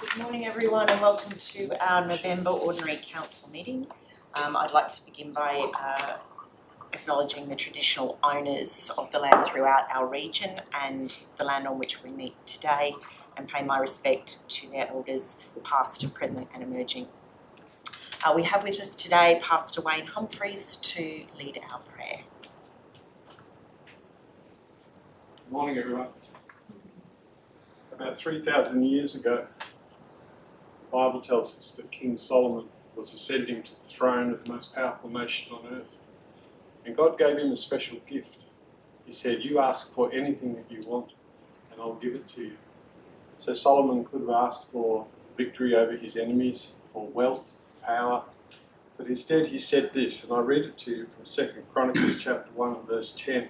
Good morning everyone and welcome to our November Ordinary Council meeting. I'd like to begin by acknowledging the traditional owners of the land throughout our region and the land on which we meet today, and pay my respect to their elders past, present and emerging. We have with us today Pastor Wayne Humphreys to lead our prayer. Good morning everyone. About 3,000 years ago, the Bible tells us that King Solomon was ascending to the throne of the most powerful nation on earth. And God gave him a special gift. He said, "You ask for anything that you want and I'll give it to you." So Solomon could have asked for victory over his enemies, for wealth, power, but instead he said this, and I read it to you from 2 Chronicles chapter 1 and verse 10.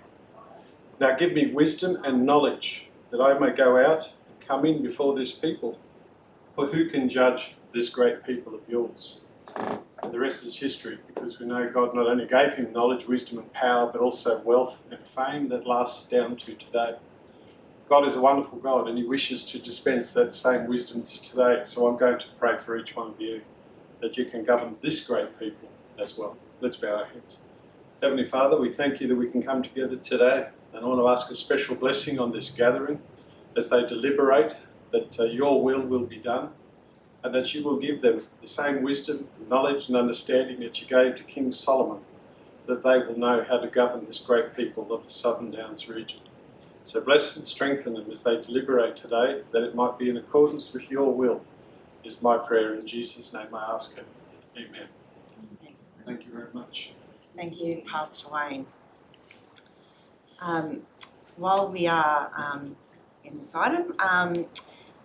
"Now give me wisdom and knowledge, that I may go out and come in before this people. For who can judge this great people of yours?" And the rest is history, because we know God not only gave him knowledge, wisdom and power, but also wealth and fame that lasts down to today. God is a wonderful God, and he wishes to dispense that same wisdom to today. So I'm going to pray for each one of you, that you can govern this great people as well. Let's bow our heads. Heavenly Father, we thank you that we can come together today, and I want to ask a special blessing on this gathering as they deliberate that your will be done, and that you will give them the same wisdom, knowledge and understanding that you gave to King Solomon, that they will know how to govern this great people of the Southern Downs region. So bless and strengthen them as they deliberate today, that it might be in accordance with your will, is my prayer. In Jesus' name I ask it. Amen. Thank you very much. Thank you, Pastor Wayne. While we are in this item,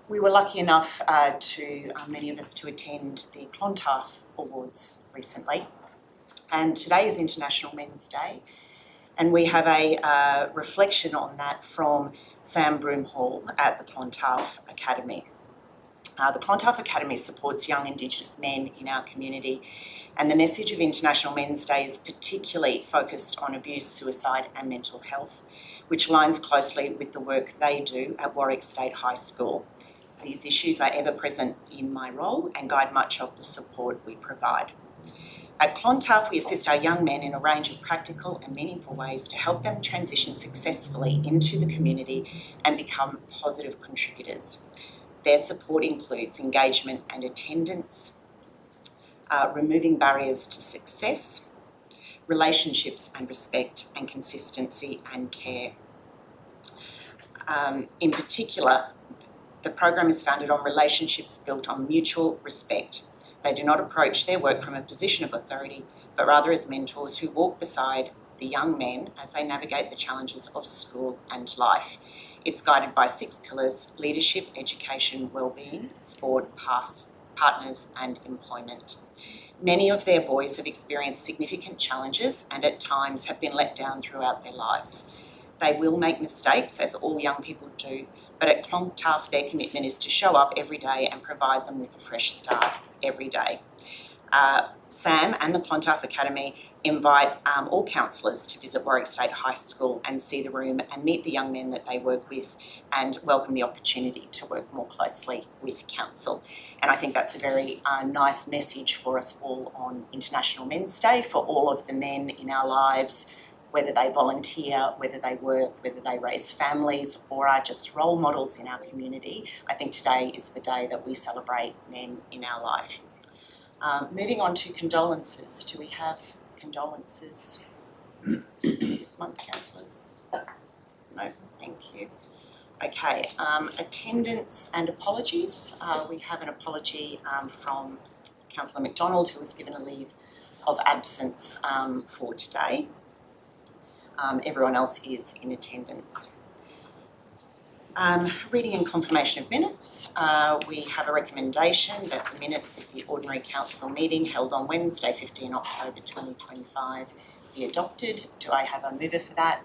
we were lucky enough many of us, to attend the Clontarf Awards recently. And today is International Men's Day. And we have a reflection on that from Sam Broomhall at the Clontarf Academy. The Clontarf Academy supports young Indigenous men in our community, and the message of International Men's Day is particularly focused on abuse, suicide and mental health, which aligns closely with the work they do at Warwick State High School. These issues are ever present in my role and guide much of the support we provide. At Clontarf, we assist our young men in a range of practical and meaningful ways to help them transition successfully into the community and become positive contributors. Their support includes engagement and attendance, removing barriers to success, relationships and respect, and consistency and care. In particular, the program is founded on relationships built on mutual respect. They do not approach their work from a position of authority, but rather as mentors who walk beside the young men as they navigate the challenges of school and life. It's guided by 6 pillars: leadership, education, wellbeing, sport, partners and employment. Many of their boys have experienced significant challenges and at times have been let down throughout their lives. They will make mistakes, as all young people do, but at Clontarf their commitment is to show up every day and provide them with a fresh start every day. Sam and the Clontarf Academy invite all counsellors to visit Warwick State High School and see the room and meet the young men that they work with, and welcome the opportunity to work more closely with council. And I think that's a very nice message for us all on International Men's Day, for all of the men in our lives, whether they volunteer, whether they work, whether they raise families or are just role models in our community. I think today is the day that we celebrate men in our life. Moving on to condolences. Do we have condolences this month, councillors? No, thank you. Okay, attendance and apologies. We have an apology from Councillor McDonald, who was given a leave of absence for today. Everyone else is in attendance. Reading and confirmation of minutes. We have a recommendation that the minutes of the Ordinary Council meeting held on Wednesday, 15 October 2025 be adopted. Do I have a mover for that?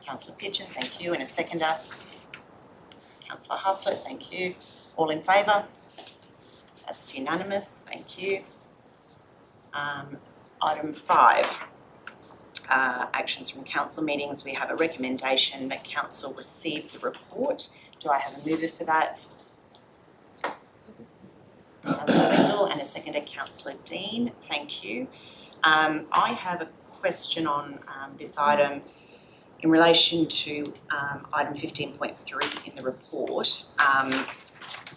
Councillor Pigeon, thank you. And a seconder? Councillor Haslett, thank you. All in favour? That's unanimous, thank you. Item 5. Actions from council meetings. We have a recommendation that council receive the report. Do I have a mover for that? Councillor Wendell, and a seconder, Councillor Dean. Thank you. I have a question on this item in relation to item 15.3 in the report.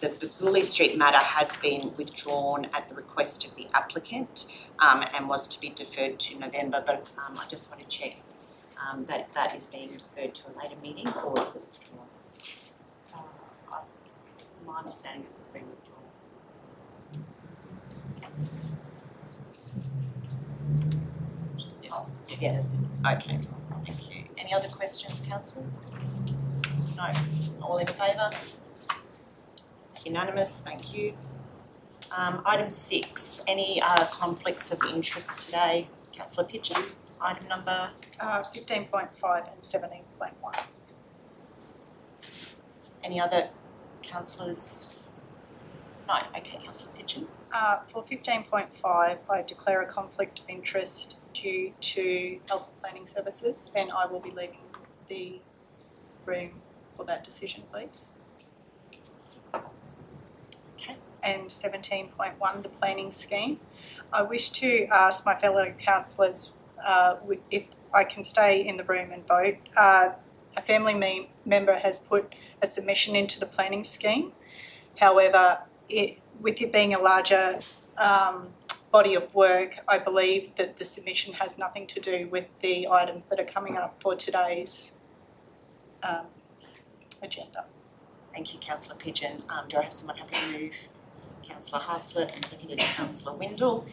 The Bully Street matter had been withdrawn at the request of the applicant and was to be deferred to November, but I just want to check that that is being deferred to a later meeting, or is it withdrawn? My understanding is it's been withdrawn. Yes. Okay. Thank you. Any other questions, councillors? No. All in favour? It's unanimous. Thank you. Item 6. Any conflicts of interest today, Councillor Pigeon? Item number 15.5 and 17.1. Any other councillors? No. Okay, Councillor Pigeon. For 15.5, I declare a conflict of interest due to Health and Planning Services, and I will be leaving the room for that decision, please. Okay. And 17.1, the planning scheme. I wish to ask my fellow councillors if I can stay in the room and vote. A family member has put a submission into the planning scheme. However, with it being a larger body of work, I believe that the submission has nothing to do with the items that are coming up for today's agenda. Thank you, Councillor Pigeon. Do I have someone happy to move? Councillor Haslett and seconded Councillor Wendell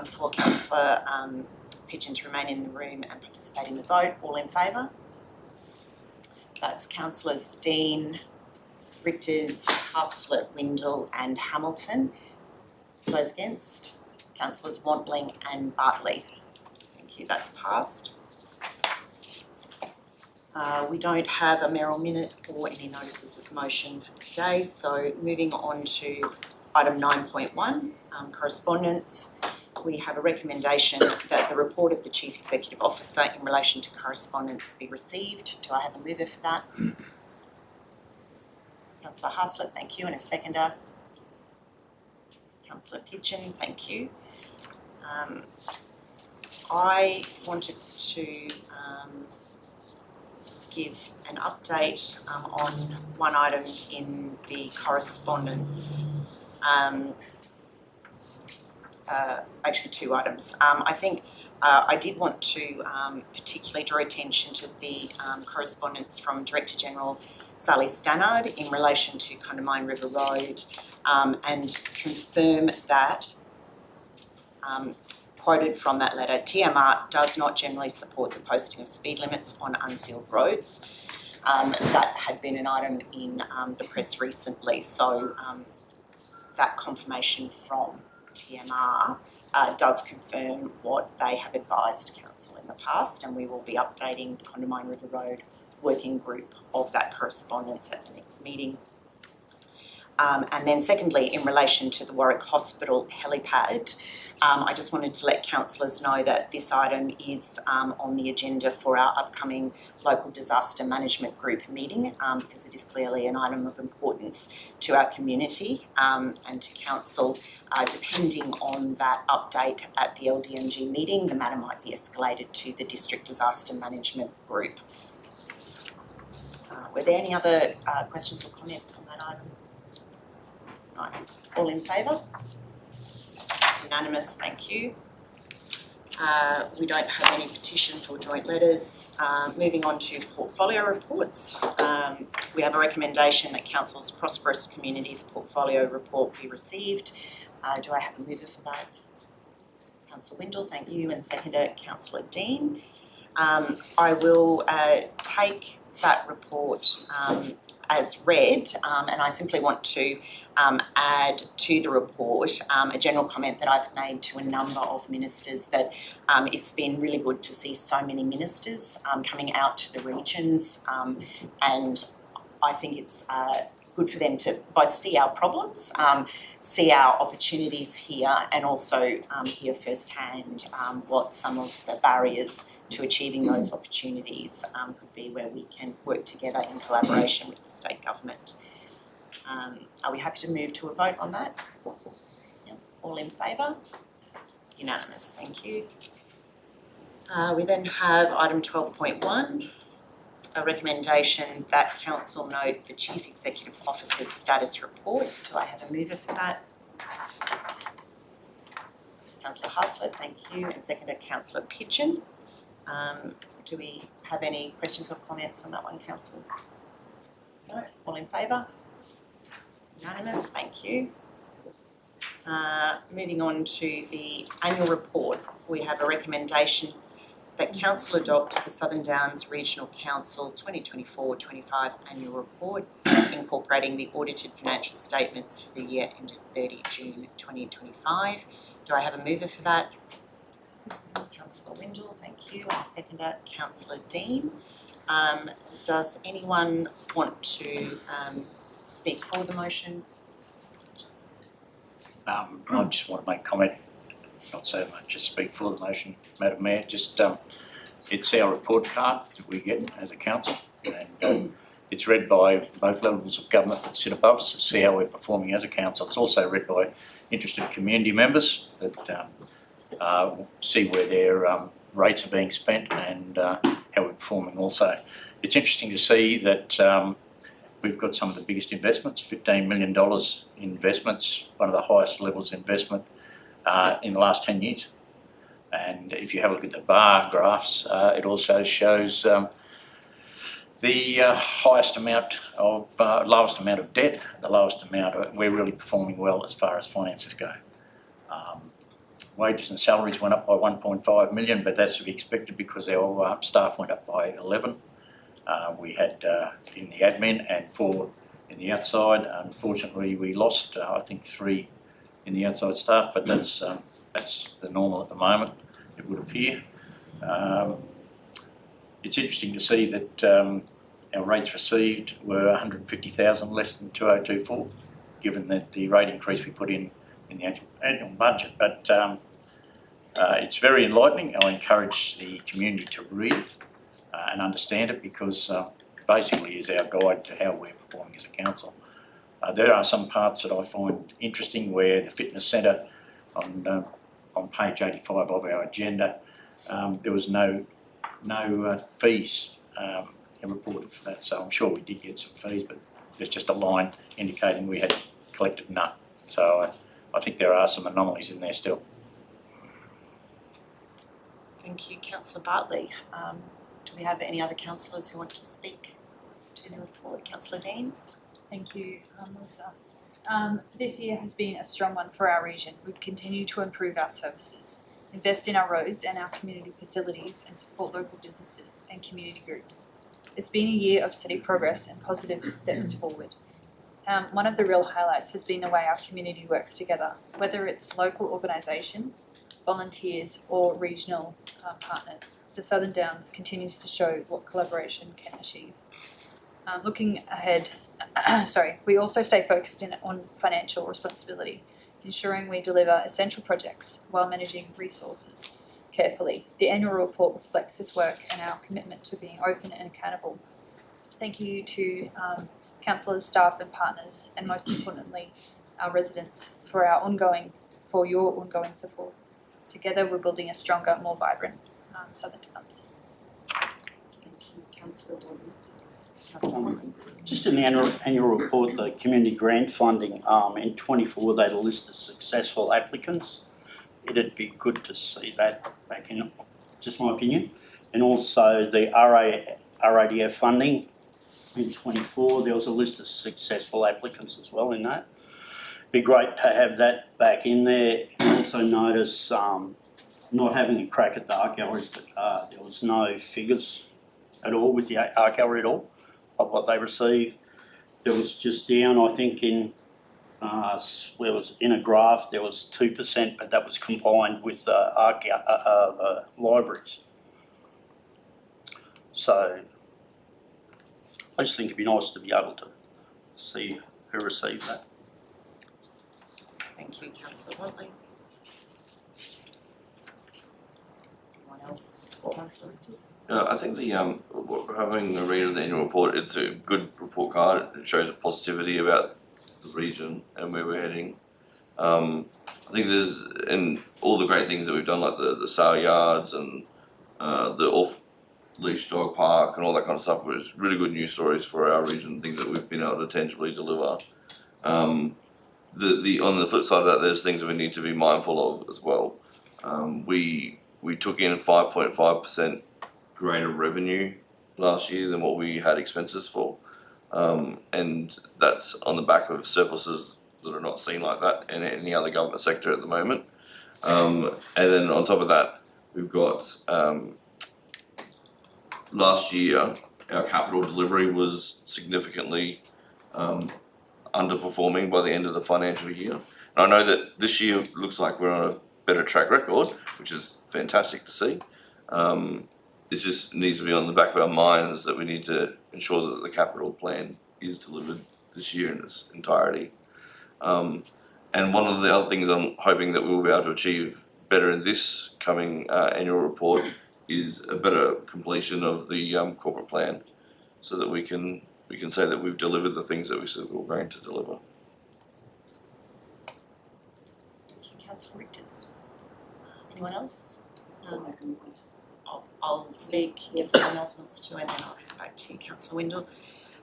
for Councillor Pigeon to remain in the room and participate in the vote. All in favour? That's Councillors Dean, Richters, Haslett, Wendell and Hamilton. Those against? Councillors Wantling and Bartley. Thank you, that's passed. We don't have a mayoral minute or any notices of motion today, so moving on to item 9.1, correspondence. We have a recommendation that the report of the Chief Executive Officer in relation to correspondence be received. Do I have a mover for that? Councillor Haslett, thank you, and a seconder. Councillor Pigeon, thank you. I wanted to give an update on one item in the correspondence. Actually, two items. I think I did want to particularly draw attention to the correspondence from Director General Sally Stannard in relation to Condamine River Road and confirm that, quoted from that letter, TMR does not generally support the posting of speed limits on unsealed roads. That had been an item in the press recently, so that confirmation from TMR does confirm what they have advised Council in the past, and we will be updating the Condamine River Road working group of that correspondence at the next meeting. And then secondly, in relation to the Warwick Hospital helipad, I just wanted to let councillors know that this item is on the agenda for our upcoming local disaster management group meeting because it is clearly an item of importance to our community and to council. Depending on that update at the LDMG meeting, the matter might be escalated to the district disaster management group. Were there any other questions or comments on that item? No. All in favour? It's unanimous, thank you. We don't have any petitions or joint letters. Moving on to portfolio reports. We have a recommendation that Council's Prosperous Communities Portfolio Report be received. Do I have a mover for that? Councillor Wendell, thank you, and seconder Councillor Dean. I will take that report as read, and I simply want to add to the report a general comment that I've made to a number of ministers that it's been really good to see so many ministers coming out to the regions, and I think it's good for them to both see our problems, see our opportunities here, and also hear firsthand what some of the barriers to achieving those opportunities could be, where we can work together in collaboration with the state government. Are we happy to move to a vote on that? All in favour? Unanimous, thank you. We then have item 12.1, a recommendation that council note the Chief Executive Officer's status report. Do I have a mover for that? Councillor Hustler, thank you, and seconded Councillor Pigeon. Do we have any questions or comments on that one, councillors? No? All in favour? Unanimous, thank you. Moving on to the annual report, we have a recommendation that council adopt the Southern Downs Regional Council 2024-25 annual report, incorporating the audited financial statements for the year ended 30 June 2025. Do I have a mover for that? Councillor Windle, thank you. And a seconder, Councillor Dean. Does anyone want to speak for the motion? I just want to make a comment, not so much just speak for the motion, Madam Mayor, just it's our report card that we get as a council, and it's read by both levels of government that sit above us to see how we're performing as a council. It's also read by interested community members that see where their rates are being spent and how we're performing also. It's interesting to see that we've got some of the biggest investments, $15 million in investments, one of the highest levels of investment in the last 10 years. And if you have a look at the bar graphs, it also shows the highest amount of, lowest amount of debt, the lowest amount of, we're really performing well as far as finances go. Wages and salaries went up by 1.5 million, but that's to be expected because our staff went up by 11. We had in the admin and 4 in the outside. Unfortunately, we lost, I think, 3 in the outside staff, but that's the normal at the moment, it would appear. It's interesting to see that our rates received were 150,000 less than 2024, given that the rate increase we put in the annual budget. But it's very enlightening. I encourage the community to read it and understand it, because basically is our guide to how we're performing as a council. There are some parts that I find interesting, where the fitness centre on page 85 of our agenda, there was no fees reported for that, so I'm sure we did get some fees, but there's just a line indicating we had collected none. So I think there are some anomalies in there still. Thank you, Councillor Bartley. Do we have any other councillors who want to speak to the report? Councillor Dean. Thank you, Melissa. This year has been a strong one for our region. We've continued to improve our services, invest in our roads and our community facilities, and support local businesses and community groups. It's been a year of steady progress and positive steps forward. One of the real highlights has been the way our community works together, whether it's local organisations, volunteers or regional partners. The Southern Downs continues to show what collaboration can achieve. Looking ahead, we also stay focused on financial responsibility, ensuring we deliver essential projects while managing resources carefully. The annual report reflects this work and our commitment to being open and accountable. Thank you to councillors, staff and partners, and most importantly, our residents for your ongoing support. Together we're building a stronger, more vibrant Southern Downs. Thank you, Councillor Dalveen. Just in the annual report, the community grant funding in 24, they listed successful applicants. It'd be good to see that back in, just my opinion. And also the RADF funding in 24, there was a list of successful applicants as well in that. Be great to have that back in there. Also notice not having a crack at the art galleries, but there was no figures at all with the art gallery at all of what they received. There was just down, I think, in where was in a graph there was 2%, but that was combined with the libraries. So I just think it'd be nice to be able to see who received that. Thank you, Councillor Watley. Anyone else? Councillor Ritters? I think having a read of the annual report, it's a good report card. It shows a positivity about the region and where we're heading. I I think there's, and all the great things that we've done, like the sale yards and the off-leash dog park and all that kind of stuff, was really good news stories for our region, things that we've been able to tangibly deliver. On the flip side of that, there's things that we need to be mindful of as well. We took in 5.5% greater revenue last year than what we had expenses for, and that's on the back of surpluses that are not seen like that in any other government sector at the moment. And then on top of that, we've got last year our capital delivery was significantly underperforming by the end of the financial year. And I know that this year looks like we're on a better track record, which is fantastic to see. It just needs to be on the back of our minds that we need to ensure that the capital plan is delivered this year in its entirety. And one of the other things I'm hoping that we'll be able to achieve better in this coming annual report is a better completion of the corporate plan, so that we can say that we've delivered the things that we said we were going to deliver. Thank you, Councillor Richters. Anyone else? I'll speak if no one else wants to, and then I'll hand back to you, Councillor Windle.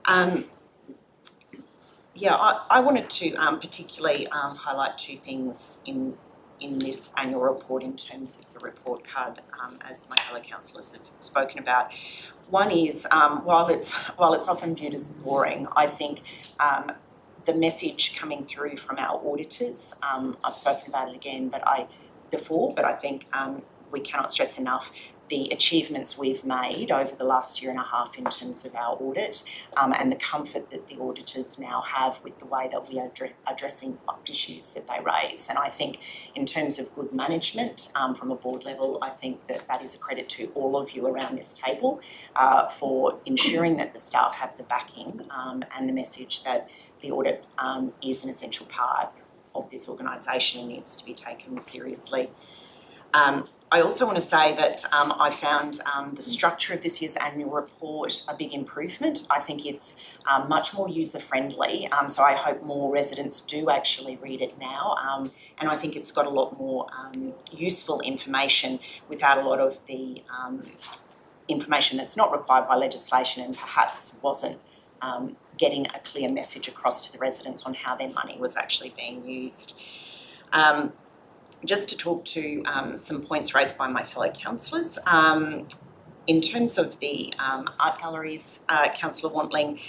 I wanted to particularly highlight two things in this annual report in terms of the report card, as my fellow councillors have spoken about. One is, while it's often viewed as boring, I think the message coming through from our auditors, I've spoken about it again, but I think we cannot stress enough the achievements we've made over the last year and a half in terms of our audit, and the comfort that the auditors now have with the way that we are addressing issues that they raise. And I think in terms of good management from a board level, I think that is a credit to all of you around this table for ensuring that the staff have the backing and the message that the audit is an essential part of this organisation and needs to be taken seriously. I also want to say that I found the structure of this year's annual report a big improvement. I think it's much more user-friendly, so I hope more residents do actually read it now. And I think it's got a lot more useful information without a lot of the information that's not required by legislation and perhaps wasn't getting a clear message across to the residents on how their money was actually being used. Just to talk to some points raised by my fellow councillors. In terms of the art galleries, Councillor Wantling,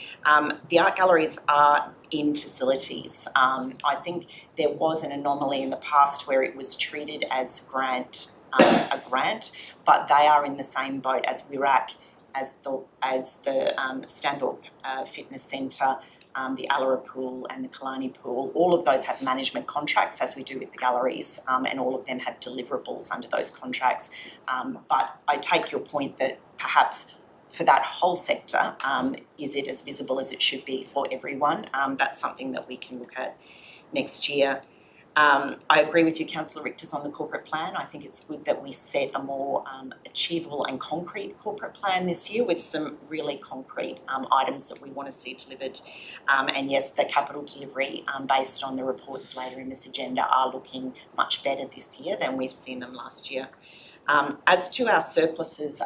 the art galleries are in facilities. I think there was an anomaly in the past where it was treated as a grant, but they are in the same boat as WIRAC, as the Stanthorpe Fitness Centre, the Allara Pool and the Killarney Pool. All of those have management contracts, as we do with the galleries, and all of them have deliverables under those contracts. But I take your point that perhaps for that whole sector, is it as visible as it should be for everyone? That's something that we can look at next year. I agree with you, Councillor Richters, on the corporate plan. I think it's good that we set a more achievable and concrete corporate plan this year with some really concrete items that we want to see delivered. And yes, the capital delivery based on the reports later in this agenda are looking much better this year than we've seen them last year. As to our surpluses,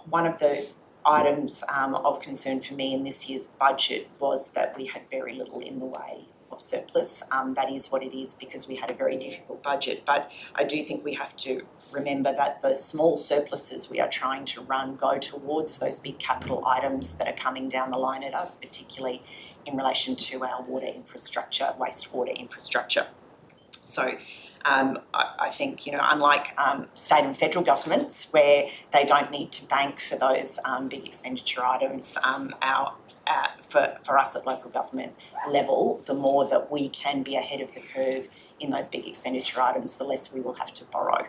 one of the items of concern for me in this year's budget was that we had very little in the way of surplus. That is what it is because we had a very difficult budget, but I do think we have to remember that the small surpluses we are trying to run go towards those big capital items that are coming down the line at us, particularly in relation to our water infrastructure, wastewater infrastructure. So I think, unlike state and federal governments where they don't need to bank for those big expenditure items, for us at local government level, the more that we can be ahead of the curve in those big expenditure items, the less we will have to borrow.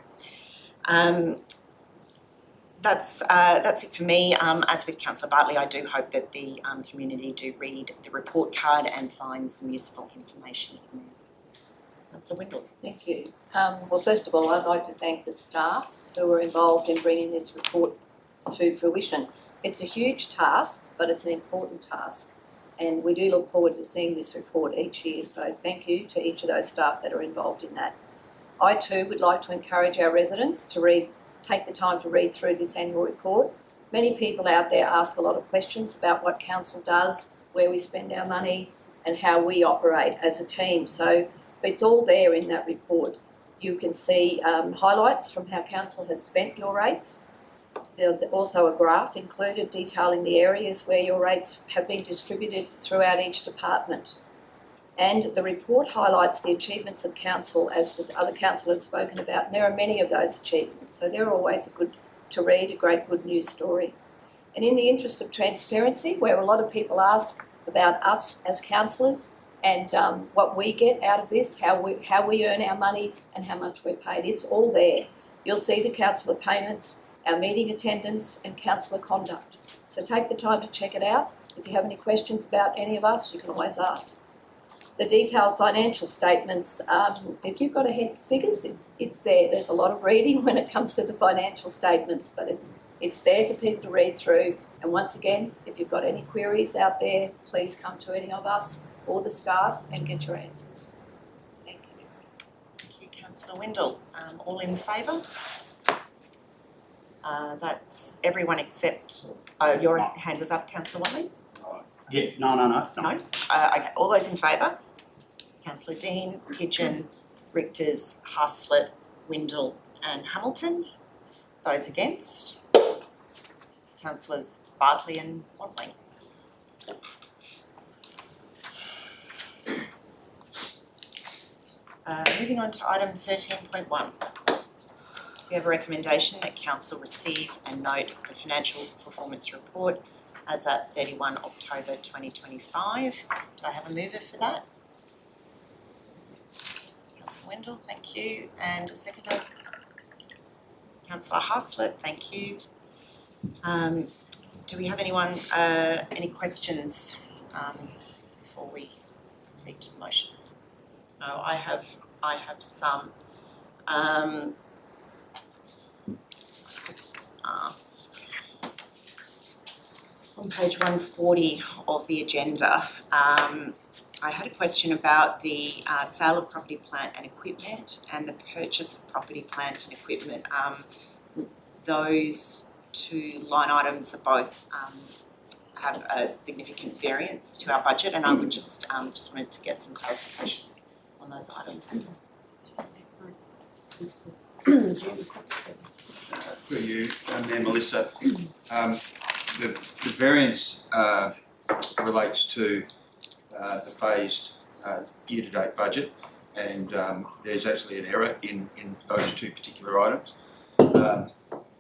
That's it for me. As with Councillor Bartley, I do hope that the community do read the report card and find some useful information in there. Councillor Windle. Thank you. Well, first of all, I'd like to thank the staff who were involved in bringing this report to fruition. It's a huge task, but it's an important task. And we do look forward to seeing this report each year, so thank you to each of those staff that are involved in that. I too would like to encourage our residents to take the time to read through this annual report. Many people out there ask a lot of questions about what council does, where we spend our money, and how we operate as a team. So it's all there in that report. You can see highlights from how council has spent your rates. There's also a graph included detailing the areas where your rates have been distributed throughout each department. And the report highlights the achievements of council, as the other councillors have spoken about, and there are many of those achievements. So they're always to read, a great good news story. And in the interest of transparency, where a lot of people ask about us as councillors and what we get out of this, how we earn our money and how much we're paid, it's all there. You'll see the councillor payments, our meeting attendance and councillor conduct. So take the time to check it out. If you have any questions about any of us, you can always ask. The detailed financial statements, if you've got a head for figures, it's there. There's a lot of reading when it comes to the financial statements, but it's there for people to read through. And once again, if you've got any queries out there, please come to any of us or the staff and get your answers. Thank you. Thank you, Councillor Windle. All in favour? That's everyone except, your hand was up, Councillor Watley? Yeah, no. No? Okay, all those in favour? Councillor Dean, Pigeon, Richters, Haslett, Windle and Hamilton. Those against? Councillors Bartley and Watley. Moving on to item 13.1. We have a recommendation that Council receive and note the financial performance report as at 31 October 2025. Do I have a mover for that? Councillor Windle, thank you. And a seconder? Councillor Haslett, thank you. Do we have anyone, any questions before we speak to the motion? No, I have some. Ask on page 140 of the agenda. I had a question about the sale of property, plant and equipment and the purchase of property, plant and equipment. Those two line items are both have a significant variance to our budget, and I would just wanted to get some clarification on those items. For you, Mayor Melissa, the variance relates to the phased year-to-date budget, and there's actually an error in those two particular items.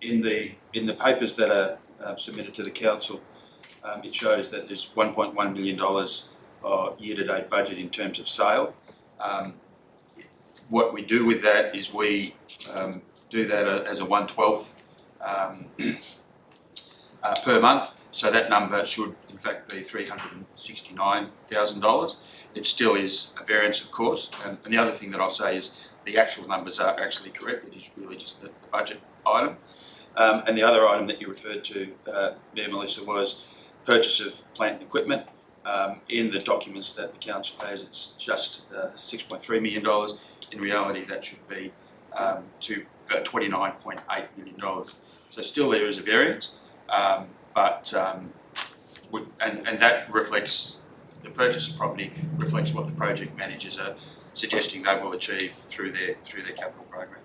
In the papers that are submitted to the council, it shows that there's $1.1 million year-to-date budget in terms of sale. What we do with that is we do that as a 1/12 per month, so that number should in fact be $369,000. It still is a variance, of course, and the other thing that I'll say is the actual numbers are actually correct. It is really just the budget item. And the other item that you referred to, Mayor Melissa, was purchase of plant and equipment. In the documents that the council has, it's just $6.3 million. In reality, that should be to $29.8 million. So still there is a variance, but and that reflects the purchase of property, reflects what the project managers are suggesting they will achieve through their capital program.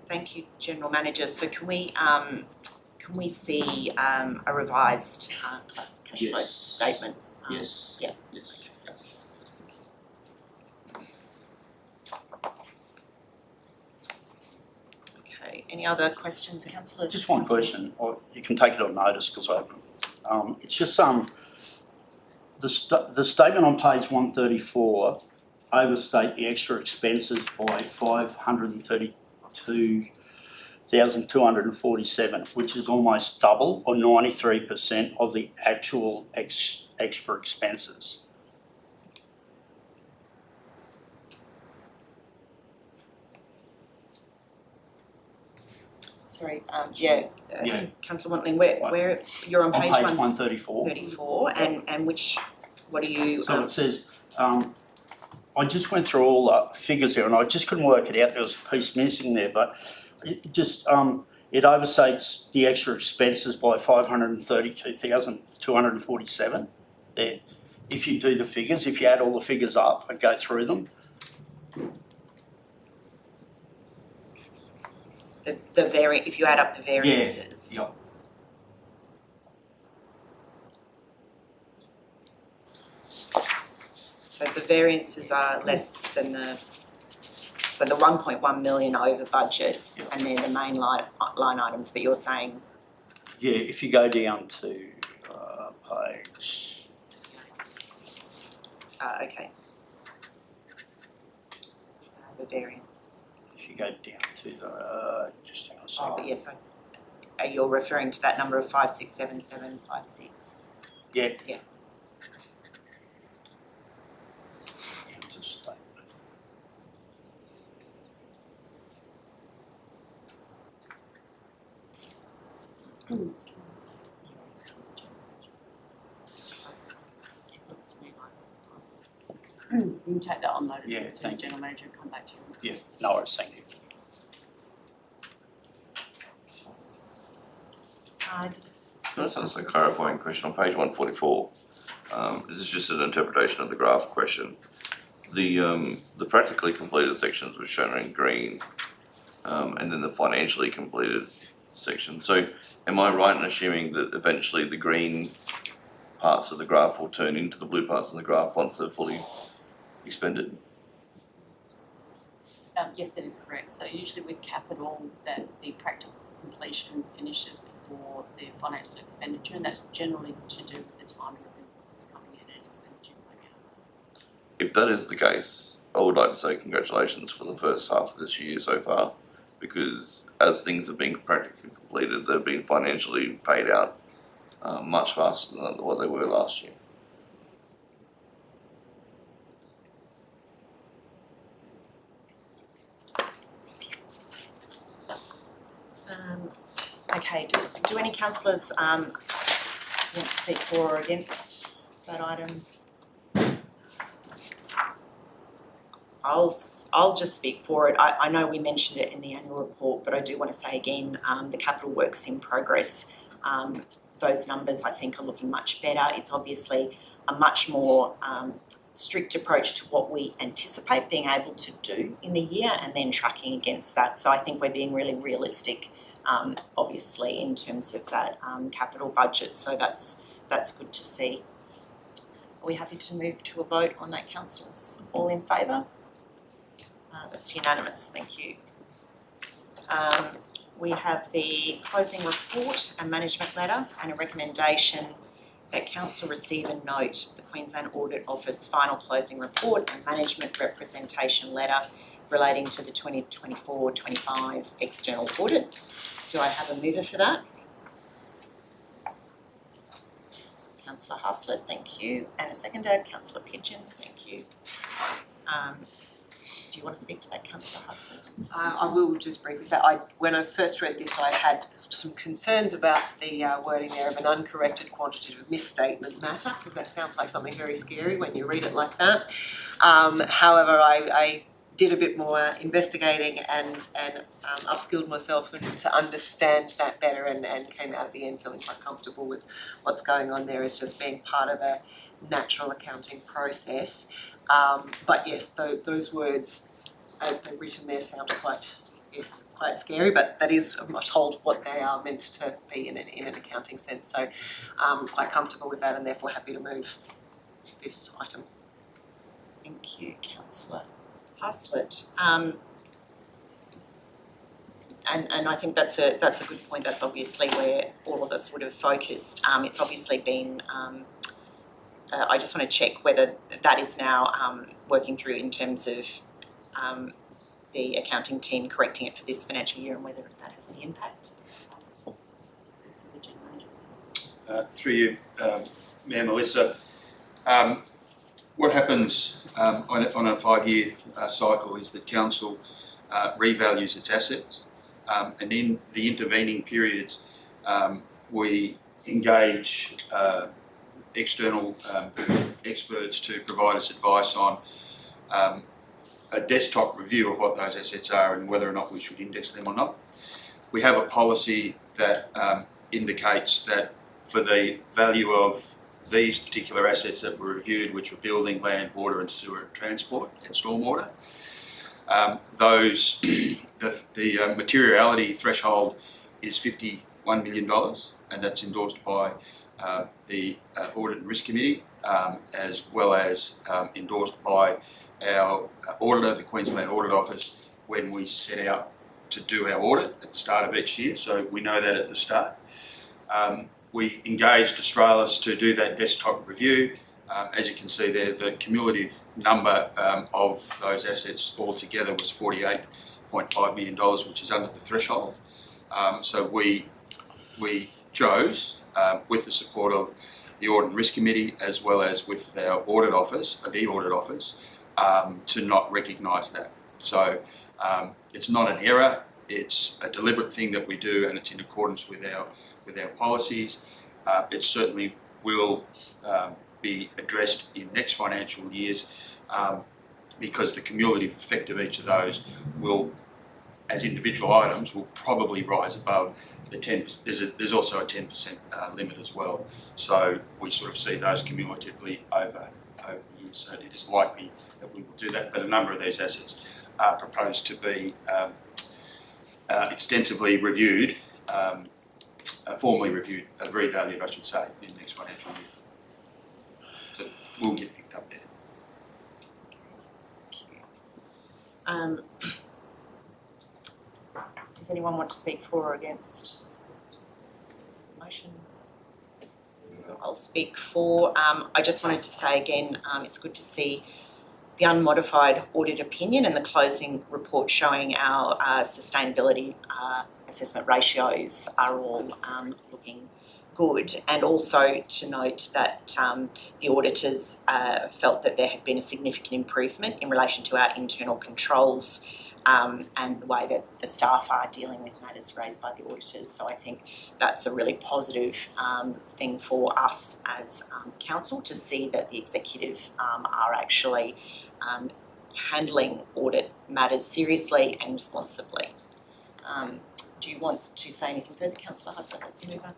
Thank you, General Manager. So can we see a revised cash flow statement? Yes. Yeah. Yes. Okay. Any other questions, councillors? Just one question, or you can take it on notice because I haven't. It's just the statement on page 134 overstate the extra expenses by $532,247, which is almost double, or 93% of the actual extra expenses. Sorry, Yeah. Councillor Wantling, where, you're on On page page 134, 134. and which, what are you, So it says, I just went through all the figures there and I just couldn't work it out. There was a piece missing there, but it just, it overstates the extra expenses by 532,247 there. If you do the figures, if you add all the figures up and go through them, if you add up the variances? yeah. So the variances are less than so the 1.1 million over budget, Yeah. and they're the main line items, but you're saying, Yeah, if you go down to page, okay. The variance. if you go down to the, just hang on a second. But yes, you're referring to that number of 567756. Yeah. Yeah. Down to statement. You can take that on notice Yeah, to the thank you. general manager and come back to you. Yeah, no worries, thank you. That's a clarifying question on page 144. This is just an interpretation of the graph question. The practically completed sections were shown in green, and then the financially completed section. So am I right in assuming that eventually the green parts of the graph will turn into the blue parts of the graph once they're fully expended? Yes, that is correct. So usually with capital, that the practical completion finishes before the financial expenditure, and that's generally to do with the timing of invoices coming in and expenditure going out. If that is the case, I would like to say congratulations for the first half of this year so far, because as things are being practically completed, they've been financially paid out much faster than what they were last year. Okay, do any councillors want to speak for or against that item? I'll just speak for it. I know we mentioned it in the annual report, but I do want to say again, the capital works in progress. Those numbers I think are looking much better. It's obviously a much more strict approach to what we anticipate being able to do in the year and then tracking against that. So I think we're being really realistic, obviously, in terms of that capital budget. So that's good to see. Are we happy to move to a vote on that, councillors? All in favour? That's unanimous, thank you. We have the closing report and management letter and a recommendation that council receive and note the Queensland Audit Office final closing report and management representation letter relating to the 2024-25 external audit. Do I have a mover for that? Councillor Haslett, thank you. And a seconder, Councillor Pigeon, thank you. Do you want to speak to that, Councillor Haslett? I will just briefly say, when I first read this, I had some concerns about the wording there of an uncorrected quantitative misstatement matter, because that sounds like something very scary when you read it like that. However, I did a bit more investigating and upskilled myself to understand that better and came out at the end feeling quite comfortable with what's going on there as just being part of a natural accounting process. But yes, those words as they're written there sound quite scary, but that is, I'm told, what they are meant to be in an accounting sense. So I'm quite comfortable with that and therefore happy to move this item. Thank you, Councillor Haslett. And I think that's a good point. That's obviously where all of us would have focused. It's obviously been, I just want to check whether that is now working through in terms of the accounting team correcting it for this financial year and whether that has any impact. Through you, Mayor Melissa, what happens on a 5-year cycle is that council revalues its assets and in the intervening periods, we engage external experts to provide us advice on a desktop review of what those assets are and whether or not we should index them or not. We have a policy that indicates that for the value of these particular assets that were reviewed, which were building, land, water and sewer transport and stormwater, the materiality threshold is $51 million, and that's endorsed by the Audit and Risk Committee, as well as endorsed by our auditor, the Queensland Audit Office, when we set out to do our audit at the start of each year, so we know that at the start. We engaged Australis to do that desktop review. As you can see there, the cumulative number of those assets altogether was $48.5 million, which is under the threshold. So we chose, with the support of the Audit and Risk Committee, as well as with our Audit Office, the Audit Office, to not recognise that. So it's not an error, it's a deliberate thing that we do, and it's in accordance with our policies. It certainly will be addressed in next financial years, because the cumulative effect of each of those will, as individual items, will probably rise above the 10%. There's also a 10% limit as well. So we sort of see those cumulatively over the years. So it is likely that we will do that, but a number of these assets are proposed to be extensively reviewed, formally reviewed, revalued I should say, in the next financial year. So we'll get picked up there. Does anyone want to speak for or against the motion? I'll speak for. I just wanted to say again, it's good to see the unmodified audit opinion and the closing report showing our sustainability assessment ratios are all looking good, and also to note that the auditors felt that there had been a significant improvement in relation to our internal controls and the way that the staff are dealing with matters raised by the auditors. So I think that's a really positive thing for us as council, to see that the executive are actually handling audit matters seriously and responsibly. Do you want to say anything further, Councillor Hustler? Let's move on.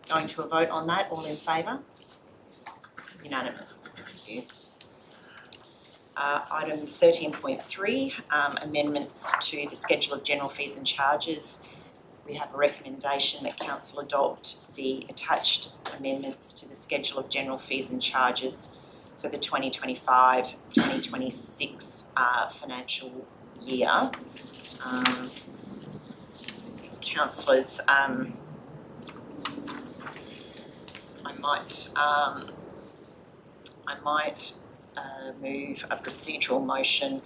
Going to a vote on that. All in favour? Unanimous. Thank you. Item 13.3, amendments to the schedule of general fees and charges. We have a recommendation that Council adopt the attached amendments to the schedule of general fees and charges for the 2025-2026 financial year. Councillors, I might move a procedural motion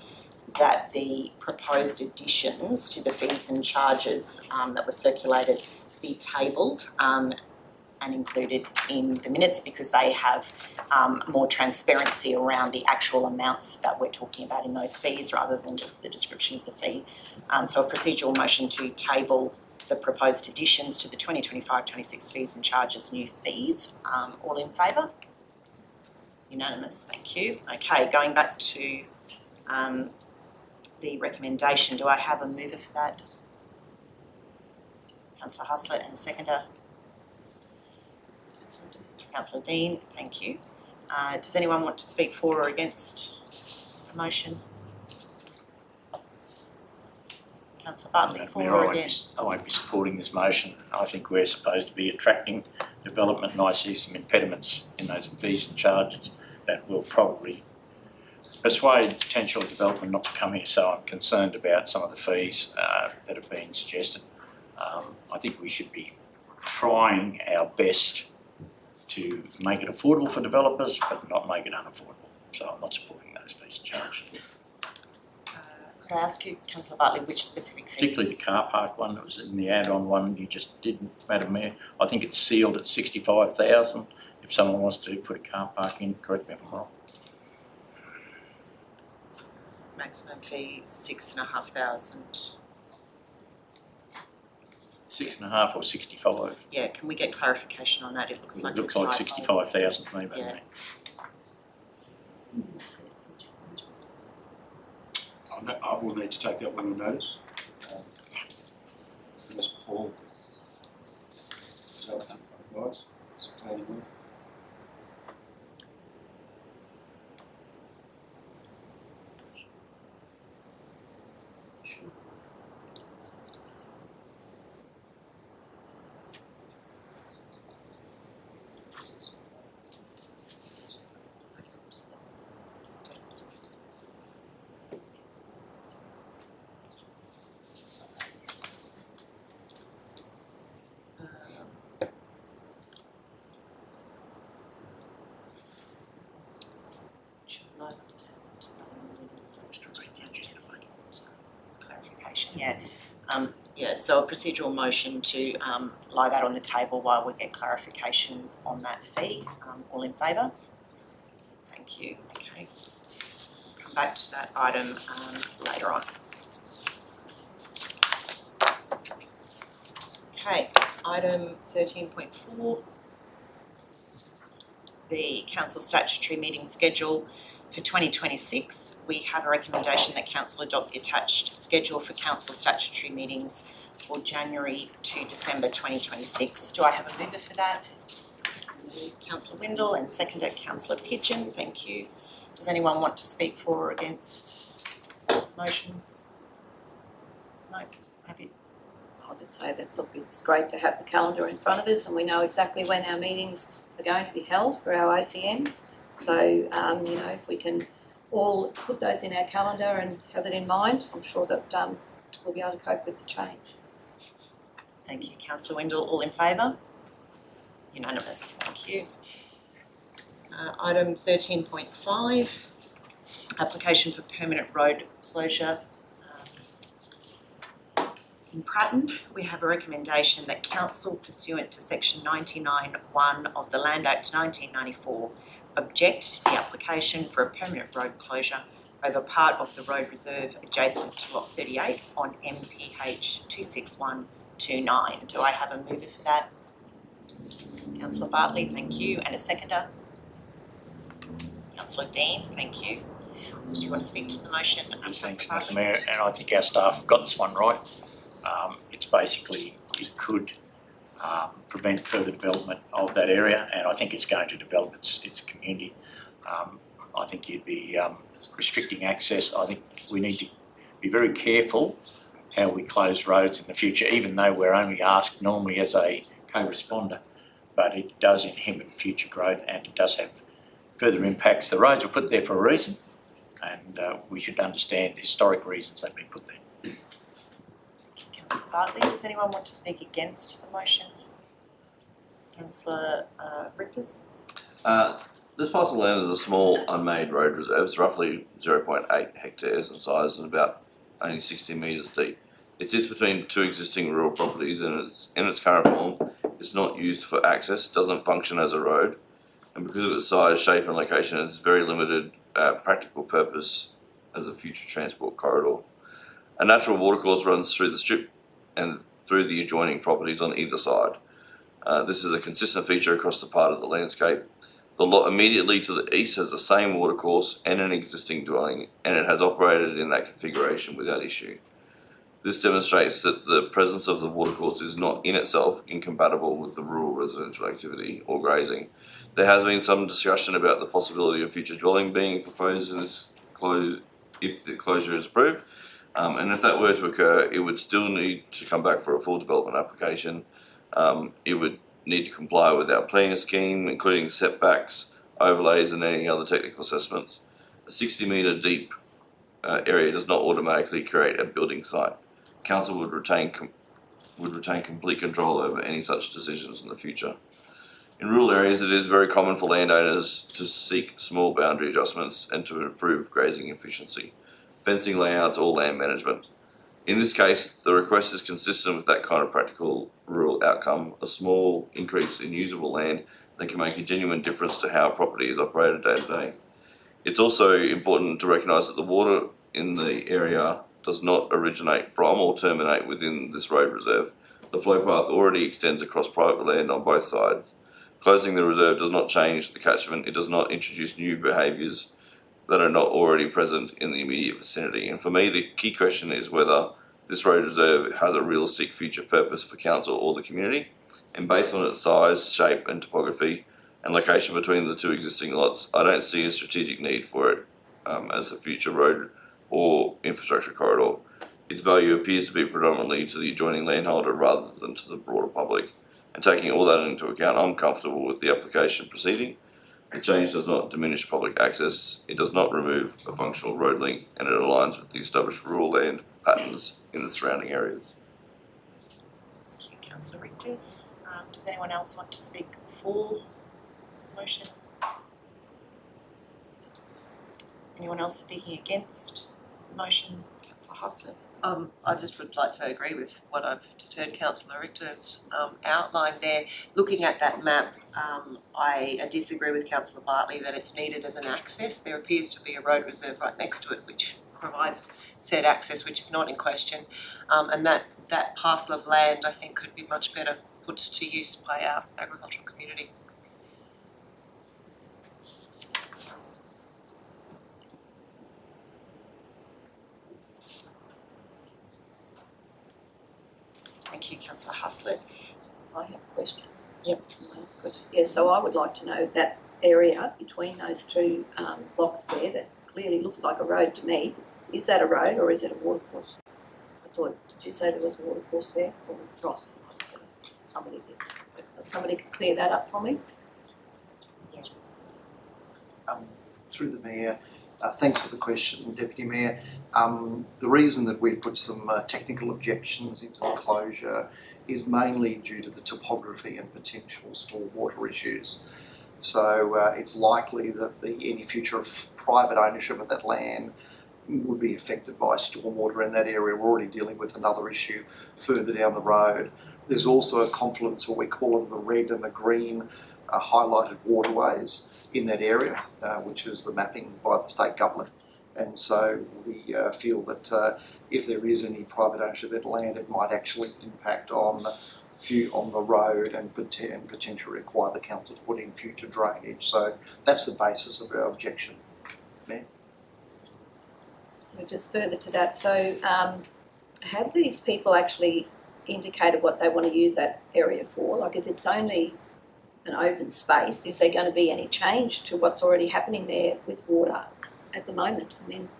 that the proposed additions to the fees and charges that were circulated be tabled and included in the minutes, because they have more transparency around the actual amounts that we're talking about in those fees rather than just the description of the fee. So a procedural motion to table the proposed additions to the 2025-26 fees and charges, new fees. All in favour? Unanimous, thank you. Okay, going back to the recommendation, do I have a mover for that? Councillor Hustler, and a seconder? Councillor Dean, thank you. Does anyone want to speak for or against the motion? Councillor Bartley, for or against? I won't be supporting this motion. I think we're supposed to be attracting development, and I see some impediments in those fees and charges that will probably persuade potential development not to come here. So I'm concerned about some of the fees that have been suggested. I think we should be trying our best to make it affordable for developers, but not make it unaffordable. So I'm not supporting those fees and charges. Could I ask you, Councillor Bartley, which specific fees? Particularly the car park one that was in the add-on one you just did, Madam Mayor. I think it's sealed at $65,000. If someone wants to put a car park in, correct me if I'm wrong. Maximum fee $6,500. 6.5 or 65? Yeah, can we get clarification on that? It looks like a typo. 65,000 to me, but Yeah. I will need to take that one on notice. Unless Paul, is that advice? It's a planning one. Clarification, yeah. Yeah, so a procedural motion to lie that on the table while we get clarification on that fee. All in favour? Thank you, okay. Come back to that item later on. Okay, item 13.4. The council statutory meeting schedule for 2026. We have a recommendation that council adopt the attached schedule for council statutory meetings for January to December 2026. Do I have a mover for that? Councillor Windle, and seconded Councillor Pigeon. Thank you. Does anyone want to speak for or against this motion? No? Happy? I'll just say that, look, it's great to have the calendar in front of us and we know exactly when our meetings are going to be held for our ACMs. So, if we can all put those in our calendar and have it in mind, I'm sure that we'll be able to cope with the change. Thank you, Councillor Windle. All in favour? Unanimous. Thank you. Item 13.5, application for permanent road closure. In Pratten, we have a recommendation that council, pursuant to section 99(1) of the Land Act 1994, object to the application for a permanent road closure over part of the road reserve adjacent to lot 38 on MPH 26129. Do I have a mover for that? Councillor Bartley, thank you, and a seconder? Councillor Dean, thank you. Do you want to speak to the motion? Thanks, Mr Mayor, and I think our staff have got this one right. It's basically, it could prevent further development of that area, and I think it's going to develop its community. I think you'd be restricting access. I think we need to be very careful how we close roads in the future, even though we're only asked normally as a co-responder, but it does inhibit future growth and it does have further impacts. The roads were put there for a reason, and we should understand the historic reasons they've been put there. Councillor Bartley, does anyone want to speak against the motion? Councillor Richters? This parcel of land is a small unmade road reserve. It's roughly 0.8 hectares in size and about only 60 metres deep. It sits between two existing rural properties and in its current form it's not used for access, doesn't function as a road, and because of its size, shape and location it's very limited practical purpose as a future transport corridor. A natural watercourse runs through the strip and through the adjoining properties on either side. This is a consistent feature across the part of the landscape. The lot immediately to the east has the same watercourse and an existing dwelling, and it has operated in that configuration without issue. This demonstrates that the presence of the watercourse is not in itself incompatible with the rural residential activity or grazing. There has been some discussion about the possibility of future dwelling being proposed in this if the closure is approved. And if that were to occur, it would still need to come back for a full development application. It would need to comply with our planning scheme, including setbacks, overlays and any other technical assessments. A 60-metre deep area does not automatically create a building site. Council would retain complete control over any such decisions in the future. In rural areas, it is very common for landowners to seek small boundary adjustments and to improve grazing efficiency, fencing layouts or land management. In this case, the request is consistent with that kind of practical rural outcome, a small increase in usable land that can make a genuine difference to how a property is operated day to day. It's also important to recognise that the water in the area does not originate from or terminate within this road reserve, The flow path already extends across private land on both sides. Closing the reserve does not change the catchment. It does not introduce new behaviours that are not already present in the immediate vicinity. And for me, the key question is whether this road reserve has a realistic future purpose for council or the community. And based on its size, shape and topography and location between the two existing lots, I don't see a strategic need for it as a future road or infrastructure corridor. Its value appears to be predominantly to the adjoining landholder rather than to the broader public. And taking all that into account, I'm comfortable with the application proceeding. The change does not diminish public access, it does not remove a functional road link, and it aligns with the established rural land patterns in the surrounding areas. Thank you, Councillor Richters. Does anyone else want to speak for the motion? Anyone else speaking against the motion? Councillor Hosson. I just would like to agree with what I've just heard Councillor Richter's outline there. Looking at that map, I disagree with Councillor Bartley that it's needed as an access. There appears to be a road reserve right next to it which provides said access, which is not in question. And that parcel of land I think could be much better put to use by our agricultural community. Thank you, Councillor Haslett. I have a question. Yep. Last question. Yes, so I would like to know that area between those two blocks there that clearly looks like a road to me, is that a road or is it a watercourse? I thought, did you say there was a watercourse there? Or Ross? Somebody did. So somebody could clear that up for me? Through the Mayor, thanks for the question, Deputy Mayor. The reason that we put some technical objections into the closure is mainly due to the topography and potential stormwater issues. So it's likely that any future private ownership of that land would be affected by stormwater in that area. We're already dealing with another issue further down the road. There's also a confluence, what we call them the red and the green highlighted waterways in that area, which is the mapping by the state government. And so we feel that if there is any private ownership of that land, it might actually impact on the road and potentially require the council to put in future drainage. So that's the basis of our objection, Mayor. So just further to that, so have these people actually indicated what they want to use that area for? Like if it's only an open space, is there going to be any change to what's already happening there with water at the moment? I mean,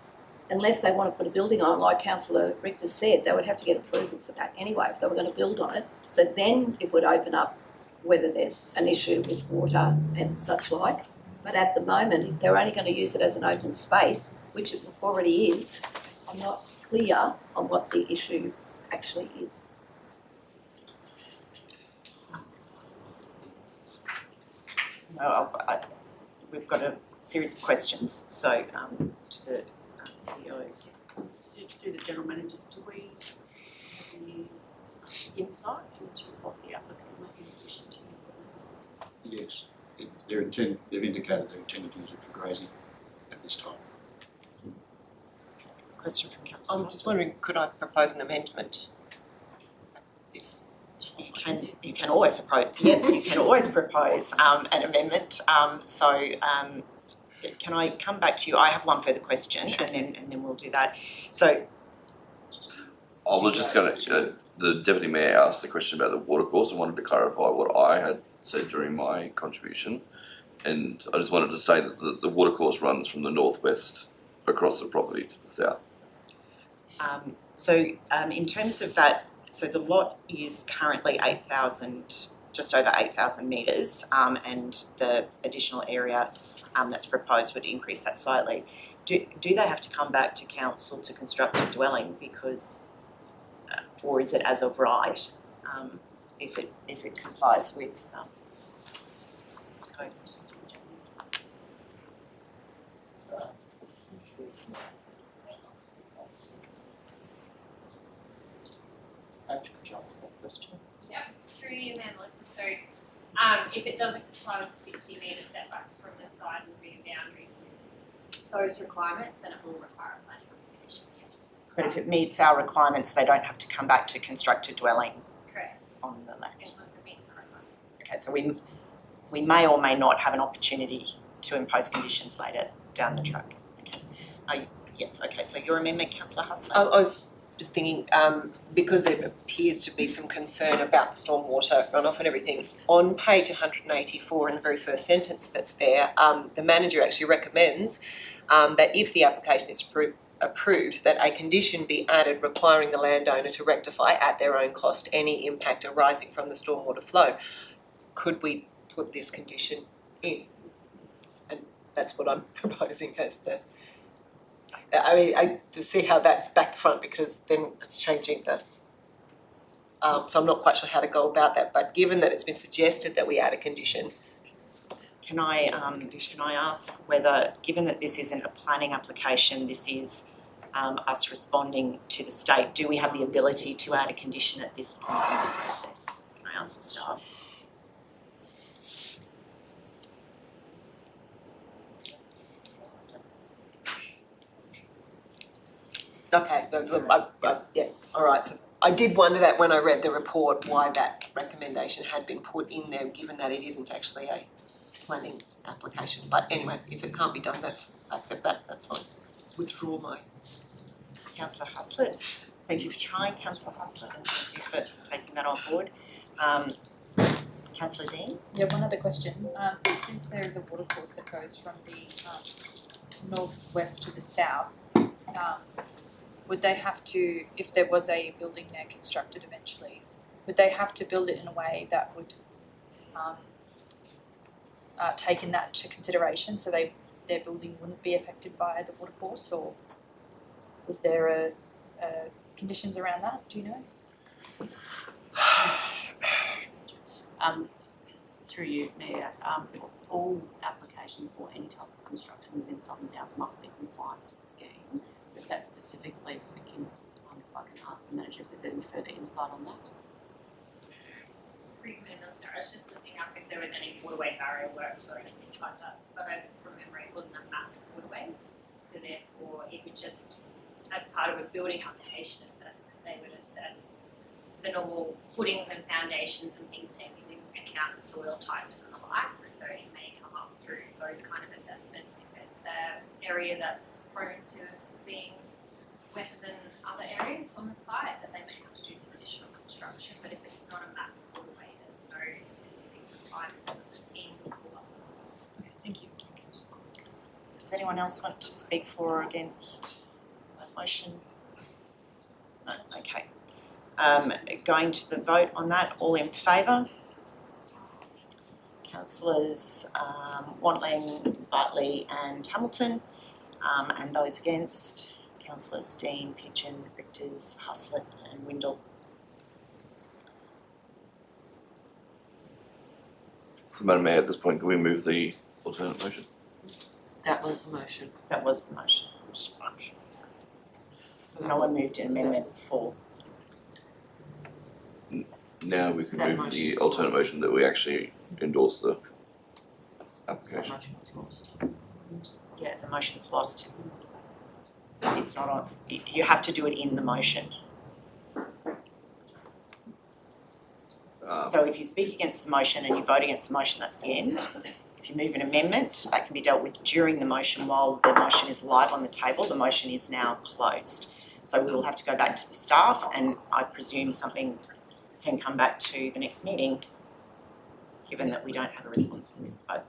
unless they want to put a building on it, like Councillor Richter said, they would have to get approval for that anyway if they were going to build on it. So then it would open up whether there's an issue with water and such like. But at the moment, if they're only going to use it as an open space, which it already is, I'm not clear on what the issue actually is. No, we've got a series of questions, so to the CEO. Through the general managers, do we have any insight into what the applicant may be wishing to use the land? Yes, they've indicated their intent to use it for grazing at this time. Question from Councillor. I'm just wondering, could I propose an amendment at this? You can always propose. Yes, you can always propose an amendment. Can I come back to you? I have one further question, and then we'll do that. So, I was just going to, the Deputy Mayor asked the question about the watercourse and wanted to clarify what I had said during my contribution. And I just wanted to say that the watercourse runs from the northwest across the property to the south. in terms of that, so the lot is currently 8,000, just over 8,000 metres, and the additional area that's proposed would increase that slightly. Do they have to come back to council to construct a dwelling because, or is it as of right, if it complies with code? Could you answer that question? Yeah, through you, Madam Melissa. So, if it doesn't comply with the 60 metre setbacks from the side and rear boundaries, those requirements, then it will require a planning application, yes. But if it meets our requirements, they don't have to come back to construct a dwelling. Correct, on the land. as long as it meets the requirements. Okay, so we may or may not have an opportunity to impose conditions later down the track. Okay. Yes, okay, so your amendment, councillor Hustler? I was just thinking, because there appears to be some concern about the stormwater runoff and everything, on page 184 in the very first sentence that's there, the manager actually recommends that if the application is approved, that a condition be added requiring the landowner to rectify at their own cost any impact arising from the stormwater flow. Could we put this condition in? And that's what I'm proposing as the, to see how that's back to front, because then it's changing the, so I'm not quite sure how to go about that, but given that it's been suggested that we add a condition. Can I ask whether, given that this isn't a planning application, this is us responding to the state, do we have the ability to add a condition at this point in the process? Can I ask the staff? Okay, yeah, all right, so I did wonder that when I read the report, why that recommendation had been put in there, given that it isn't actually a planning application. But anyway, if it can't be done, I accept that, that's fine. Withdraw my. Councillor Hustler, thank you for trying, Councillor Hustler, and thank you for taking that on board. Councillor Dean? Yeah, one other question. Since there is a watercourse that goes from the northwest to the south, would they have to, if there was a building there constructed eventually, would they have to build it in a way that would take in that to consideration, so their building wouldn't be affected by the watercourse, or is there a conditions around that? Do you know? Through you, Mayor, all applications for any type of construction within Southern Downs must be compliant with the scheme. But that specifically, if I can ask the manager if there's any further insight on that. Sorry, I was just looking up if there was any waterway barrier works or anything like that, but from memory it wasn't a mapped waterway. So therefore it would just, as part of a building application assessment, they would assess the normal footings and foundations and things taking into account the soil types and the like. So it may come up through those kind of assessments if it's an area that's prone to being wetter than other areas on the site, that they may have to do some additional construction. But if it's not a mapped waterway, there's no specific requirements of the scheme for water. Okay, thank you. Does anyone else want to speak for or against that motion? No, okay. Going to the vote on that, all in favour? Councillors Wantling, Bartley and Hamilton, and those against, Councillors Dean, Pigeon, Richters, Huslett and Windle. So Madam Mayor, at this point, can we move the alternate motion? That was the motion. That was the motion. So no one moved in Amendment 4. Now we can That move motion the is alternate lost. motion that we actually endorse the application. Motion was lost. Yeah, the motion's lost. It's not on, you have to do it in the motion. So if you speak against the motion and you vote against the motion, that's the end. If you move an amendment, that can be dealt with during the motion while the motion is live on the table. The motion is now closed. So we will have to go back to the staff, and I presume something can come back to the next meeting, given that we don't have a response on this, but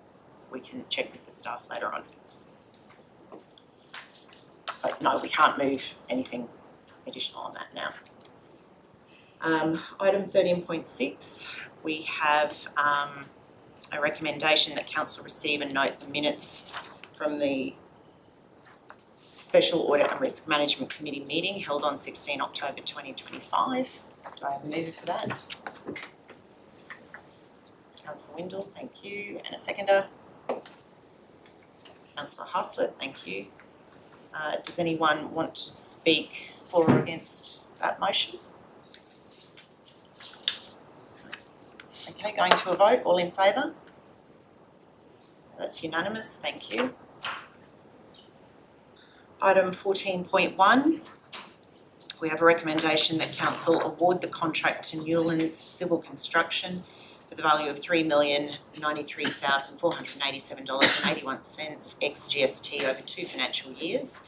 we can check with the staff later on. But no, we can't move anything additional on that now. Item 13.6, we have a recommendation that council receive and note the minutes from the Special Audit and Risk Management Committee meeting held on 16 October 2025. Do I have a mover for that? Councillor Windle, thank you. And a seconder? Councillor Huslett, thank you. Does anyone want to speak for or against that motion? Okay, going to a vote, all in favour? That's unanimous, thank you. Item 14.1, we have a recommendation that council award the contract to Newlands Civil Construction for the value of $3,093,487.81 ex GST over 2 financial years.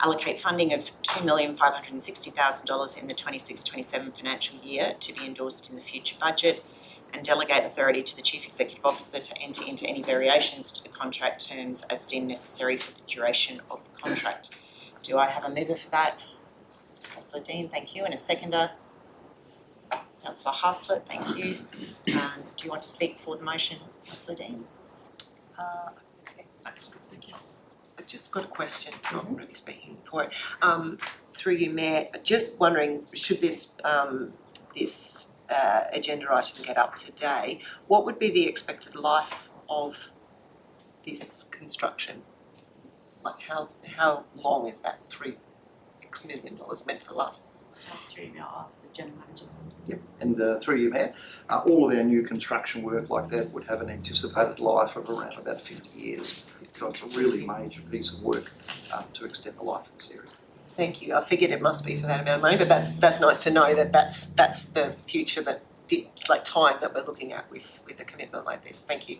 Allocate funding of $2,560,000 in the 26-27 financial year to be endorsed in the future budget, and delegate authority to the Chief Executive Officer to enter into any variations to the contract terms as deemed necessary for the duration of the contract. Do I have a mover for that? Councillor Dean, thank you, and a seconder. Councillor Haslett, thank you. Do you want to speak for the motion, Councillor Dean? Thank you. I've just got a question, not really speaking for it. Through you, Mayor, just wondering, should this agenda item get up today, what would be the expected life of this construction? Like how long is that $3 million meant to last? Through you, I'll ask the General Manager. Yep, and through you, Mayor, all of our new construction work like that would have an anticipated life of around about 50 years. So it's a really major piece of work to extend the life of this area. Thank you. I figured it must be for that amount of money, but that's nice to know that that's the future that time that we're looking at with a commitment like this. Thank you.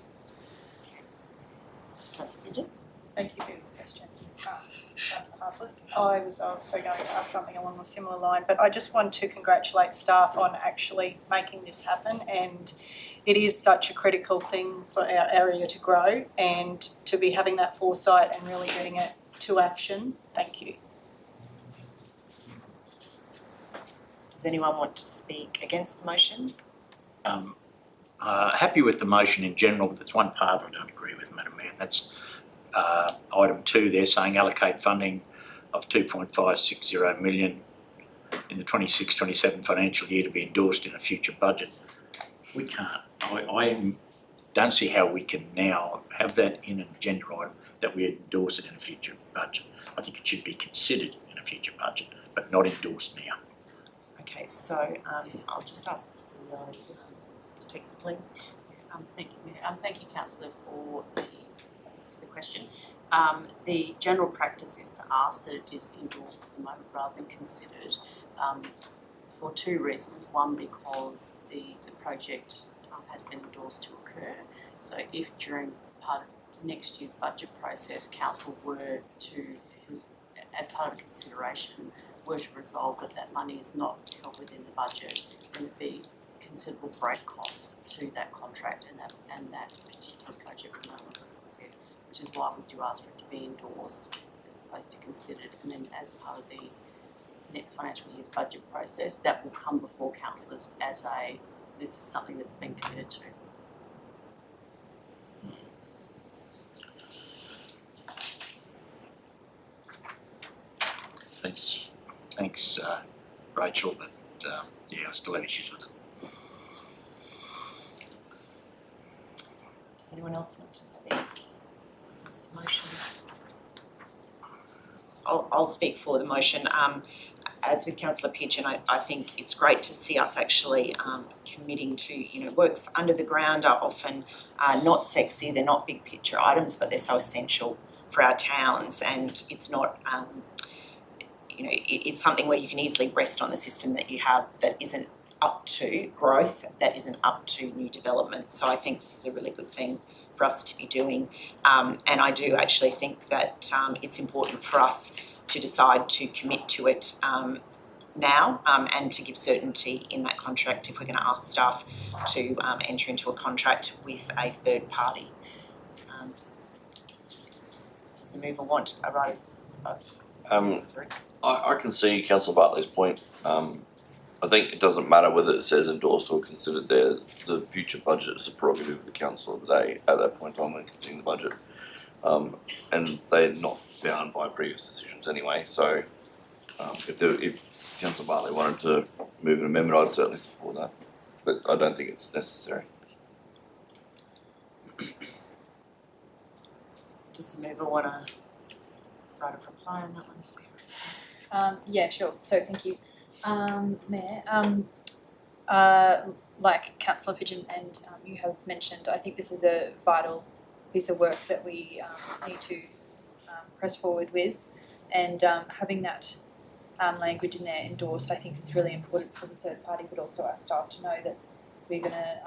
Councillor Pigeon? Thank you for your question. Councillor Haslett. I was also going to ask something along a similar line, but I just want to congratulate staff on actually making this happen, and it is such a critical thing for our area to grow, and to be having that foresight and really getting it to action. Thank you. Does anyone want to speak against the motion? Happy with the motion in general, but there's one part I don't agree with, Madam Mayor, and that's item 2 there, saying allocate funding of $2.560 million in the 26-27 financial year to be endorsed in a future budget. We can't. I don't see how we can now have that in an agenda item that we endorse it in a future budget. I think it should be considered in a future budget, but not endorsed now. Okay, so I'll just ask the CEO to take the plea. Thank you, Mayor. Thank you, Councillor, for the question. The general practice is to ask that it is endorsed at the moment rather than considered, for 2 reasons. One, because the project has been endorsed to occur. So if during part of next year's budget process, Council were to, as part of consideration, were to resolve that money is not held within the budget, then there'd be considerable break costs to that contract and that particular project would no longer occur, which is why we do ask for it to be endorsed as opposed to considered. And then as part of the next financial year's budget process, that will come before councillors as this is something that's been committed to. Thanks, Rachel, but I still have issues with it. Does anyone else want to speak against the motion? I'll speak for the motion. As with Councillor Pigeon, I think it's great to see us actually committing to, works under the ground are often not sexy, they're not big picture items, but they're so essential for our towns, and it's not, it's something where you can easily rest on the system that you have that isn't up to growth, that isn't up to new development. So I think this is a really good thing for us to be doing. And I do actually think that it's important for us to decide to commit to it now and to give certainty in that contract if we're going to ask staff to enter into a contract with a third party. Does the mover want a right? I can see Councillor Bartley's point. I think it doesn't matter whether it says endorsed or considered there. The future budget is a prerogative of the council of the day at that point in time when considering the budget. And they're not bound by previous decisions anyway. So if Councillor Bartley wanted to move an amendment, I'd certainly support that. But I don't think it's necessary. Does the mover want to write a reply on that one? Yeah, sure. So thank you, Mayor. Like Councillor Pigeon and you have mentioned, I think this is a vital piece of work that we need to press forward with, and having that language in there endorsed. I think it's really important for the third party, but also our staff to know that we're going to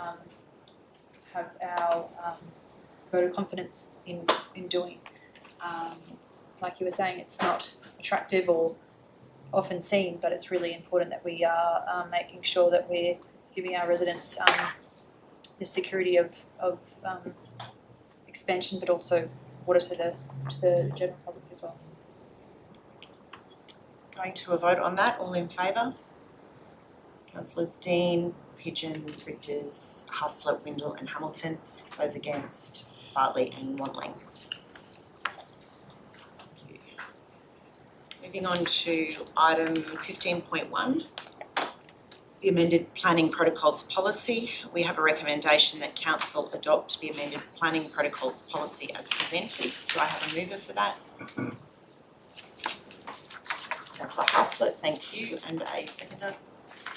have our vote of confidence in doing. Like you were saying, it's not attractive or often seen, but it's really important that we are making sure that we're giving our residents the security of expansion, but also water to the general public as well. Going to a vote on that, all in favour? Councillors Dean, Pigeon, Richters, Haslett, Windle and Hamilton. Those against, Bartley and Wantling. Thank you. Moving on to item 15.1, the amended planning protocols policy. We have a recommendation that council adopt the amended planning protocols policy as presented. Do I have a mover for that? Councillor Haslett, thank you, and a seconder.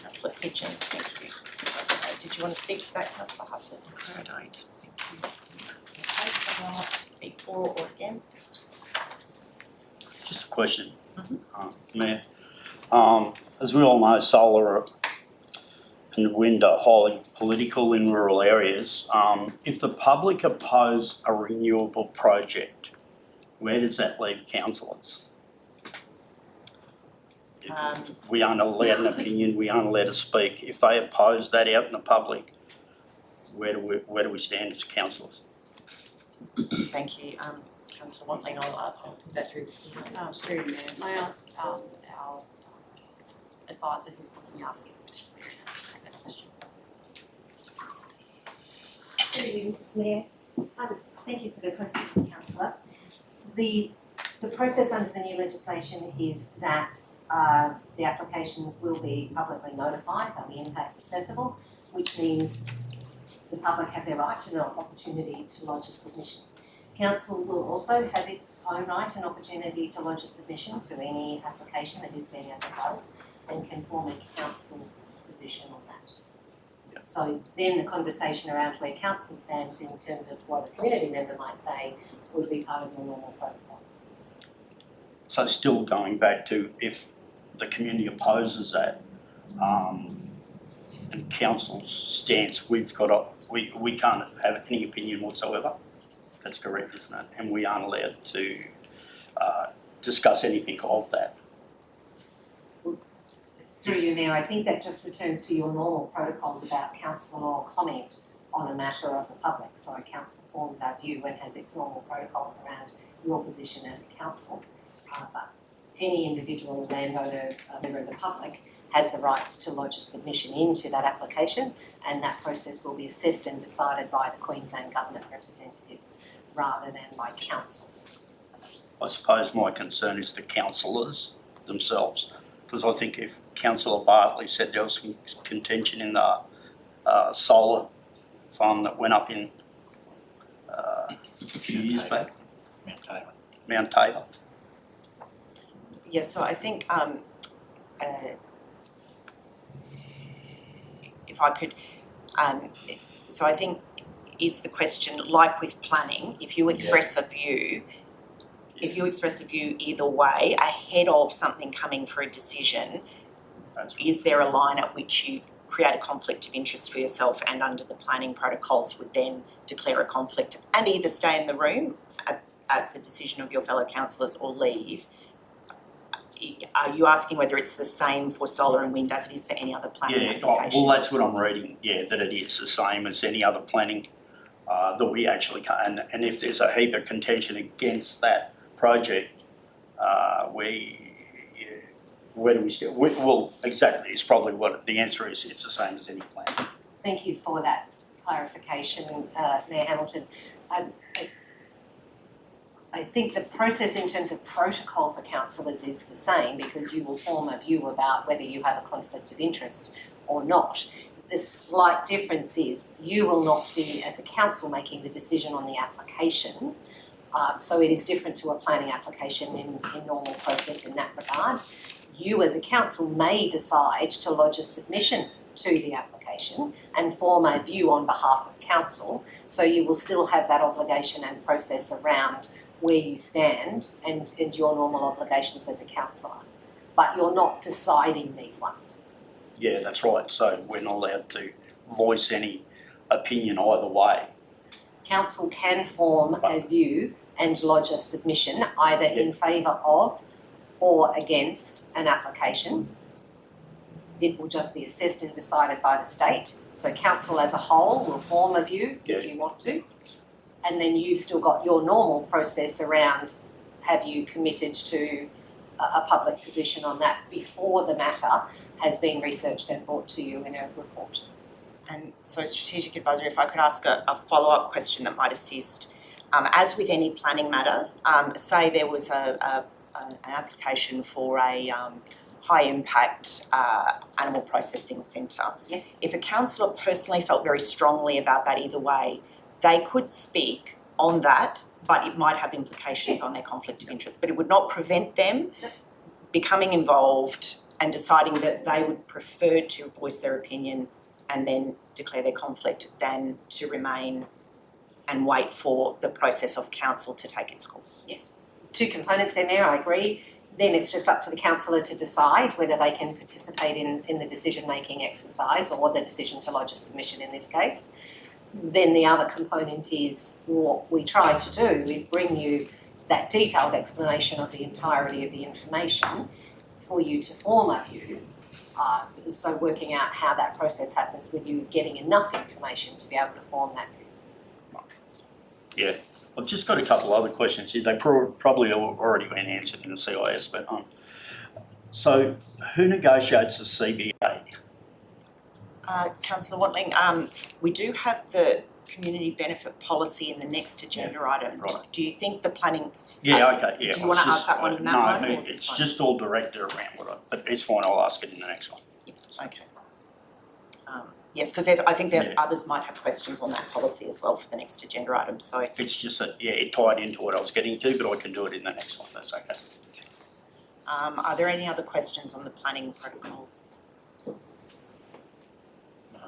Councillor Pigeon, thank you. Did you want to speak to that, Councillor Haslett? No, I don't. Thank you. Okay, anyone want to speak for or against? Just a question, Mayor. As we all know, solar and wind are highly political in rural areas. If the public oppose a renewable project, where does that leave councillors? We aren't allowed an opinion, we aren't allowed to speak. If they oppose that out in the public, where do we stand as councillors? Thank you. Councillor Wantling, I'll put that through the CEO. Through Mayor, may I ask our advisor who's looking after this particular area to take that question? Thank you, Mayor. Thank you for the question, Councillor. The process under the new legislation is that the applications will be publicly notified, they'll be impact accessible, which means the public have their right and an opportunity to lodge a submission. Council will also have its own right and opportunity to lodge a submission to any application that is being advertised and can form a council position on that. Yep. So then the conversation around where council stands in terms of what a community member might say would be part of your normal protocols. So still going back to if the community opposes that, and council's stance, we can't have any opinion whatsoever. That's correct, isn't it? And we aren't allowed to discuss anything of that. Through you, Mayor, I think that just returns to your normal protocols about council or comment on a matter of the public. So council forms our view and has its normal protocols around your position as a council. But any individual landowner, member of the public, has the right to lodge a submission into that application, and that process will be assessed and decided by the Queensland Government representatives rather than by council. I suppose my concern is the councillors themselves, because I think if Councillor Bartley said there was some contention in the solar farm that went up in a few years back, Mount Tabor. Yes, so I think if I could, so I think is the question, like with planning, if you express a view, either way, ahead of something coming for a decision, is there a line at which you create a conflict of interest for yourself and under the planning protocols would then declare a conflict and either stay in the room at the decision of your fellow councillors or leave? Are you asking whether it's the same for solar and wind as it is for any other planning application? Well, that's what I'm reading, that it is the same as any other planning that we actually can. And if there's a heap of contention against that project, where do we still? Well, exactly, it's probably what the answer is. It's the same as any plan. Thank you for that clarification, Mayor Hamilton. I think the process in terms of protocol for councillors is the same because you will form a view about whether you have a conflict of interest or not. The slight difference is you will not be, as a council, making the decision on the application. So it is different to a planning application in normal process in that regard. You as a council may decide to lodge a submission to the application and form a view on behalf of council. So you will still have that obligation and process around where you stand and your normal obligations as a councillor. but you're not deciding these ones. Yeah, that's right. So we're not allowed to voice any opinion either way. Council can form a view and lodge a submission either in favour of or against an application. It will just be assessed and decided by the state. So council as a whole will form a view if you want to. And then you've still got your normal process around, have you committed to a public position on that before the matter has been researched and brought to you in a report. And so, Strategic Advisor, if I could ask a follow-up question that might assist. As with any planning matter, say there was an application for a high-impact animal processing centre. Yes. If a councillor personally felt very strongly about that either way, they could speak on that, but it might have implications on their conflict of interest. But it would not prevent them becoming involved and deciding that they would prefer to voice their opinion and then declare their conflict than to remain and wait for the process of council to take its course. Yes. Two components there, Mayor, I agree. Then it's just up to the councillor to decide whether they can participate in the decision-making exercise or the decision to lodge a submission in this case. Then the other component is what we try to do is bring you that detailed explanation of the entirety of the information for you to form a view. So working out how that process happens with you getting enough information to be able to form that view. Yeah, I've just got a couple other questions here. They probably have already been answered in the CIS, but so who negotiates the CBA? Councillor Watling, we do have the community benefit policy in the next agenda item. Right. Do you think the planning? Yeah, okay, yeah. Do you want to ask that one in that one? No, it's just all directed around but it's fine, I'll ask it in the next one. Okay. Yes, because I think there others might have questions on that policy as well for the next agenda item, so. It's just that, it tied into what I was getting to, but I can do it in the next one, that's okay. Are there any other questions on the planning protocols?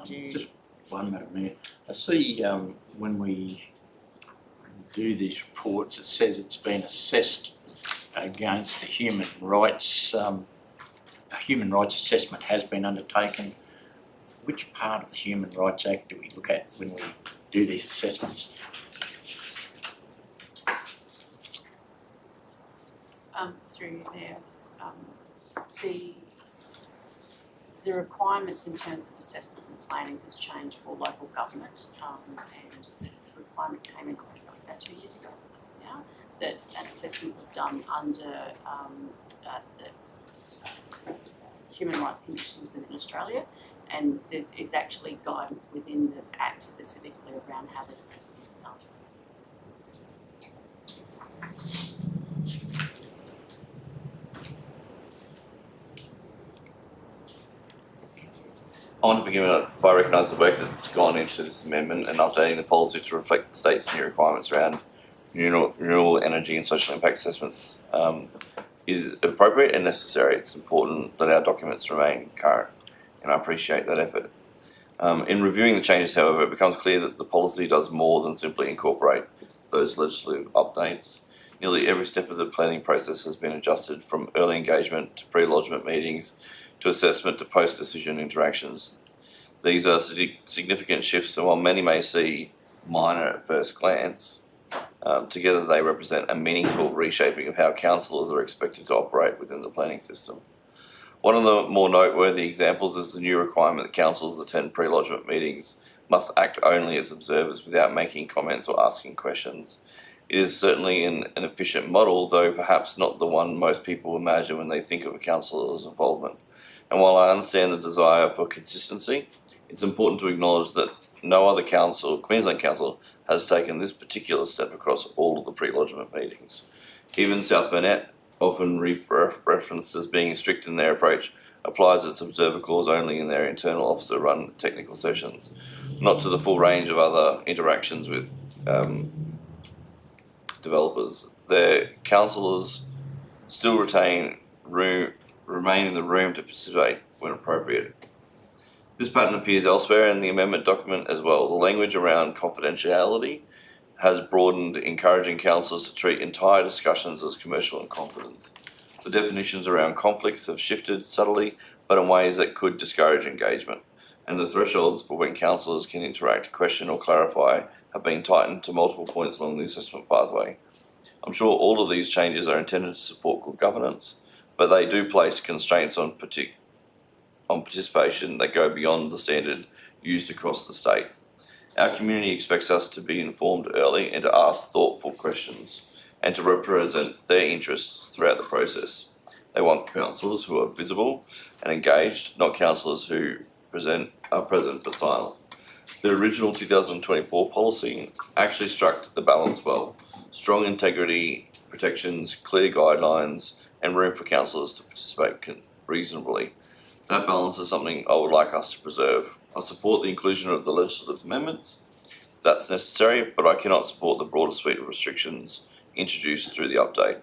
Just one, Madam Mayor. I see when we do these reports, it says it's been assessed against the human rights. A human rights assessment has been undertaken. Which part of the Human Rights Act do we look at when we do these assessments? Through there, the requirements in terms of assessment and planning has changed for local government, and the requirement came in place about 2 years ago now, that an assessment was done under the human rights conditions within Australia, and there is actually guidance within the Act specifically around how that assessment is done. I want to begin by recognising the work that's gone into this amendment and updating the policy to reflect the state's new requirements around renewable energy and social impact assessments is appropriate and necessary. It's important that our documents remain current, and I appreciate that effort. In reviewing the changes, however, it becomes clear that the policy does more than simply incorporate those legislative updates. Nearly every step of the planning process has been adjusted, from early engagement to pre-lodgement meetings to assessment to post-decision interactions. These are significant shifts, and while many may see minor at first glance, together they represent a meaningful reshaping of how councillors are expected to operate within the planning system. One of the more noteworthy examples is the new requirement that councillors attend pre-lodgement meetings must act only as observers without making comments or asking questions. It is certainly an efficient model, though perhaps not the one most people imagine when they think of a councillor's involvement. And while I understand the desire for consistency, it's important to acknowledge that no other council, Queensland Council, has taken this particular step across all of the pre-lodgement meetings. Even South Burnett, often referenced as being strict in their approach, applies its observer clause only in their internal officer-run technical sessions, not to the full range of other interactions with developers. Their councillors still remain in the room to participate when appropriate. This pattern appears elsewhere in the amendment document as well. The language around confidentiality has broadened, encouraging councillors to treat entire discussions as commercial in confidence. The definitions around conflicts have shifted subtly, but in ways that could discourage engagement, and the thresholds for when councillors can interact, question or clarify have been tightened to multiple points along the assessment pathway. I'm sure all of these changes are intended to support good governance, but they do place constraints on participation that go beyond the standard used across the state. Our community expects us to be informed early and to ask thoughtful questions and to represent their interests throughout the process. They want councillors who are visible and engaged, not councillors who are present but silent. The original 2024 policy actually struck the balance well. Strong integrity, protections, clear guidelines, and room for councillors to participate reasonably. That balance is something I would like us to preserve. I support the inclusion of the legislative amendments. That's necessary, but I cannot support the broader suite of restrictions introduced through the update.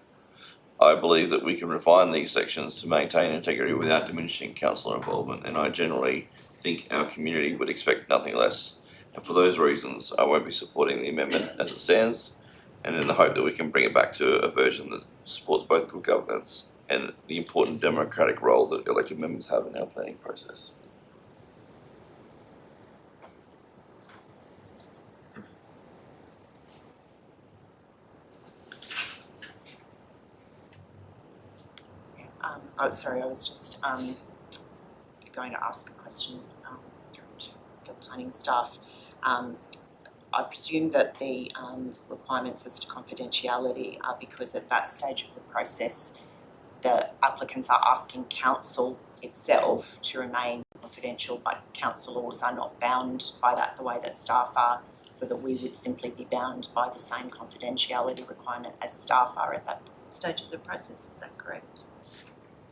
I believe that we can refine these sections to maintain integrity without diminishing councillor involvement, and I generally think our community would expect nothing less. And for those reasons, I won't be supporting the amendment as it stands, and in the hope that we can bring it back to a version that supports both good governance and the important democratic role that elected members have in our planning process. I was just going to ask a question through to the planning staff. I presume that the requirements as to confidentiality are because at that stage of the process, the applicants are asking council itself to remain confidential, but councillors are not bound by that the way that staff are, so that we would simply be bound by the same confidentiality requirement as staff are at that stage of the process. Is that correct?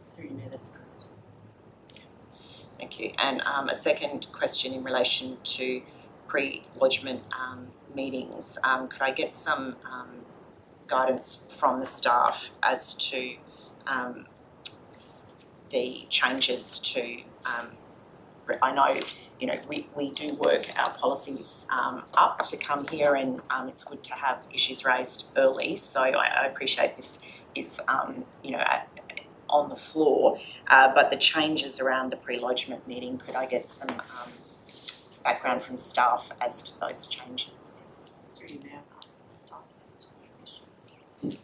Through you, that's correct. Thank you. And a second question in relation to pre-lodgement meetings. Could I get some guidance from the staff as to the changes to, I know, you know, we do work our policies up to come here, and it's good to have issues raised early, so I appreciate this is, you know, on the floor, but the changes around the pre-lodgement meeting, could I get some background from staff as to those changes? Through you now, pass the time to question.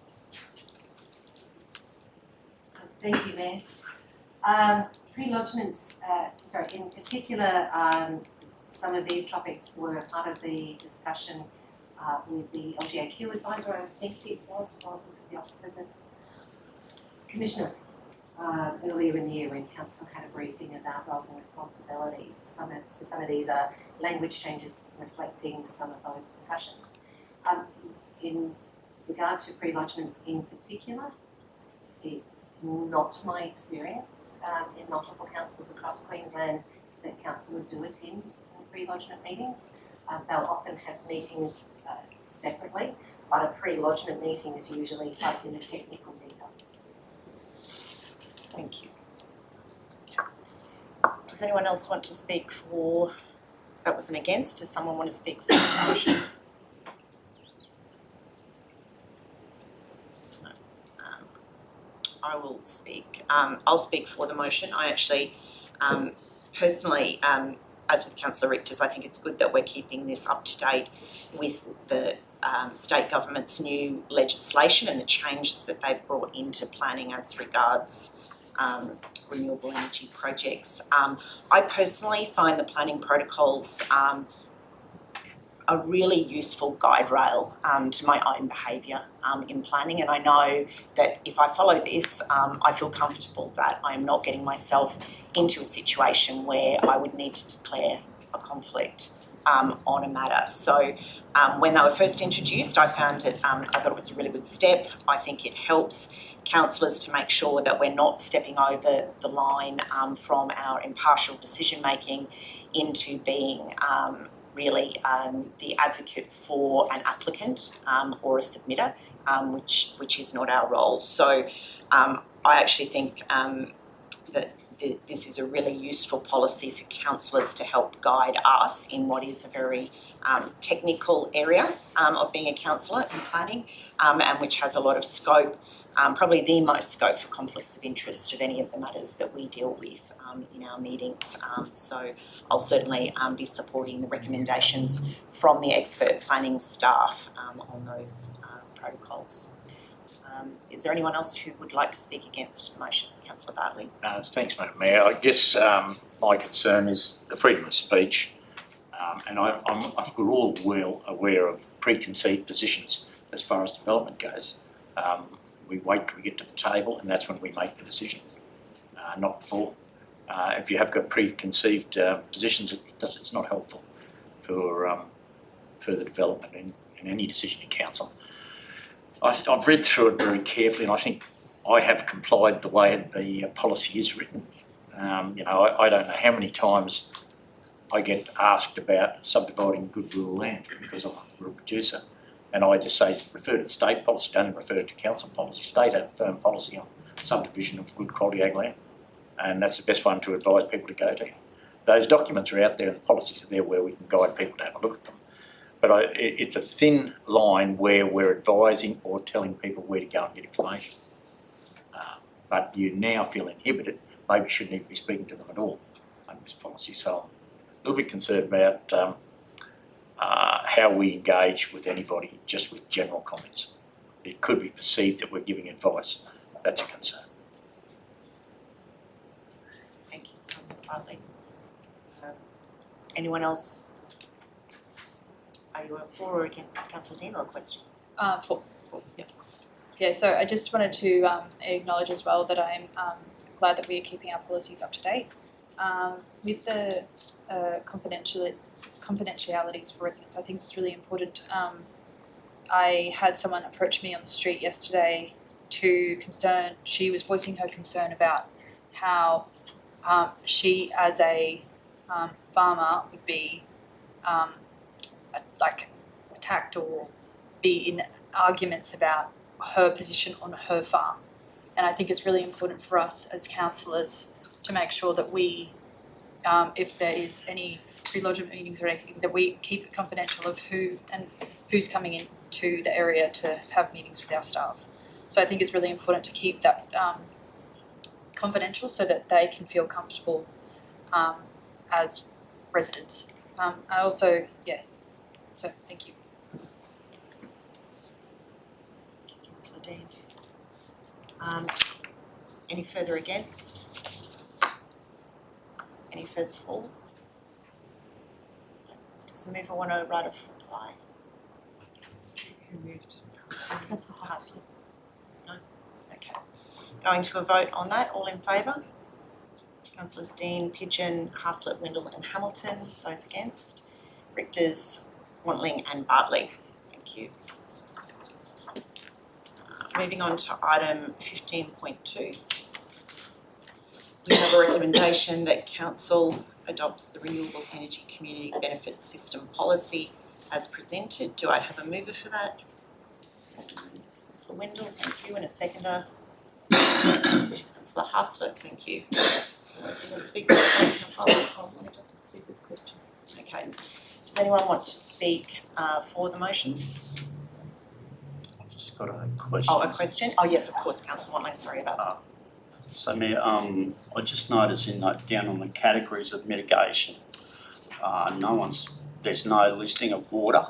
Thank you, Mayor. Pre-lodgements, in particular, some of these topics were part of the discussion with the LGAQ advisor, I think it was, or was it the Office of the Commissioner? Earlier in the year when Council had a briefing about roles and responsibilities. Some of these are language changes reflecting some of those discussions. In regard to pre-lodgements in particular, it's not my experience in multiple councils across Queensland that councillors do attend pre-lodgement meetings. They'll often have meetings separately, but a pre-lodgement meeting is usually quite in the technical detail. Thank you. Does anyone else want to speak for, that was an against, does someone want to speak for the motion? No. I will speak. I'll speak for the motion. I actually, personally, as with Councillor Richters, I think it's good that we're keeping this up to date with the state government's new legislation and the changes that they've brought into planning as regards renewable energy projects. I personally find the planning protocols a really useful guide rail to my own behaviour in planning, and I know that if I follow this, I feel comfortable that I am not getting myself into a situation where I would need to declare a conflict on a matter. So when they were first introduced, I found it, I thought it was a really good step. I think it helps councillors to make sure that we're not stepping over the line from our impartial decision making into being really the advocate for an applicant or a submitter, which is not our role. So I actually think that this is a really useful policy for councillors to help guide us in what is a very technical area of being a councillor in planning, and which has a lot of scope probably the most scope for conflicts of interest of any of the matters that we deal with in our meetings. So I'll certainly be supporting the recommendations from the expert planning staff on those protocols. Is there anyone else who would like to speak against the motion? Councillor Bartley. Thanks, Madam Mayor. I guess my concern is the freedom of speech, and I think we're all well aware of preconceived positions as far as development goes. We wait till we get to the table, and that's when we make the decision, not before. If you have got preconceived positions, it's not helpful for further development in any decision in council. I've read through it very carefully, and I think I have complied the way the policy is written. I don't know how many times I get asked about subdividing good rural land because I'm a rural producer, and I just say refer to the state policy, don't refer to council policy. State have firm policy on subdivision of good quality ag land, and that's the best one to advise people to go to. Those documents are out there and the policies are there where we can guide people to have a look at them. But it's a thin line where we're advising or telling people where to go and get information. But you now feel inhibited, maybe you shouldn't even be speaking to them at all under this policy. So I'm a little bit concerned about how we engage with anybody just with general comments. It could be perceived that we're giving advice. That's a concern. Thank you, Councillor Bartley. Anyone else? Are you for or against, Councillor Dean, or a question? For, yeah. Yeah, so I just wanted to acknowledge as well that I'm glad that we are keeping our policies up to date. With the confidentialities for residents, I think it's really important. I had someone approach me on the street yesterday she was voicing her concern about how she as a farmer would be attacked or be in arguments about her position on her farm. And I think it's really important for us as councillors to make sure that we, if there is any pre-lodgement meetings or anything, that we keep it confidential of who's coming into the area to have meetings with our staff. So I think it's really important to keep that confidential so that they can feel comfortable as residents. I also, so thank you. Councillor Dean. Any further against? Any further for? Does the mover want to write a reply? Who moved? Councillor. No? Okay. Going to a vote on that. All in favour? Councillors Dean, Pigeon, Haslett, Wendell and Hamilton. Those against? Richters, Wantling and Bartley. Thank you. Moving on to item 15.2. We have a recommendation that Council adopts the Renewable Energy Community Benefit System policy as presented. Do I have a mover for that? Councillor Wendell, thank you, and a seconder. Councillor Haslett, thank you. Do you want to speak? See this question. Okay. Does anyone want to speak for the motion? I've just got a question. Oh, a question? Oh, yes, of course, Councillor Wantling, sorry about that. So, Mayor, I just noticed down on the categories of mitigation, there's no listing of water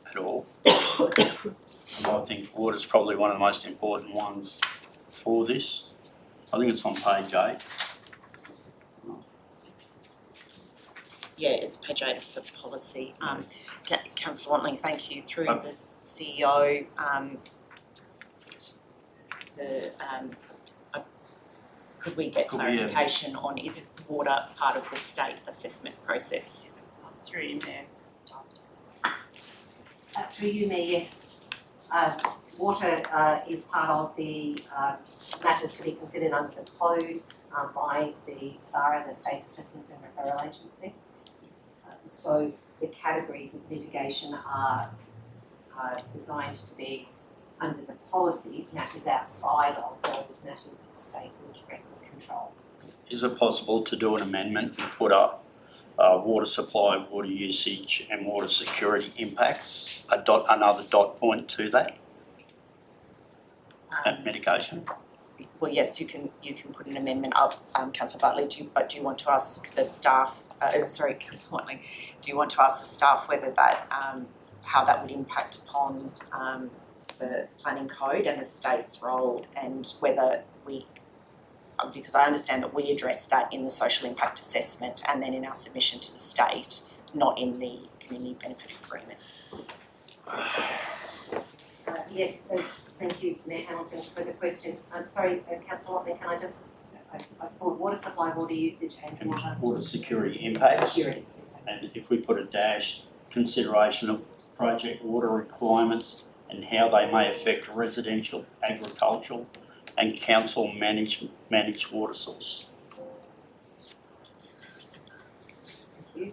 at all. And I think water's probably one of the most important ones for this. I think it's on page 8. Yeah, it's page 8 of the policy. Councillor Wantling, thank you. Through the CEO, could we get clarification on is water part of the state assessment process? Through you, Mayor. Through you, Mayor, yes. Water is part of the matters to be considered under the code by the SARA, the State Assessment and Referral Agency. So the categories of mitigation are designed to be under the policy matters outside of those matters that the state will directly control. Is it possible to do an amendment and put up water supply, water usage and water security impacts, another dot point to that? that mitigation? Well, yes, you can put an amendment up, councillor Bartley, do you want to ask the staff, councillor Watling, do you want to ask the staff whether that, how that would impact upon the planning code and the state's role, and whether we, because I understand that we address that in the social impact assessment and then in our submission to the state, not in the community benefit agreement. Yes, thank you, Mayor Hamilton, for the question. I'm sorry, Councillor Watling, can I just, I thought water supply, water usage and water. Water security impacts. Security. And if we put a dash, consideration of project water requirements and how they may affect residential, agricultural and council managed water source. Thank you.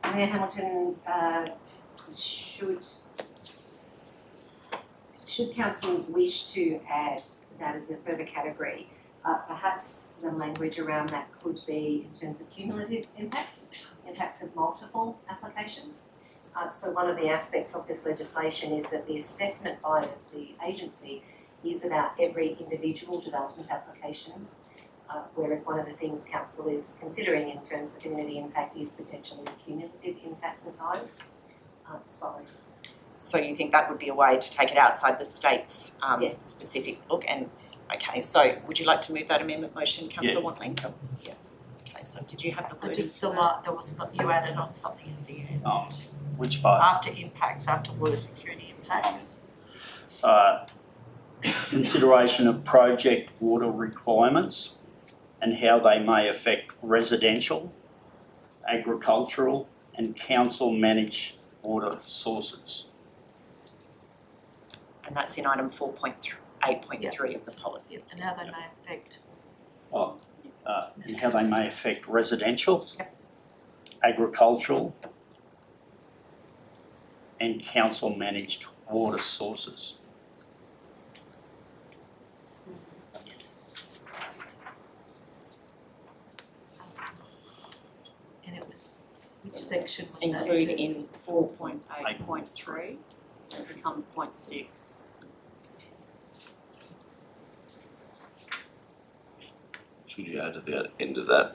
Mayor Hamilton, should council wish to add that as a further category, perhaps the language around that could be in terms of cumulative impacts of multiple applications. So one of the aspects of this legislation is that the assessment by the agency is about every individual development application, whereas one of the things council is considering in terms of community impact is potentially the cumulative impact of those. So you think that would be a way to take it outside the state's Yes. specific look? And okay, so would you like to move that amendment motion, councillor Watling? Yes. Okay, so did you have the wording? Just you added on something in the end. Oh, which part? After impacts, after water security impacts. Consideration of project water requirements and how they may affect residential, agricultural and council managed water sources. And that's in item 4.8.3 of the policy. And how they may affect. And how they may affect residential, agricultural and council managed water sources. Yes. And it was, which section was that? Include in 4.8.3, it becomes 0.6. Should you add to the end of that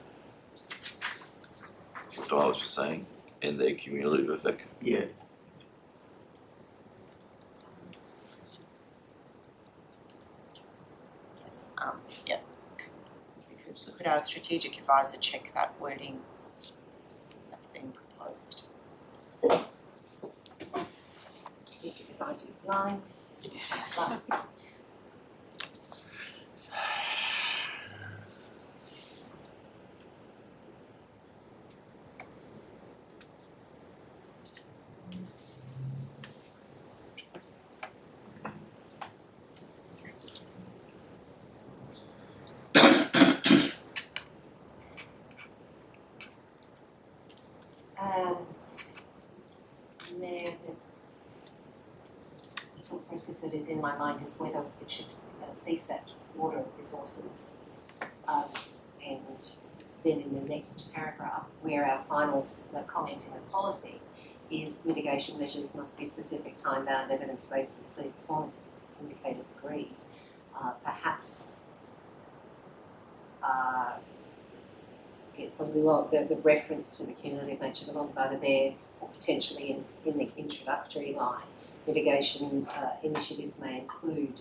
what I was just saying, and their cumulative effect? Yeah. Yes, yeah. Could our strategic advisor check that wording that's being proposed? Strategic advisor is blind. Mayor, the thought process that is in my mind is whether it should cease at water resources, and then in the next paragraph, where our final comment in the policy is mitigation measures must be specific, time-bound, evidence-based with clear performance indicators agreed. Perhaps the reference to the cumulative nature belongs either there or potentially in the introductory line. Mitigation initiatives may include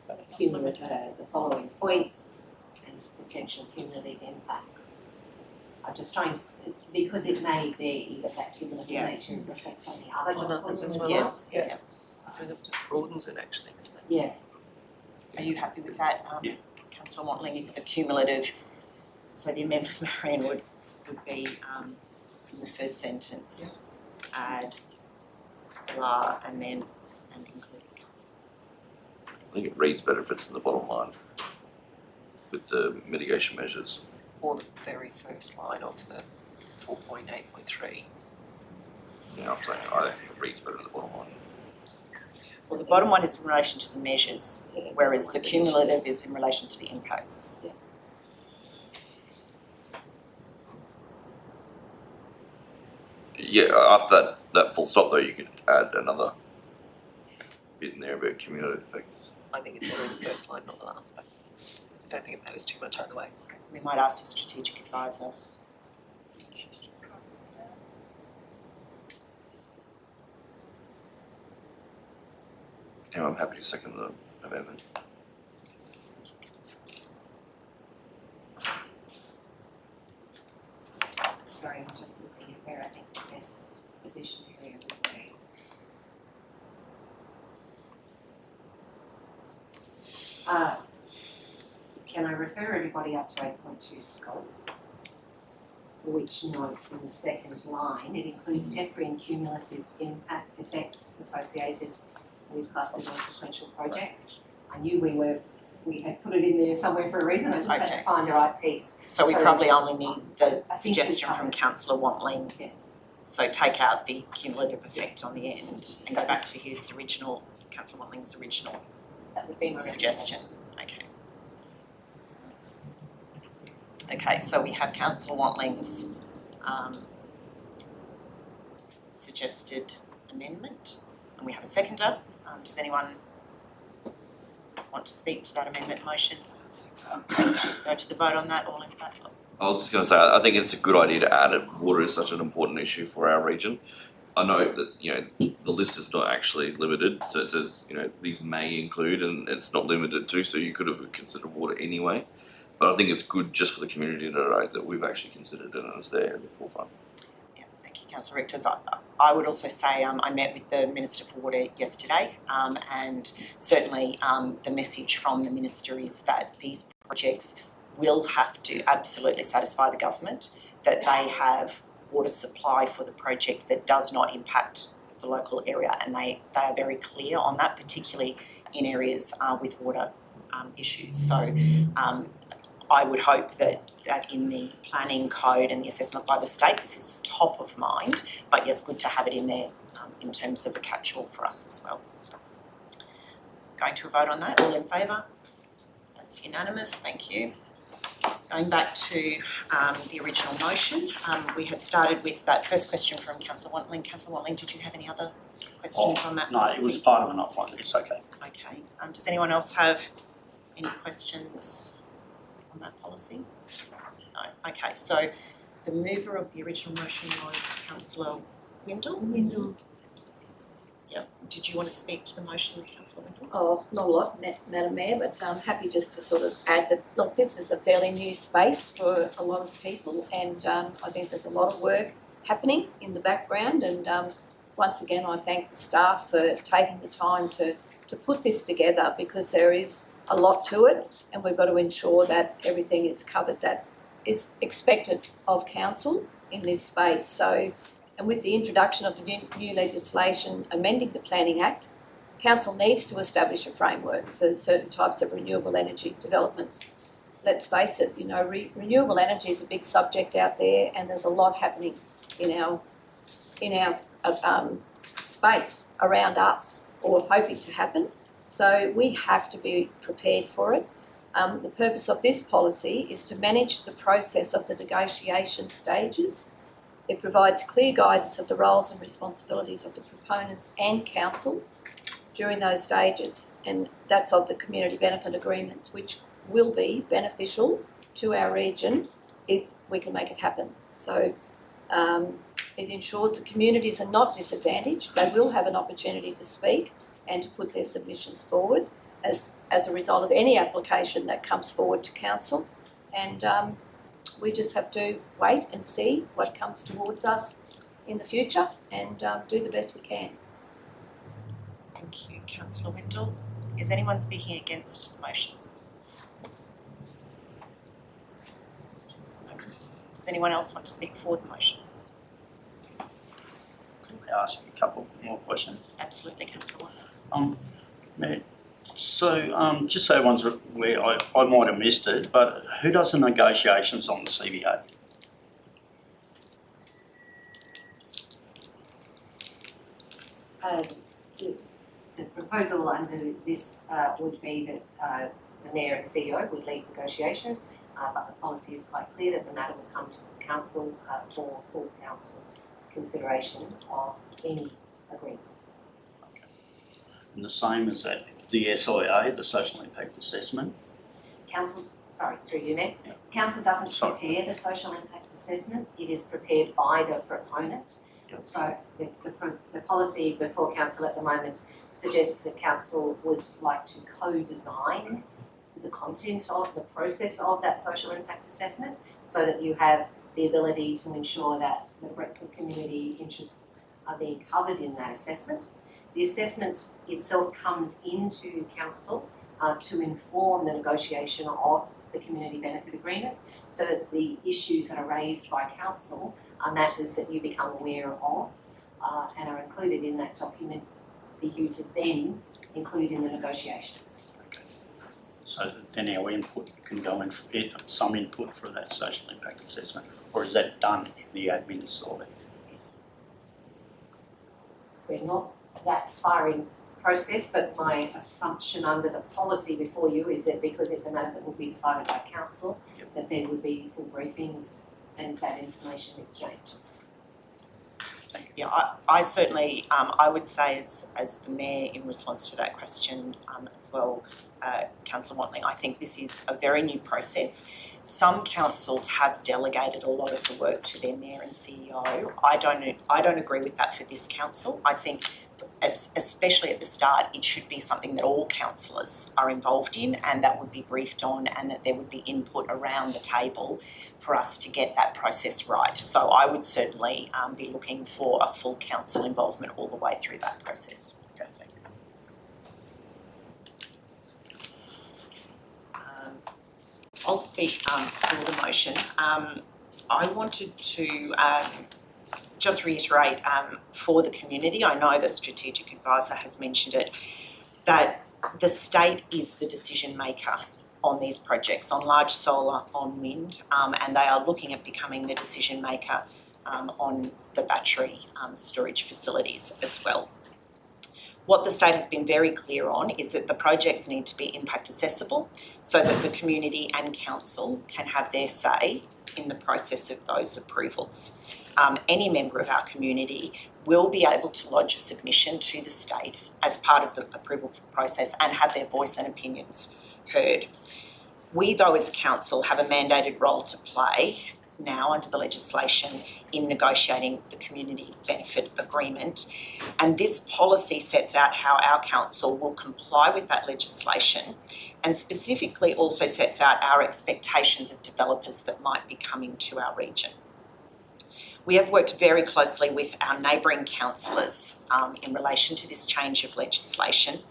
the following points and potential cumulative impacts. I'm just trying to, because it may be that cumulative nature reflects on the other documents as well. Yes, Yeah. It just broadens it actually, doesn't it? Yeah. Are you happy with that, Yeah. councillor Watling, if the cumulative, so the amendment would be in the first sentence, add blah and then and include. I think it reads better if it's in the bottom line with the mitigation measures. Or the very first line of the 4.8.3. Yeah, I'm saying I think it reads better in the bottom line. Well, the bottom one is in relation to the measures, whereas the cumulative is in relation to the impacts. Yeah, after that that full stop though, you could add another bit in there about cumulative effects. I think it's probably the first line, not the last, but I don't think it matters too much either way. We might ask the strategic advisor. Yeah, I'm happy to second the amendment. Sorry, I'm just looking at where I think the best addition area would be. Can I refer everybody up to 8.2 scope, which notes in the second line, it includes temporary and cumulative impact effects associated with clustered or sequential projects. I knew we had put it in there somewhere for a reason, I just had to find the right piece. So we probably only need the I think suggestion we from covered. Councillor Wantling. Yes. So take out the cumulative effect on the end and go back to his original, Councillor Wantling's original That would be my suggestion. Okay. Okay, so we have Councillor Wantling's suggested amendment, and we have a seconder. Does anyone want to speak to that amendment motion? Go to the vote on that, all in favour? I was just going to say, I think it's a good idea to add it. Water is such an important issue for our region. I know that, you know, the list is not actually limited, so it says, you know, these may include, and it's not limited to, so you could have considered water anyway. But I think it's good just for the community to know that we've actually considered it and it's there in the forefront. Yeah, thank you, Councillor Richters. I would also say I met with the Minister for Water yesterday, and certainly the message from the Minister is that these projects will have to absolutely satisfy the government that they have water supply for the project that does not impact the local area, and they are very clear on that, particularly in areas with water issues. So I would hope that in the planning code and the assessment by the state, this is top of mind, but yes, good to have it in there in terms of a catch-all for us as well. Going to a vote on that, all in favour? That's unanimous, thank you. Going back to the original motion, we had started with that first question from Councillor Wantling. Councillor Wantling, did you have any other questions on that No, policy? it was part of an op-one, it's okay. Okay, does anyone else have any questions on that policy? No, okay, so the mover of the original motion was Councillor Windle? Yeah, did you want to speak to the motion, Councillor Windle? Oh, not a lot, Madam Mayor, but I'm happy just to sort of add that, look, this is a fairly new space for a lot of people, and I think there's a lot of work happening in the background, and once again I thank the staff for taking the time to put this together, because there is a lot to it, and we've got to ensure that everything is covered that is expected of council in this space. So, and with the introduction of the new legislation amending the Planning Act, council needs to establish a framework for certain types of renewable energy developments. Let's face it, you know, renewable energy is a big subject out there, and there's a lot happening in our space around us, or hoping to happen. So we have to be prepared for it. The purpose of this policy is to manage the process of the negotiation stages. It provides clear guidance of the roles and responsibilities of the proponents and council during those stages, and that's of the community benefit agreements, which will be beneficial to our region if we can make it happen. So it ensures the communities are not disadvantaged. They will have an opportunity to speak and to put their submissions forward as a result of any application that comes forward to council, and we just have to wait and see what comes towards us in the future and do the best we can. Thank you, Councillor Windle. Is anyone speaking against the motion? Does anyone else want to speak for the motion? Can I ask you a couple more questions? Absolutely, Councillor Windle. Mayor, so just so everyone's aware, I might have missed it, but who does the negotiations on the CBA? The proposal under this would be that the Mayor and CEO would lead negotiations, but the policy is quite clear that the matter will come to the Council for full Council consideration of any agreement. And the same as that, the SIA, the social impact assessment. Council, sorry, through you, Mayor. Yeah. Council doesn't Sorry. prepare the social impact assessment, it is prepared by the proponent. Yep. So the policy before council at the moment suggests that council would like to co-design the content of the process of that social impact assessment so that you have the ability to ensure that the breadth of community interests are being covered in that assessment. The assessment itself comes into council to inform the negotiation of the community benefit agreement so that the issues that are raised by council are matters that you become aware of and are included in that document for you to then include in the negotiation. So that then our input can go in, some input for that social impact assessment, or is that done in the admin side? We're not that far in process, but my assumption under the policy before you is that because it's a matter that will be decided by council, that there would be full briefings and that information exchange. Yeah, I certainly, I would say as the Mayor in response to that question as well, Councillor Watling, I think this is a very new process. Some councils have delegated a lot of the work to their Mayor and CEO. I don't agree with that for this council. I think especially at the start, it should be something that all councillors are involved in and that would be briefed on and that there would be input around the table for us to get that process right. So I would certainly be looking for a full council involvement all the way through that process. I'll speak for the motion. I wanted to just reiterate for the community, I know the strategic advisor has mentioned it, that the state is the decision maker on these projects, on large solar, on wind, and they are looking at becoming the decision maker on the battery storage facilities as well. What the state has been very clear on is that the projects need to be impact accessible so that the community and council can have their say in the process of those approvals. Any member of our community will be able to lodge a submission to the state as part of the approval process and have their voice and opinions heard. We, though, as council, have a mandated role to play now under the legislation in negotiating the community benefit agreement, and this policy sets out how our council will comply with that legislation and specifically also sets out our expectations of developers that might be coming to our region. We have worked very closely with our neighbouring councillors in relation to this change of legislation,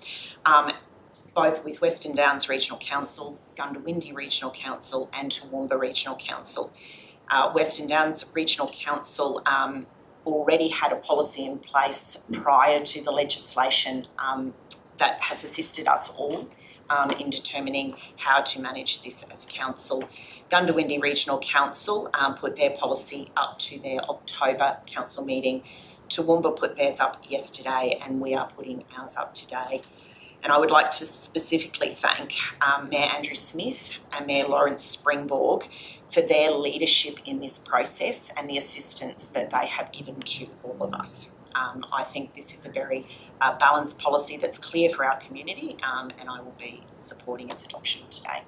both with Western Downs Regional Council, Goondiwindi Regional Council and Toowoomba Regional Council. Western Downs Regional Council already had a policy in place prior to the legislation that has assisted us all in determining how to manage this as council. Goondiwindi Regional Council put their policy up to their October council meeting. Toowoomba put theirs up yesterday and we are putting ours up today. And I would like to specifically thank Mayor Andrew Smith and Mayor Lawrence Springborg for their leadership in this process and the assistance that they have given to all of us. I think this is a very balanced policy that's clear for our community and I will be supporting its adoption today.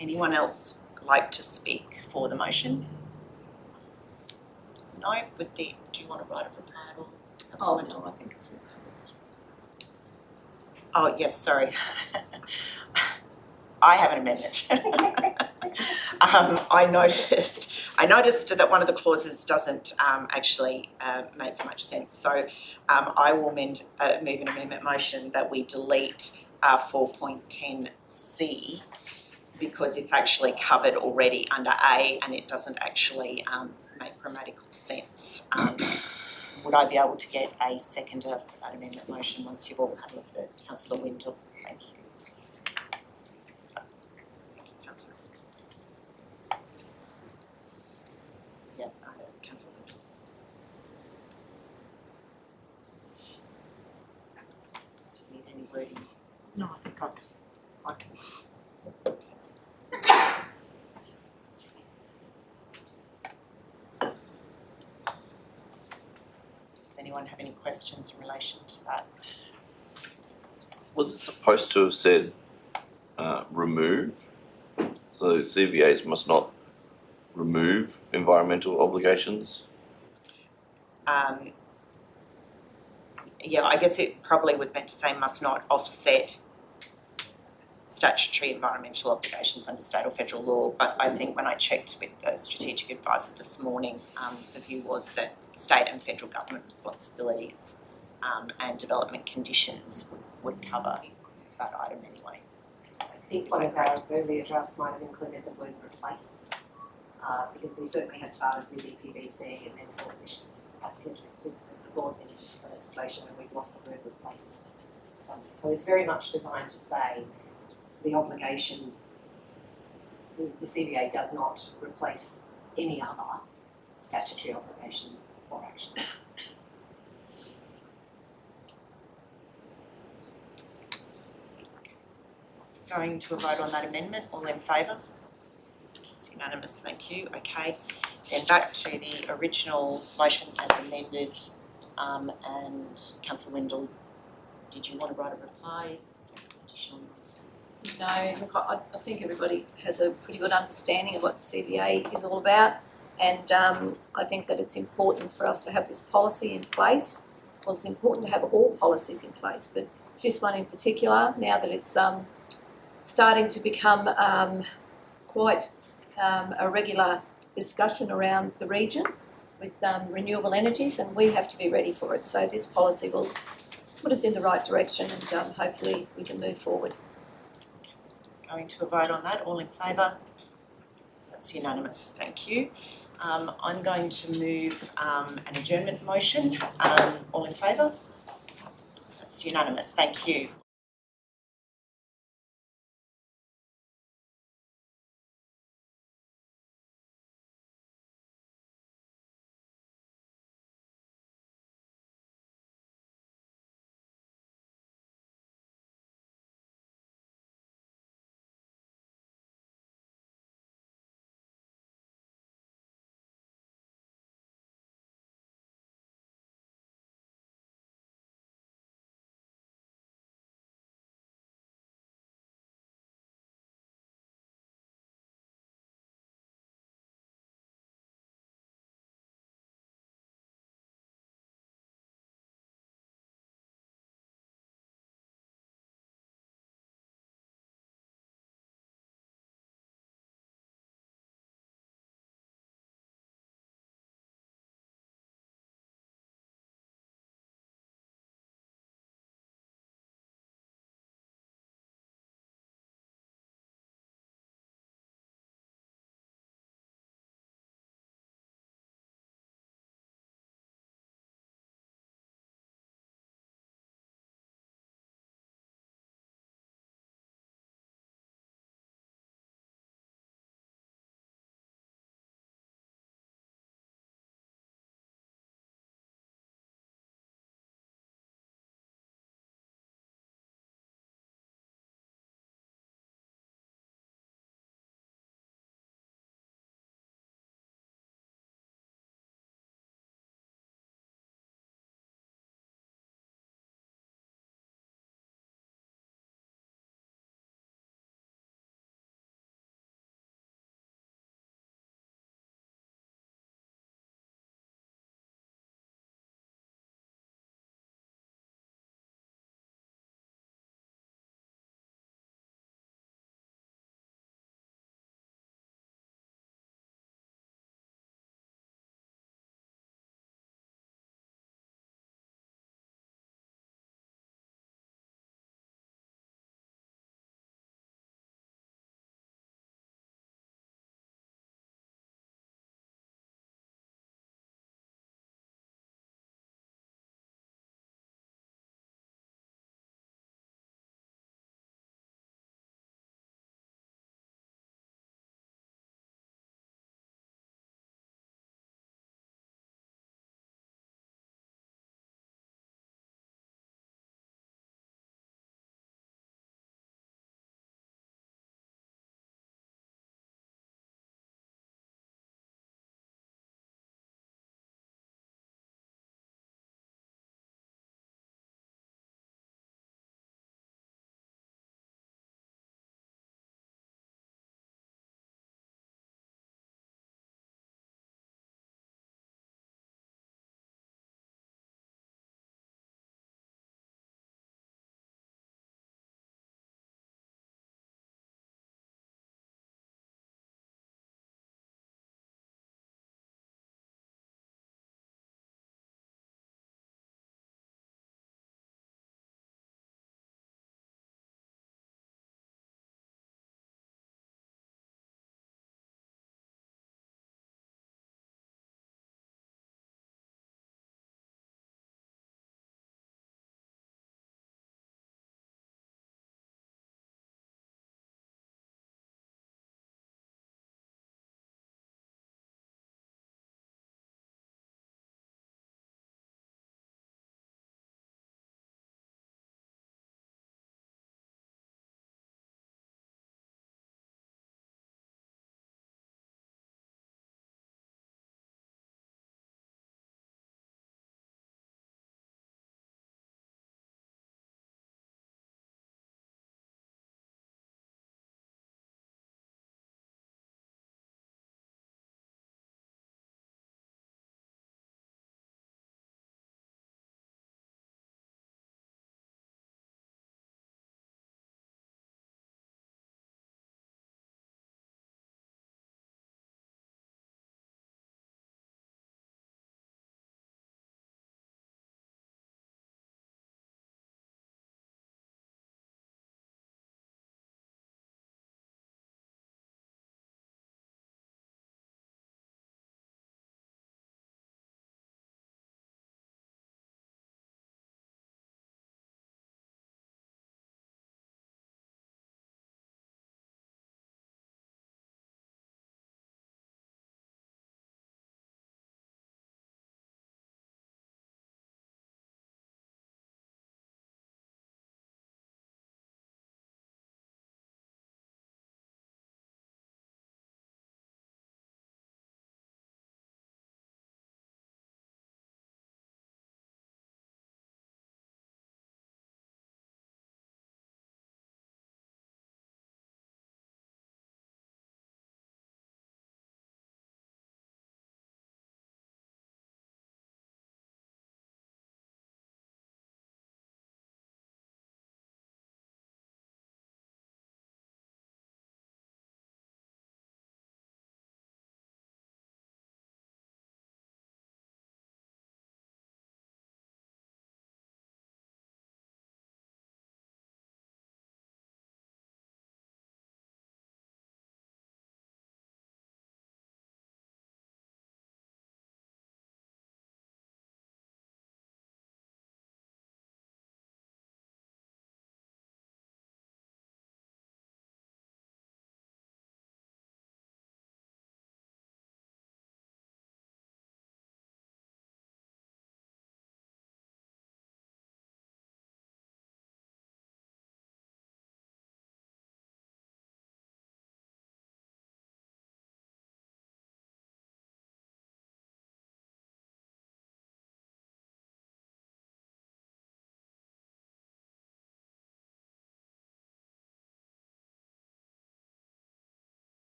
Anyone else like to speak for the motion? No? Do you want to write it for Pratt or? Oh, no, I think it's all covered. Oh, yes, sorry. I have an amendment. I noticed that one of the clauses doesn't actually make much sense. So I will move an amendment motion that we delete 4.10C because it's actually covered already under A and it doesn't actually make grammatical sense. Would I be able to get a seconder for that amendment motion once you've all had a look at it? Councillor Windle, thank you. Councillor. Yeah, Councillor Windle. Do you need any wording? No, I think I can. any questions in relation to that? Was it supposed to have said remove? So CVAs must not remove environmental obligations? Yeah, I guess it probably was meant to say must not offset statutory environmental obligations under state or federal law, but I think when I checked with the strategic advisor this morning, the view was that state and federal government responsibilities and development conditions would cover that item anyway. I think one of our earlier drafts might have included the word replace, because we certainly had started with EPBC and then thought we should perhaps lift it to the board minutes for legislation and we've lost the word replace. So it's very much designed to say the obligation, the CVA does not replace any other statutory obligation for action. Going to a vote on that amendment, all in favour? It's unanimous, thank you, okay. Then back to the original motion as amended, and Councillor Wendell, did you want to write a reply? Is there any additional? No, look, I think everybody has a pretty good understanding of what the CVA is all about, and I think that it's important for us to have this policy in place. Well, it's important to have all policies in place, but this one in particular, now that it's starting to become quite a regular discussion around the region with renewable energies, and we have to be ready for it. So this policy will put us in the right direction, and hopefully we can move forward. Going to a vote on that, all in favour? That's unanimous, thank you. I'm going to move an adjournment motion, all in favour? That's unanimous, thank you.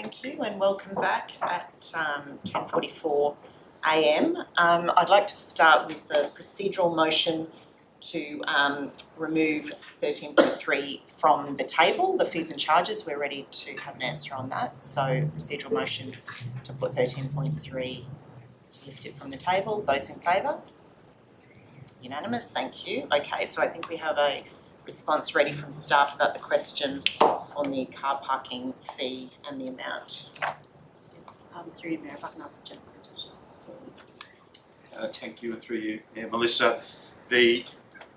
thank you and welcome back at 10:44 a.m. I'd like to start with the procedural motion to remove 13.3 from the table, the fees and charges. We're ready to have an answer on that. So procedural motion to put 13.3 to lift it from the table. Those in favour? Unanimous, thank you. Okay, so I think we have a response ready from staff about the question on the car parking fee and the amount. Yes, through you, Mayor, if I can ask the gentleman to please. Thank you, and through you, Melissa. The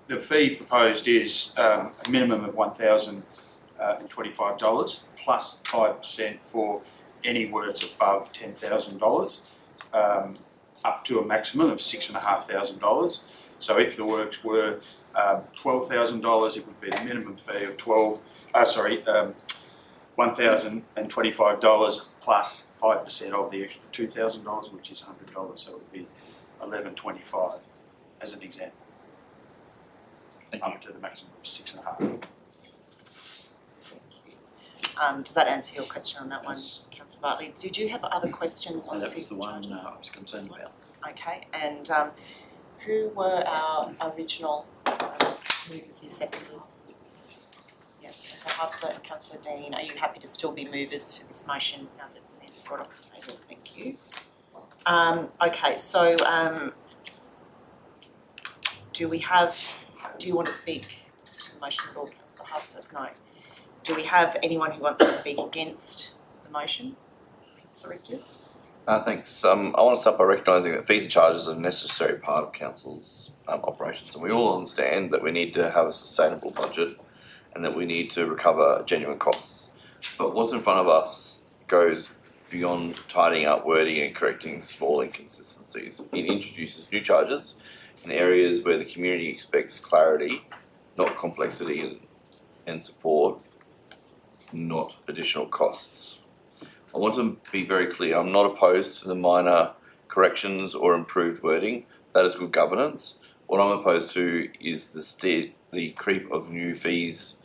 fee proposed is a minimum of $1,025 plus 5% for any works above $10,000, up to a maximum of $6,500. So if the works were $12,000, it would be the minimum fee of $1,025 plus 5% of the extra $2,000, which is $100. So it would be $1,125 as an example. Up to the maximum of 6.5. Does that answer your question on that one, Councillor Bartley? Did you have other questions on the fees and charges? That was the one I was concerned about. Okay, and who were our original movers and seconders? Yeah, Councillor Hassler and Councillor Dean, are you happy to still be movers for this motion now that it's been brought off the table? Thank you. Okay, so do you want to speak to the motion at all, Councillor Hassler? No. Do we have anyone who wants to speak against the motion? Councillor Richters? Thanks. I want to start by recognising that fees and charges are a necessary part of council's operations, and we all understand that we need to have a sustainable budget and that we need to recover genuine costs. But what's in front of us goes beyond tidying up wording and correcting small inconsistencies. It introduces new charges in areas where the community expects clarity, not complexity and support, not additional costs. I want to be very clear, I'm not opposed to the minor corrections or improved wording. That is good governance. What I'm opposed to is the creep of new fees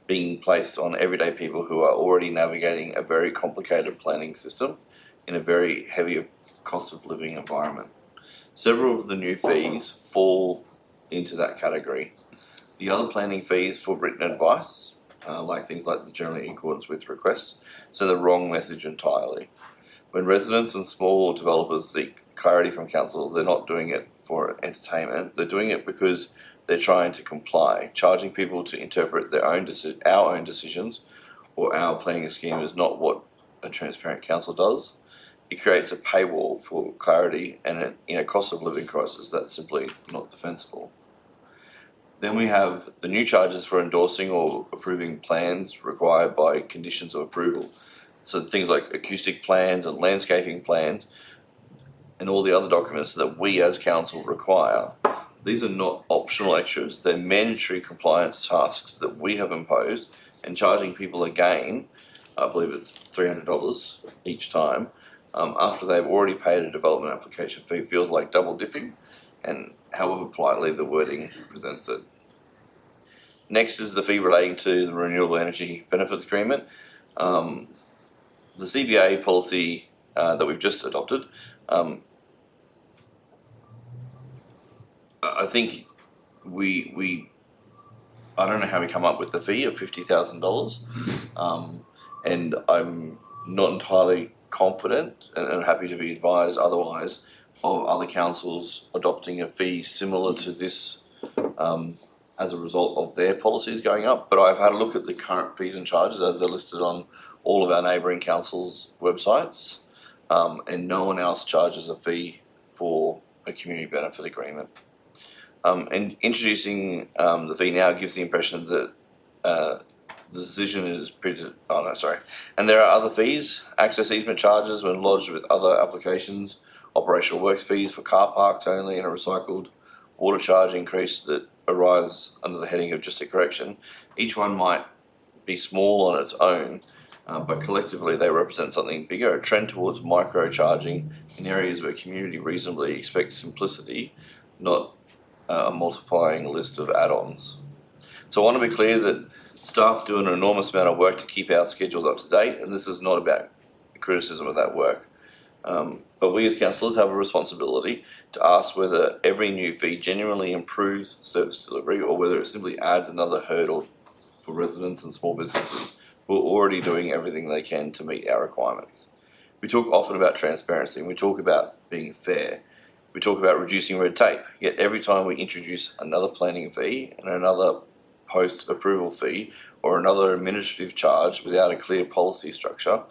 being placed on everyday people who are already navigating a very complicated planning system in a very heavy cost of living environment. Several of the new fees fall into that category. The other planning fees for written advice, like things like the generally in accordance with requests, send the wrong message entirely. When residents and small developers seek clarity from council, they're not doing it for entertainment, they're doing it because they're trying to comply. Charging people to interpret our own decisions or our planning scheme is not what a transparent council does. It creates a paywall for clarity, and in a cost of living crisis, that's simply not defensible. Then we have the new charges for endorsing or approving plans required by conditions of approval. So things like acoustic plans and landscaping plans and all the other documents that we as council require. These are not optional extras, they're mandatory compliance tasks that we have imposed, and charging people again, I believe it's $300 each time, after they've already paid a development application fee feels like double dipping, and however politely the wording presents it. Next is the fee relating to the Renewable Energy Benefits Agreement. The CBA policy that we've just adopted, I think I don't know how we come up with the fee of $50,000, and I'm not entirely confident and happy to be advised otherwise of other councils adopting a fee similar to this as a result of their policies going up. But I've had a look at the current fees and charges as they're listed on all of our neighbouring councils' websites, and no one else charges a fee for a community benefit agreement. And introducing the fee now gives the impression that the decision is and there are other fees, access easement charges when lodged with other applications, operational works fees for car parks only, and a recycled water charge increase that arrives under the heading of just a correction. Each one might be small on its own, but collectively they represent something bigger, a trend towards micro-charging in areas where community reasonably expects simplicity, not a multiplying list of add-ons. So I want to be clear that staff do an enormous amount of work to keep our schedules up to date, and this is not about criticism of that work. But we as councillors have a responsibility to ask whether every new fee genuinely improves service delivery or whether it simply adds another hurdle for residents and small businesses who are already doing everything they can to meet our requirements. We talk often about transparency and we talk about being fair. We talk about reducing red tape, yet every time we introduce another planning fee and another post-approval fee or another administrative charge without a clear policy structure,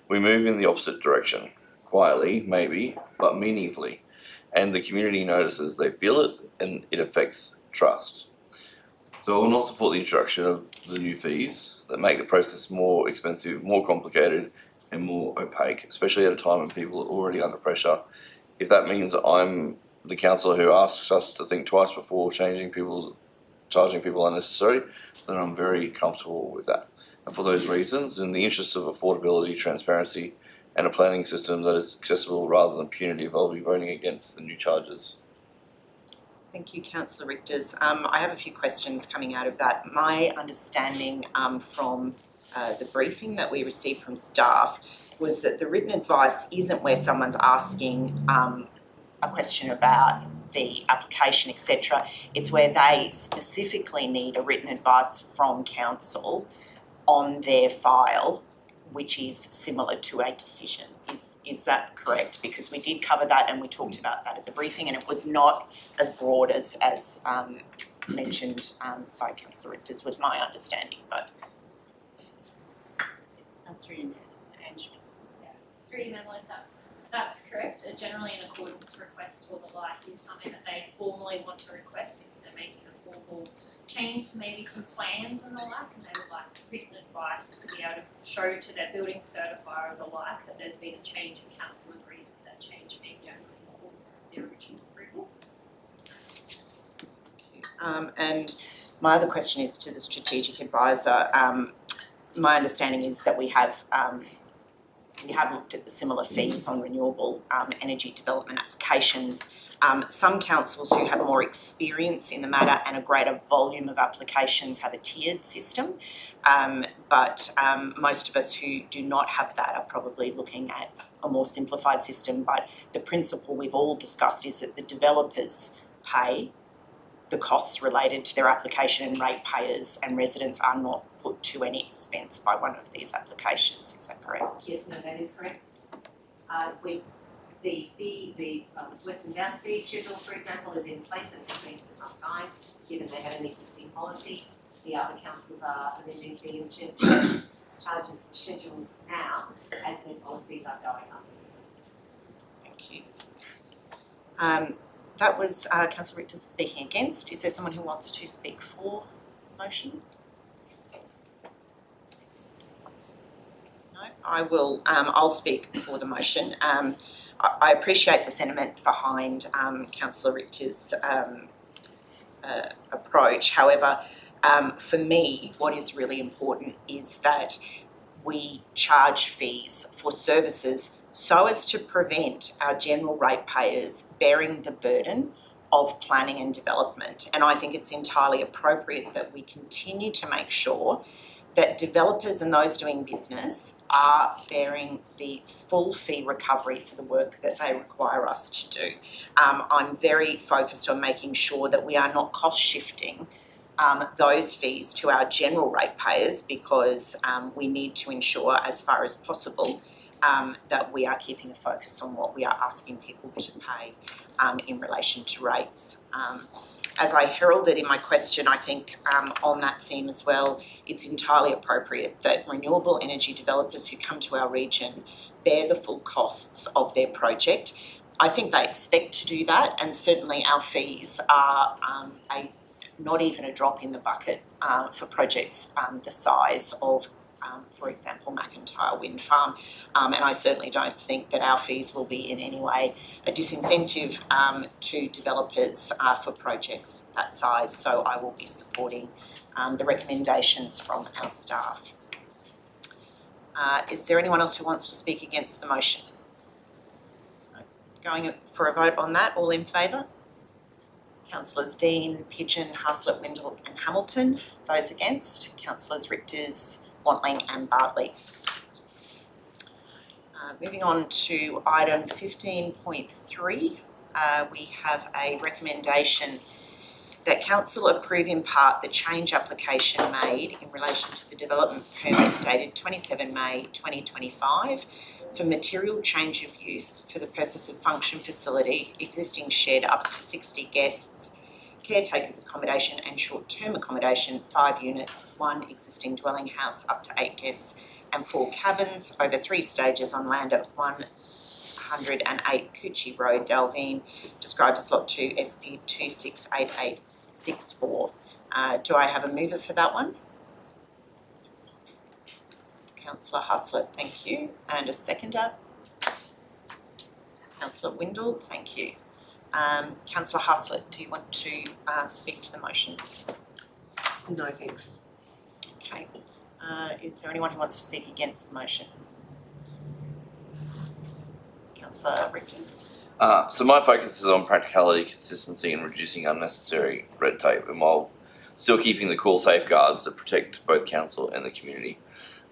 we move in the opposite direction. Quietly, maybe, but meaningfully. And the community notices, they feel it, and it affects trust. So I will not support the introduction of the new fees that make the process more expensive, more complicated, and more opaque, especially at a time when people are already under pressure. If that means I'm the councillor who asks us to think twice before charging people unnecessary, then I'm very comfortable with that. And for those reasons, in the interest of affordability, transparency, and a planning system that is accessible rather than punitive, I'll be voting against the new charges. Thank you, Councillor Richters. I have a few questions coming out of that. My understanding from the briefing that we received from staff was that the written advice isn't where someone's asking a question about the application, etc. It's where they specifically need a written advice from council on their file, which is similar to a decision. Is that correct? Because we did cover that and we talked about that at the briefing, and it was not as broad as mentioned by Councillor Richters, was my understanding. But through you, Melissa. That's correct. Generally in accordance request or the like is something that they formally want to request because they're making a formal change to maybe some plans and the like, and they would like written advice to be able to show to their building certifier or the like that there's been a change and council agrees with that change being generally in accordance with their original approval. And my other question is to the strategic advisor. My understanding is that we have looked at the similar fees on renewable energy development applications. Some councils who have more experience in the matter and a greater volume of applications have a tiered system, but most of us who do not have that are probably looking at a more simplified system. But the principle we've all discussed is that the developers pay the costs related to their application and ratepayers and residents are not put to any expense by one of these applications. Is that correct? Yes, no, that is correct. With the fee, the Western Downs fee schedule, for example, is in place and has been for some time, given they have an existing policy. The other councils are amending fee and charges schedules now as their policies are going up. Thank you. That was Councillor Richters speaking against. Is there someone who wants to speak for the motion? No, I will. I'll speak for the motion. I appreciate the sentiment behind Councillor Richters' approach. However, for me, what is really important is that we charge fees for services so as to prevent our general ratepayers bearing the burden of planning and development. And I think it's entirely appropriate that we continue to make sure that developers and those doing business are bearing the full fee recovery for the work that they require us to do. I'm very focused on making sure that we are not cost shifting those fees to our general ratepayers, because we need to ensure as far as possible that we are keeping a focus on what we are asking people to pay in relation to rates. As I heralded in my question, I think on that theme as well, it's entirely appropriate that renewable energy developers who come to our region bear the full costs of their project. I think they expect to do that, and certainly our fees are not even a drop in the bucket for projects the size of for example, McIntyre Wind Farm, and I certainly don't think that our fees will be in any way a disincentive to developers for projects that size, so I will be supporting the recommendations from our staff. Is there anyone else who wants to speak against the motion? No. Going for a vote on that, all in favour? Councillors Dean, Pigeon, Haslett, Wendell and Hamilton. Those against? Councillors Richters, Wantling and Bartley. Moving on to item 15.3, we have a recommendation that council approve in part the change application made in relation to the development permit dated 27 May 2025 for material change of use for the purpose of function facility, existing shed up to 60 guests, caretakers accommodation and short-term accommodation, 5 units, 1 existing dwelling house up to 8 guests and 4 cabins over 3 stages on land at 108 Coochie Road, Dalveen, described as Lot 2, SP 268864. Do I have a mover for that one? Councillor Hustler, thank you. And a seconder? Councillor Windle, thank you. Councillor Hustler, do you want to speak to the motion? No, thanks. Okay. Is there anyone who wants to speak against the motion? Councillor Richters. So my focus is on practicality, consistency and reducing unnecessary red tape, and while still keeping the core safeguards that protect both council and the community.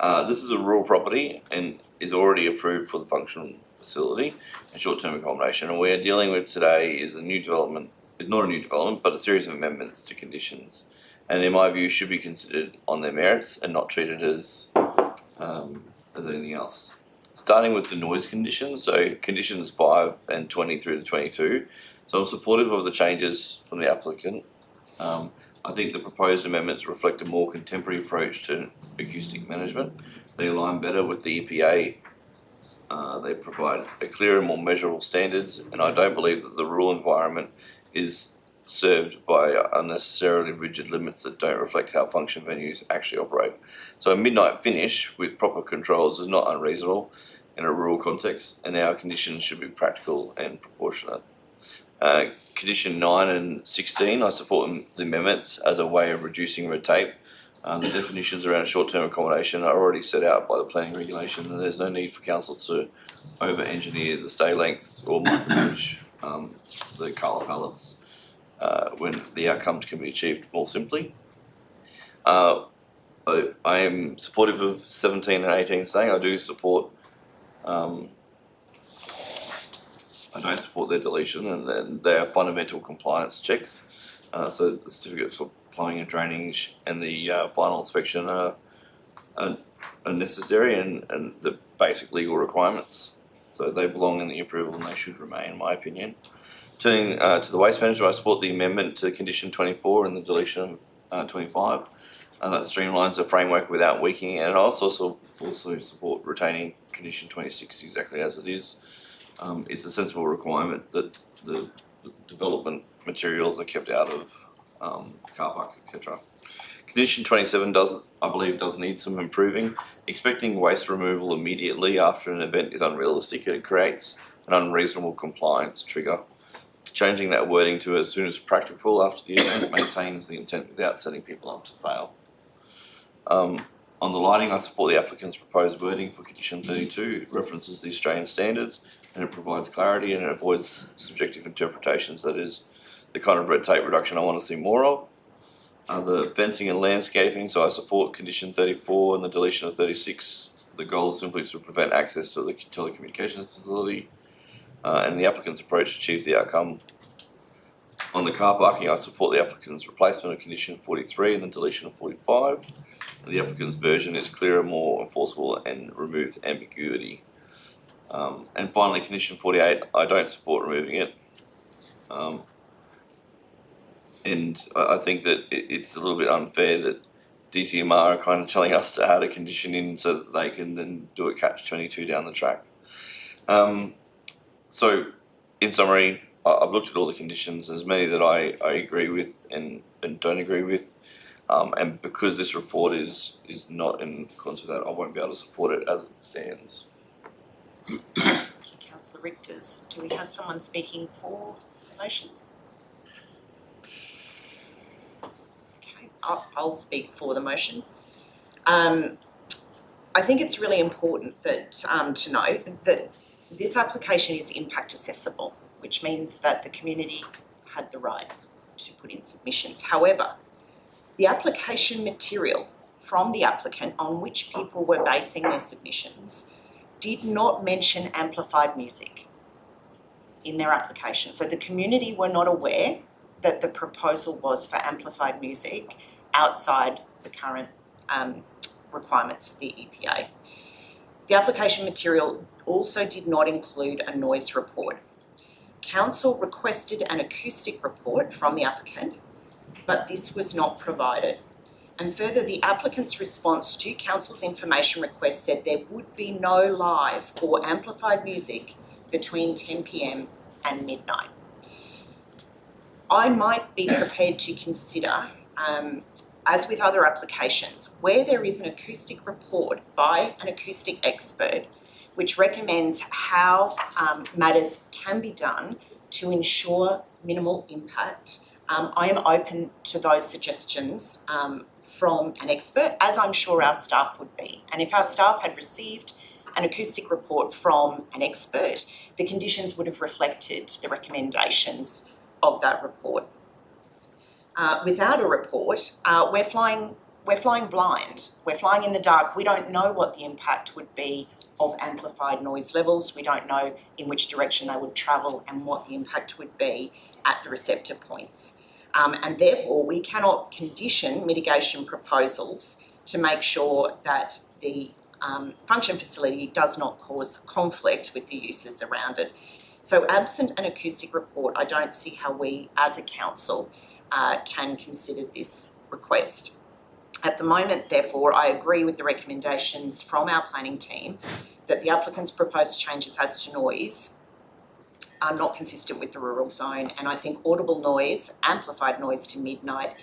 This is a rural property and is already approved for the functional facility and short-term accommodation, and we are dealing with today is not a new development, but a series of amendments to conditions, and in my view should be considered on their merits and not treated as anything else. Starting with the noise conditions, so conditions 5 and 20 through to 22. So I'm supportive of the changes from the applicant. I think the proposed amendments reflect a more contemporary approach to acoustic management. They align better with the EPA. They provide a clearer and more measurable standards, and I don't believe that the rural environment is served by unnecessarily rigid limits that don't reflect how function venues actually operate. So a midnight finish with proper controls is not unreasonable in a rural context, and our conditions should be practical and proportionate. Condition 9 and 16, I support the amendments as a way of reducing red tape. The definitions around short-term accommodation are already set out by the planning regulation, and there's no need for council to over-engineer the stay lengths or micromanage the colour palettes when the outcomes can be achieved more simply. I am supportive of 17 and 18 staying. I do support I don't support their deletion, and then they are fundamental compliance checks. So the certificates for plumbing and drainage and the final inspection are necessary and the basic legal requirements. So they belong in the approval and they should remain, in my opinion. Turning to the waste management, I support the amendment to condition 24 and the deletion of 25. That streamlines the framework without weakening it, and I also support retaining condition 26 exactly as it is. It's a sensible requirement that the development materials are kept out of car parks, etc. Condition 27 I believe does need some improving. Expecting waste removal immediately after an event is unrealistic, and it creates an unreasonable compliance trigger. Changing that wording to as soon as practicable after the event maintains the intent without setting people up to fail. On the lighting, I support the applicant's proposed wording for condition 32. It references the Australian standards and it provides clarity and it avoids subjective interpretations. That is the kind of red tape reduction I want to see more of. The fencing and landscaping, so I support condition 34 and the deletion of 36. The goal is simply to prevent access to the telecommunications facility, and the applicant's approach achieves the outcome. On the car parking, I support the applicant's replacement of condition 43 and the deletion of 45. The applicant's version is clearer, more enforceable and removes ambiguity. And finally, condition 48, I don't support removing it. And I think that it's a little bit unfair that DCMR are kind of telling us to add a condition in so that they can then do a catch-22 down the track. So, in summary, I've looked at all the conditions. There's many that I agree with and don't agree with. And because this report is not in accordance with that, I won't be able to support it as it stands. Thank you, Councillor Richters. Do we have someone speaking for the motion? Okay, I'll speak for the motion. I think it's really important that to note that this application is impact accessible, which means that the community had the right to put in submissions. However, the application material from the applicant on which people were basing their submissions did not mention amplified music in their application. So the community were not aware that the proposal was for amplified music outside the current requirements of the EPA. The application material also did not include a noise report. Council requested an acoustic report from the applicant, but this was not provided. And further, the applicant's response to Council's information request said there would be no live or amplified music between 10 p.m. and midnight. I might be prepared to consider, as with other applications, where there is an acoustic report by an acoustic expert which recommends how matters can be done to ensure minimal impact. I am open to those suggestions from an expert, as I'm sure our staff would be. And if our staff had received an acoustic report from an expert, the conditions would have reflected the recommendations of that report. Without a report, we're flying blind. We're flying in the dark. We don't know what the impact would be of amplified noise levels. We don't know in which direction they would travel and what the impact would be at the receptor points. And therefore, we cannot condition mitigation proposals to make sure that the function facility does not cause conflict with the uses around it. So absent an acoustic report, I don't see how we as a council can consider this request. At the moment, therefore, I agree with the recommendations from our planning team that the applicant's proposed changes as to noise are not consistent with the rural zone, and I think audible noise, amplified noise to midnight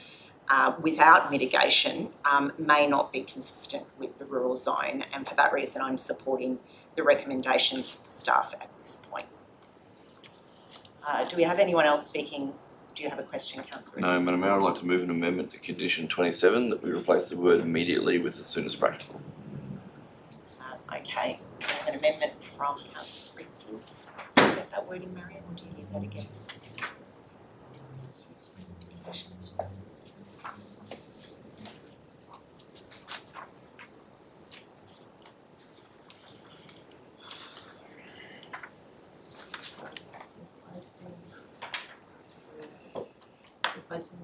without mitigation may not be consistent with the rural zone, and for that reason I'm supporting the recommendations of the staff at this point. Do we have anyone else speaking? Do you have a question, Councillor? No, Madam Mayor, I'd like to move an amendment to condition 27 that we replace the word immediately with as soon as practical. Okay, we have an amendment from Councillor Richters. Do you get that wording, Marion, or do you need that again?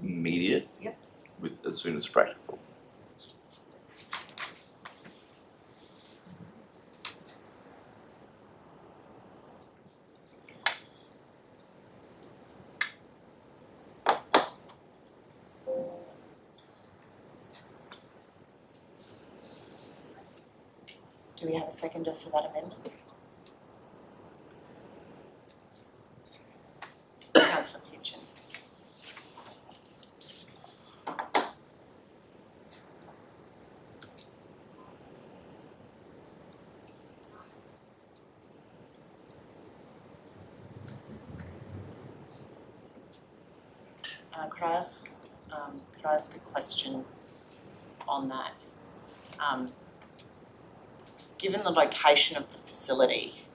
Immediate. Yep. With as soon as practical. Do we have a seconder for that amendment? Councillor Kitchen. Could I ask a question on that? Given the location of the facility,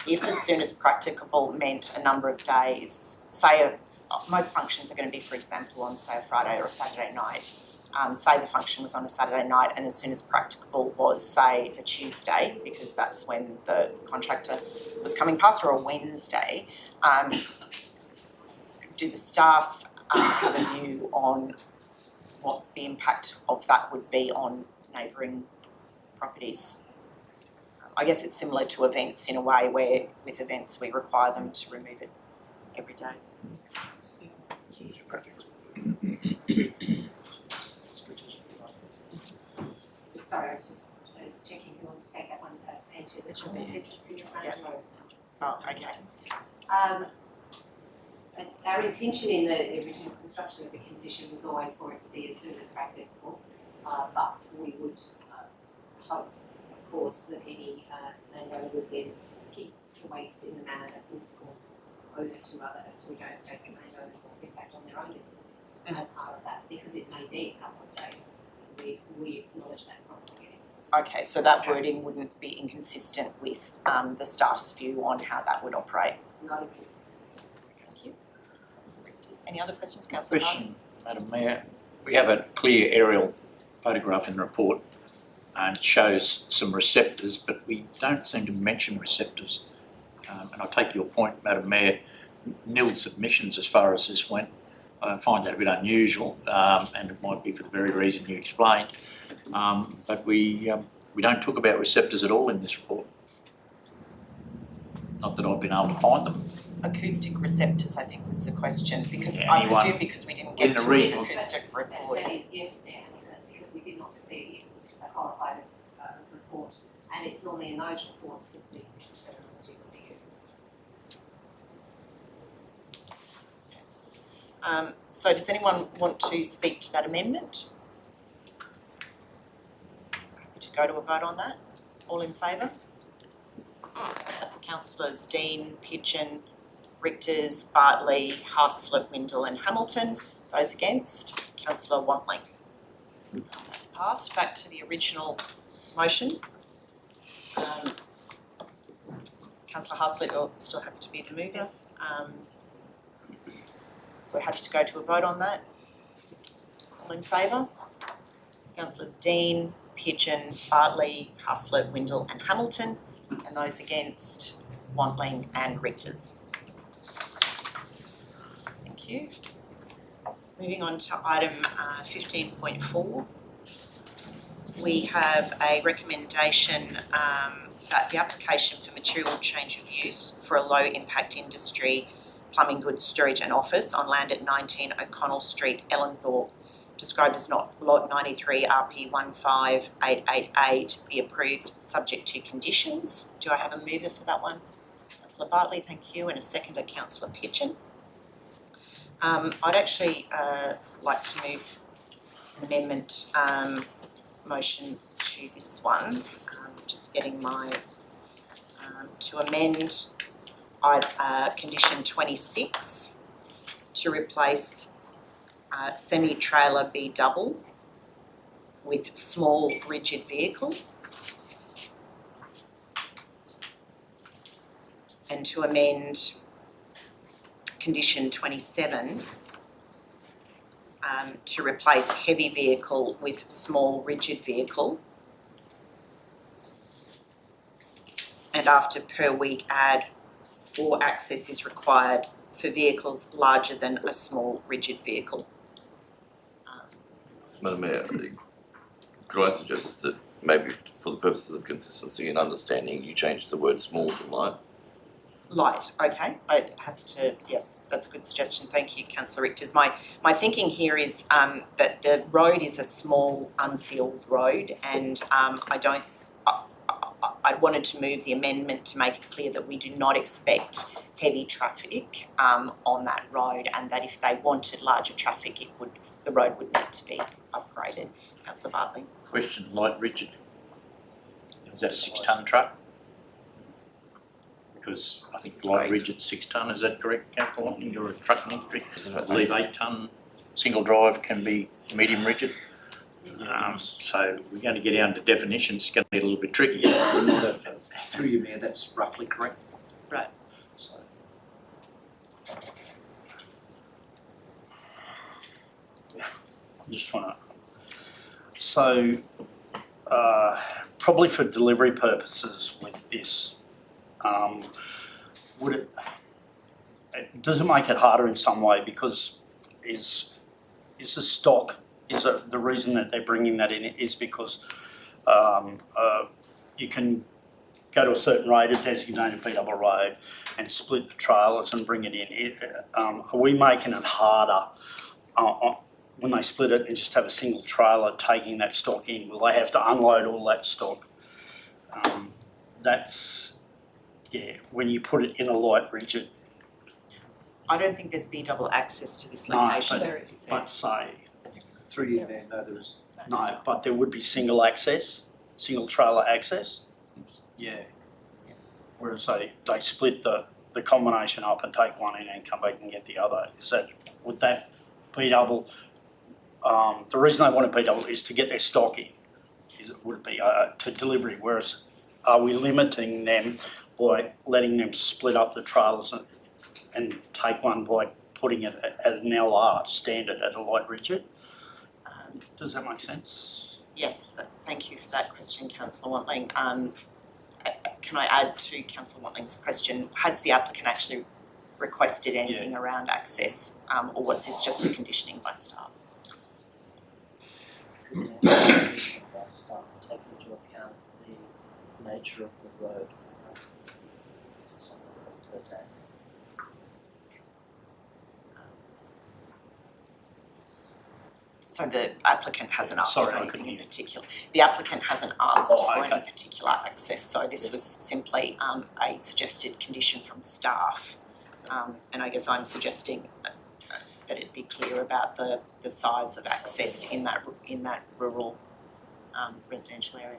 if as soon as practicable meant a number of days, say most functions are going to be, for example, on say a Friday or a Saturday night, say the function was on a Saturday night and as soon as practicable was say a Tuesday, because that's when the contractor was coming past, or a Wednesday, do the staff have a view on what the impact of that would be on neighbouring properties? I guess it's similar to events in a way where with events we require them to remove it every day. As soon as practical. Sorry, I was just checking who wants to take that one. Is it your Oh, okay. Our intention in the original construction of the condition was always for it to be as soon as practicable, but we would hope, of course, that any landowner would then keep the waste in the manner that would, of course, owe it to adjacent landowners or impact on their own business as part of that, because it may be a couple of days. We acknowledge that from the beginning. Okay, so that wording wouldn't be inconsistent with the staff's view on how that would operate? Not inconsistent. Thank you. Any other questions, Councillor? Question, Madam Mayor. We have a clear aerial photograph in the report and it shows some receptors, but we don't seem to mention receptors. And I take your point, Madam Mayor, nil submissions as far as this went. I find that a bit unusual, and it might be for the very reason you explained. But we don't talk about receptors at all in this report. Not that I've been able to find them. Acoustic receptors, I think, was the question, because Yeah, I anyone presume because we didn't get within a to the reasonable- acoustic report. Yes, Mayor, that's because we did not receive a qualified report, and it's normally in those reports that the official terminology would be used. So does anyone want to speak to that amendment? Happy to go to a vote on that. All in favour? That's councillors Dean, Pigeon, Richters, Bartley, Haslett, Windle and Hamilton. Those against? Councillor Wantling. That's passed. Back to the original motion. Councillor Haslett, you're still happy to be the mover? Yes. We're happy to go to a vote on that. All in favour? Councillors Dean, Pigeon, Bartley, Haslett, Windle and Hamilton. And those against, Wantling and Richters. Thank you. Moving on to item 15.4. We have a recommendation that the application for material change of use for a low impact industry, plumbing goods storage and office on land at 19 O'Connell Street, Ellinthorp, described as not lot 93 RP 15888 be approved subject to conditions. Do I have a mover for that one? Councillor Bartley, thank you, and a seconder, Councillor Pigeon. I'd actually like to move an amendment motion to this one. Just getting my to amend condition 26 to replace semi-trailer B double with small rigid vehicle, and to amend condition 27 to replace heavy vehicle with small rigid vehicle, and after per week add or access is required for vehicles larger than a small rigid vehicle. Madam Mayor, could I suggest that maybe for the purposes of consistency and understanding, you change the word small to light? Light, okay, I'm happy to, yes, that's a good suggestion, thank you, Councillor Richters. My thinking here is that the road is a small unsealed road, and I wanted to move the amendment to make it clear that we do not expect heavy traffic on that road, and that if they wanted larger traffic, the road would need to be upgraded. Councillor Bartley. Question, light rigid. Is that a 6-tonne truck? Because I think light rigid 6 tonne, is that correct, Councillor Wantling? You're a truck industry. I believe 8 tonne single drive can be medium rigid. So we're going to get down to definitions, it's going to be a little bit tricky. Through you, Mayor, that's roughly correct. Right. So, I'm just trying to. So, probably for delivery purposes with this, does it make it harder in some way, because is the stock, is it the reason that they're bringing that in is because you can go to a certain road, a designated B double road, and split the trailers and bring it in. Are we making it harder when they split it and just have a single trailer taking that stock in? Will they have to unload all that stock? When you put it in a light rigid. I don't think there's B double access to this location. No, but say, Through you, Mayor, no, there isn't. no, but there would be single trailer access. Yeah. Whereas they split the combination up and take one in and come back and get the other. Would that B double, the reason they want a B double is to get their stock in. Would it be to delivery, whereas are we limiting them by letting them split up the trailers and take one by putting it at an LR standard at a light rigid? Does that make sense? Yes, thank you for that question, Councillor Watling. Can I add to Councillor Watling's question? Has the applicant actually requested anything around access, or was this just a conditioning by staff? By staff, taking into account the nature of the road. This is on the road per day. So the applicant hasn't asked Sorry, for I anything couldn't in hear. particular. The applicant hasn't asked for okay. any particular access, so this was simply a suggested condition from staff. And I guess I'm suggesting that it be clear about the size of access in that rural residential area.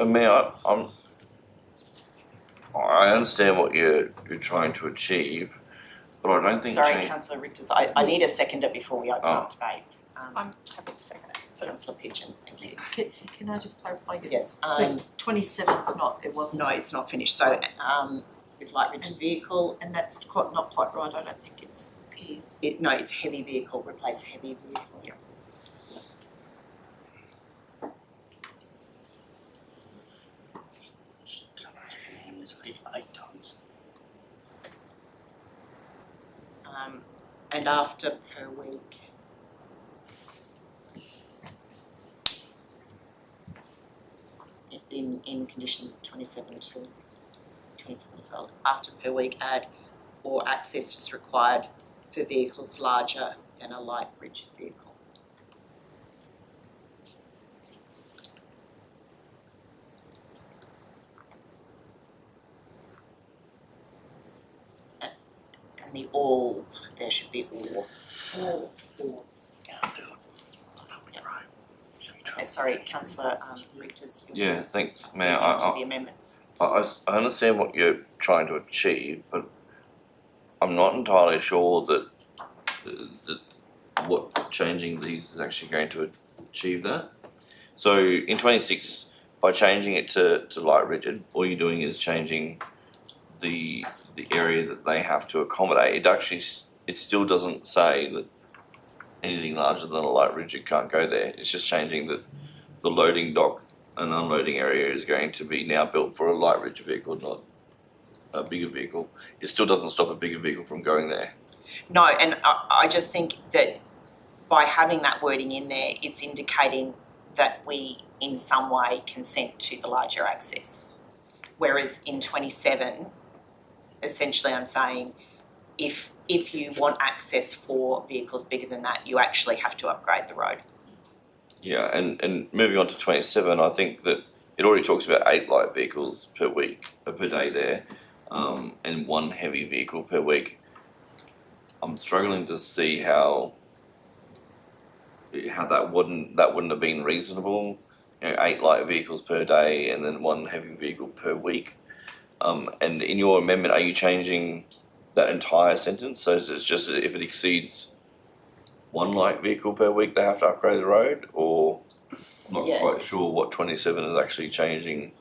Mayor, I understand what you're trying to achieve, but I don't think. Sorry, Councillor Richters, I need a seconder before we open up debate. I'm happy to second it. Councillor Pigeon, thank you. Can I just clarify? Yes. So 27's not, it wasn't. No, it's not finished. So with light rigid vehicle, And that's not quite right, I don't think it's peers. no, it's heavy vehicle, replace heavy vehicle. Yeah. So, Eight tonnes. and after per week. In conditions 27 to 27 as well, after per week add or access is required for vehicles larger than a light rigid vehicle. And the all, there should be or. Can't do it. Okay, sorry, Councillor Richters. Yeah, thanks, speaking Mayor. to the amendment. I understand what you're trying to achieve, but I'm not entirely sure that what changing these is actually going to achieve that. So in 26, by changing it to light rigid, all you're doing is changing the area that they have to accommodate. It still doesn't say that anything larger than a light rigid can't go there. It's just changing that the loading dock and unloading area is going to be now built for a light rigid vehicle, not a bigger vehicle. It still doesn't stop a bigger vehicle from going there. No, and I just think that by having that wording in there, it's indicating that we in some way consent to the larger access. Whereas in 27, essentially I'm saying if you want access for vehicles bigger than that, you actually have to upgrade the road. Yeah, and moving on to 27, I think that it already talks about 8 light vehicles per day there, and 1 heavy vehicle per week. I'm struggling to see how that wouldn't have been reasonable. 8 light vehicles per day and then 1 heavy vehicle per week. And in your amendment, are you changing that entire sentence? So it's just if it exceeds 1 light vehicle per week, they have to upgrade the road, or I'm not quite sure what 27 is actually changing.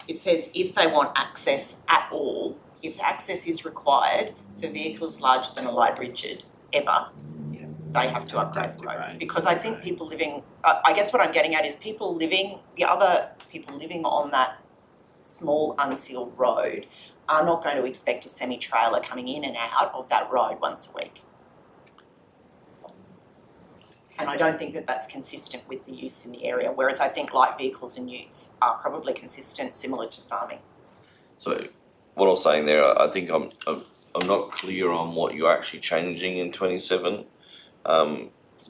It says if they want access at all, if access is required for vehicles larger than a light rigid ever, they have to upgrade the road. Because I think people living, I guess what I'm getting at is the other people living on that small unsealed road are not going to expect a semi-trailer coming in and out of that road once a week. And I don't think that that's consistent with the use in the area, whereas I think light vehicles and utes are probably consistent, similar to farming. So what I was saying there, I think I'm not clear on what you're actually changing in 27,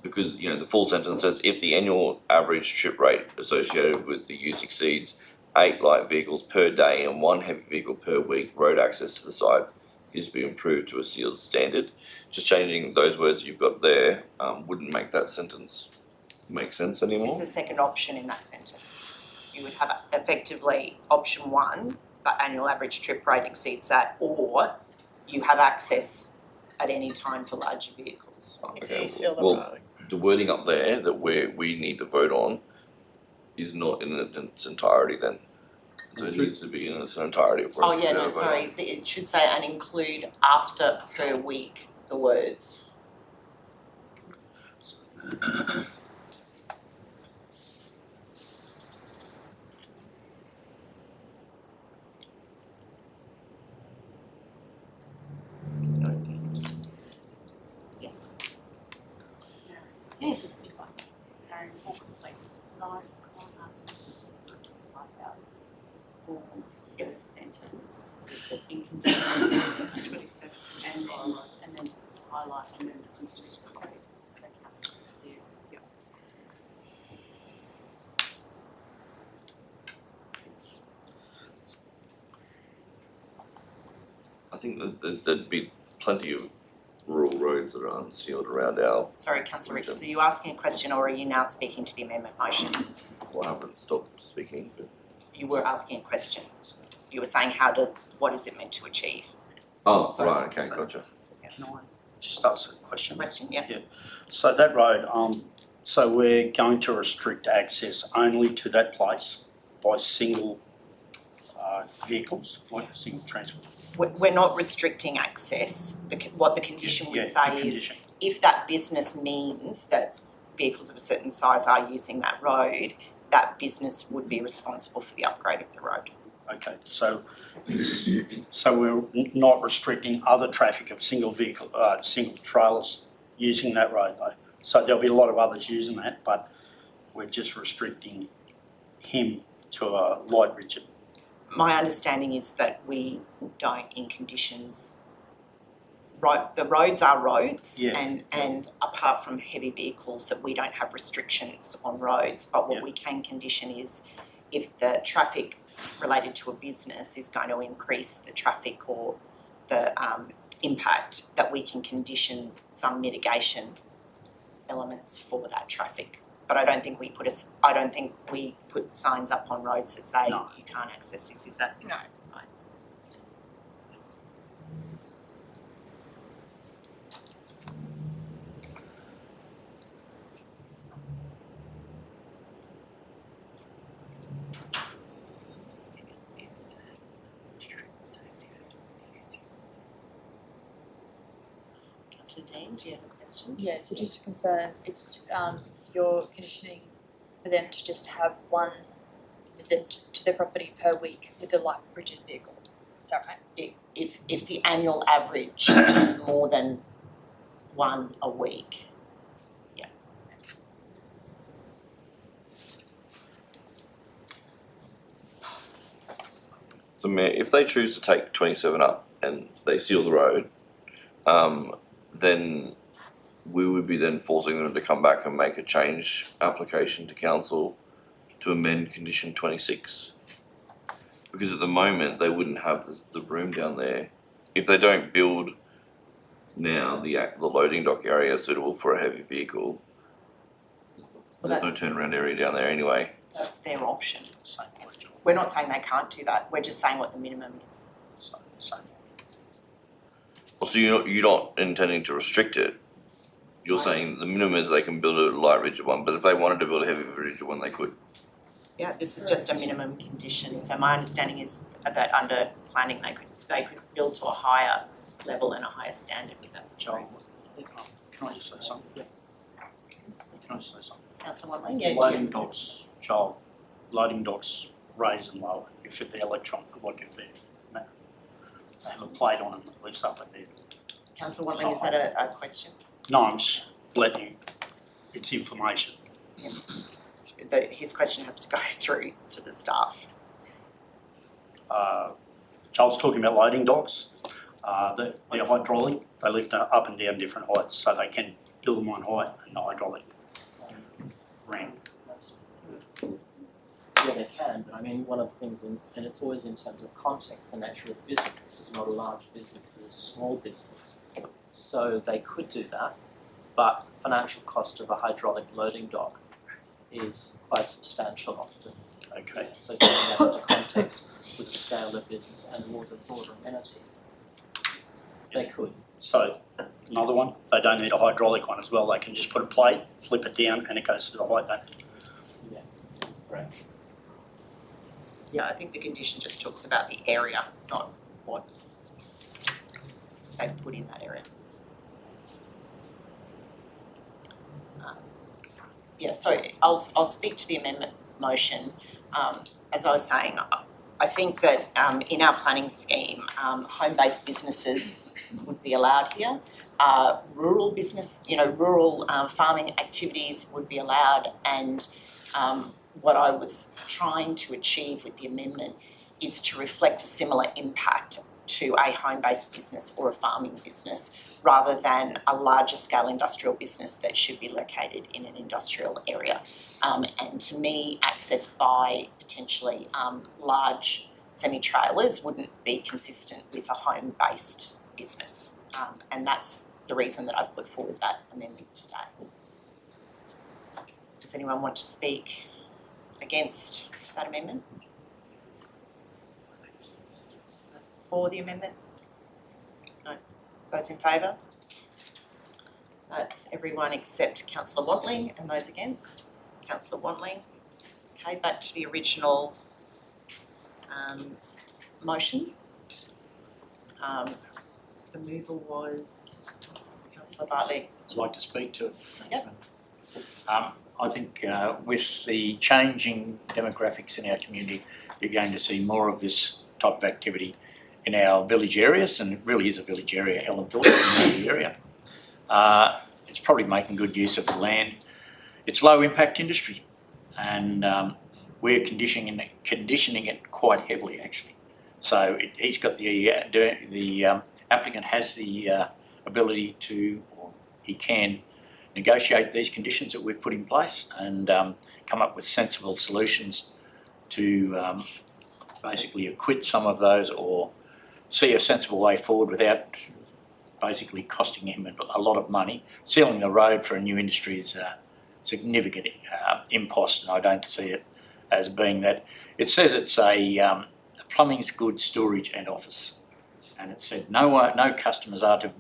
because the full sentence says if the annual average trip rate associated with the use exceeds 8 light vehicles per day and 1 heavy vehicle per week, road access to the site is to be improved to a sealed standard. Just changing those words you've got there wouldn't make that sentence make sense anymore. It's a second option in that sentence. You would have effectively option 1, the annual average trip rate exceeds that, or you have access at any time for larger vehicles. Okay, well, the wording up there that we need to vote on is not in its entirety then. So it needs to be in its entirety for us to be able to vote on. It should say and include after per week the words. Yes. If I carry full completeness, but I asked him to just type out the full first sentence with the inconvenience 27. and then just highlight and then just correct, just so council's clear. I think that there'd be plenty of rural roads that are unsealed around our, Sorry, Councillor Richards, are you asking a question or are you now speaking to the amendment motion? well, I haven't stopped speaking, but. You were asking a question. You were saying what is it meant to achieve? Oh, So- right, okay, so- gotcha. Can I just ask a question? Question, yeah. So that road, so we're going to restrict access only to that place by single vehicles, like single transport? We're not restricting access. What the condition would Yeah, say the is, condition. if that business means that vehicles of a certain size are using that road, that business would be responsible for the upgrade of the road. Okay, so we're not restricting other traffic of single trailers using that road though. So there'll be a lot of others using that, but we're just restricting him to a light rigid. My understanding is that we don't in conditions, right, the roads are roads, Yeah. and apart from heavy vehicles, that we don't have restrictions on roads, but what Yeah. we can condition is if the traffic related to a business is going to increase the traffic or the impact, that we can condition some mitigation elements for that traffic. But I don't think we put signs up on roads that say No. you can't access this, is that? No. Right. Councillor Dean, do you have a question? Yeah, so just to confirm, it's you're conditioning for them to just have one visit to their property per week with a light rigid vehicle. Is that right? If the annual average is more than one a week, yeah. So Mayor, if they choose to take 27 up and they seal the road, then we would be then forcing them to come back and make a change application to council to amend condition 26. Because at the moment, they wouldn't have the room down there. If they don't build now the loading dock area suitable for a heavy vehicle, there's no turnaround area down there anyway. That's their option. Same question. We're not saying they can't do that, we're just saying what the minimum is. Same. Well, so you're not intending to restrict it. You're saying the minimum is they can build a light rigid one, but if they wanted to build a heavy rigid one, they could. Yeah, this is just a minimum condition, so my understanding is that under planning, they could build to a higher level and a higher standard with that. Joel, can I just say something? Yeah. Can I say something? Councillor Watley? Loading docks, Joel, loading docks raise and lower if they're electronic, like if they have a plate on them that lifts up and down. Councillor Watley, is that a question? No, I'm just letting you, it's information. His question has to go through to the staff. Joel's talking about loading docks. They're hydraulic, they lift up and down different heights, so they can build them on height and the hydraulic ramp. Yeah, they can, but I mean, one of the things, and it's always in terms of context, the nature of the business. This is not a large business, it is a small business. So they could do that, but the financial cost of a hydraulic loading dock is quite substantial often. Okay. So taking that into context with the scale of business and more the broader amenity, they could. So, another one, they don't need a hydraulic one as well, they can just put a plate, flip it down and it goes to the height they need. Yeah, that's correct. Yeah, I think the condition just talks about the area, not what they put in that area. Yeah, so I'll speak to the amendment motion. As I was saying, I think that in our planning scheme, home-based businesses would be allowed here. rural business, rural farming activities would be allowed, and what I was trying to achieve with the amendment is to reflect a similar impact to a home-based business or a farming business, rather than a larger scale industrial business that should be located in an industrial area. And to me, access by potentially large semi-trailers wouldn't be consistent with a home-based business. And that's the reason that I've put forward that amendment today. Does anyone want to speak against that amendment? For the amendment? No. Those in favour? That's everyone except Councillor Wantling, and those against? Councillor Wantling. Okay, back to the original motion. The mover was Councillor Bartley. I'd like to speak to it. Thanks, Yep. ma'am. I think with the changing demographics in our community, you're going to see more of this type of activity in our village areas, and it really is a village area, Ellinthorp is the area. It's probably making good use of the land. It's low impact industry, and we're conditioning it quite heavily actually. So he's got the applicant has the ability to, or he can negotiate these conditions that we've put in place and come up with sensible solutions to basically acquit some of those, or see a sensible way forward without basically costing him a lot of money. Sealing the road for a new industry is a significant impost, and I don't see it as being that. It says it's a plumbing's goods storage and office, and it said no customers are to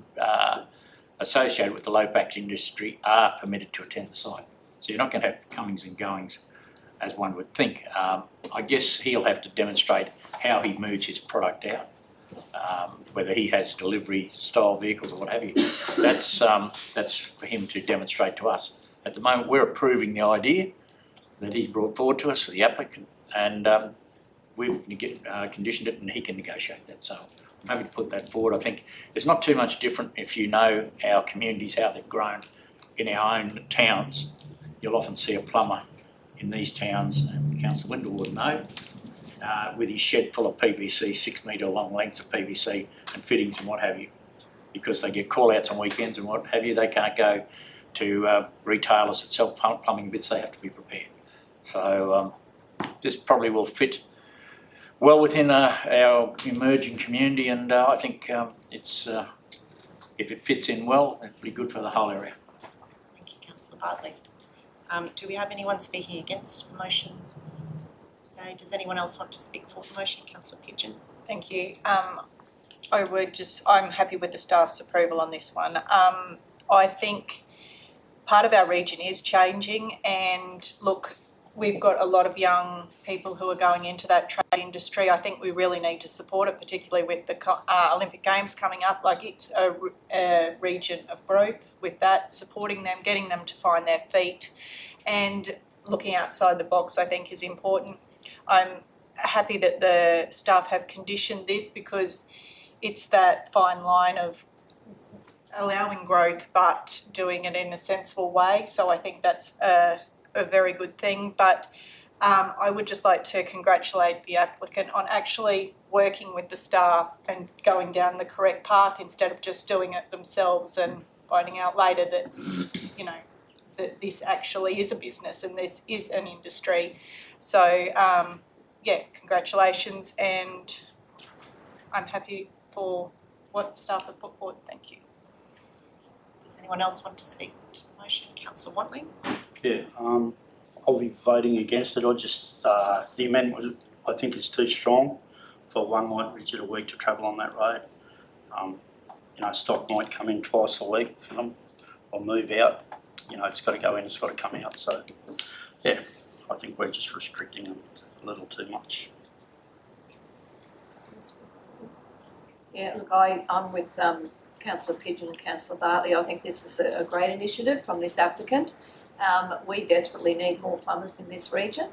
associated with the low impact industry are permitted to attend the site. So you're not going to have comings and goings as one would think. I guess he'll have to demonstrate how he moves his product out, whether he has delivery style vehicles or what have you. That's for him to demonstrate to us. At the moment, we're approving the idea that he's brought forward to us, the applicant, and we've conditioned it, and he can negotiate that. So I'm happy to put that forward. I think there's not too much different if you know our communities, how they've grown in our own towns. You'll often see a plumber in these towns, and Councillor Windle would know, with his shed full of PVC, 6 metre long lengths of PVC and fittings and what have you. Because they get call-outs on weekends and what have you, they can't go to retailers that sell plumbing bits, they have to be prepared. So this probably will fit well within our emerging community, and I think it's if it fits in well, it'll be good for the whole area. Thank you, Councillor Bartley. Do we have anyone speaking against the motion? No. Does anyone else want to speak for the motion? Councillor Pigeon. Thank you. I'm happy with the staff's approval on this one. I think part of our region is changing, and look, we've got a lot of young people who are going into that trade industry. I think we really need to support it, particularly with the Olympic Games coming up. Like, it's a region of growth with that, supporting them, getting them to find their feet, and looking outside the box, I think, is important. I'm happy that the staff have conditioned this, because it's that fine line of allowing growth but doing it in a sensible way. So I think that's a very good thing. But I would just like to congratulate the applicant on actually working with the staff and going down the correct path, instead of just doing it themselves and finding out later that, that this actually is a business and this is an industry. So congratulations, and I'm happy for what staff have put forward. Thank you. Does anyone else want to speak to the motion? Councillor Wantling. Yeah, I'll be voting against it. The amendment, I think, is too strong for one light rigid a week to travel on that road. Stock might come in twice a week for them, or move out. It's got to go in, it's got to come out. So, yeah, I think we're just restricting them a little too much. Yeah, look, I'm with Councillor Pigeon and Councillor Bartley. I think this is a great initiative from this applicant. We desperately need more plumbers in this region.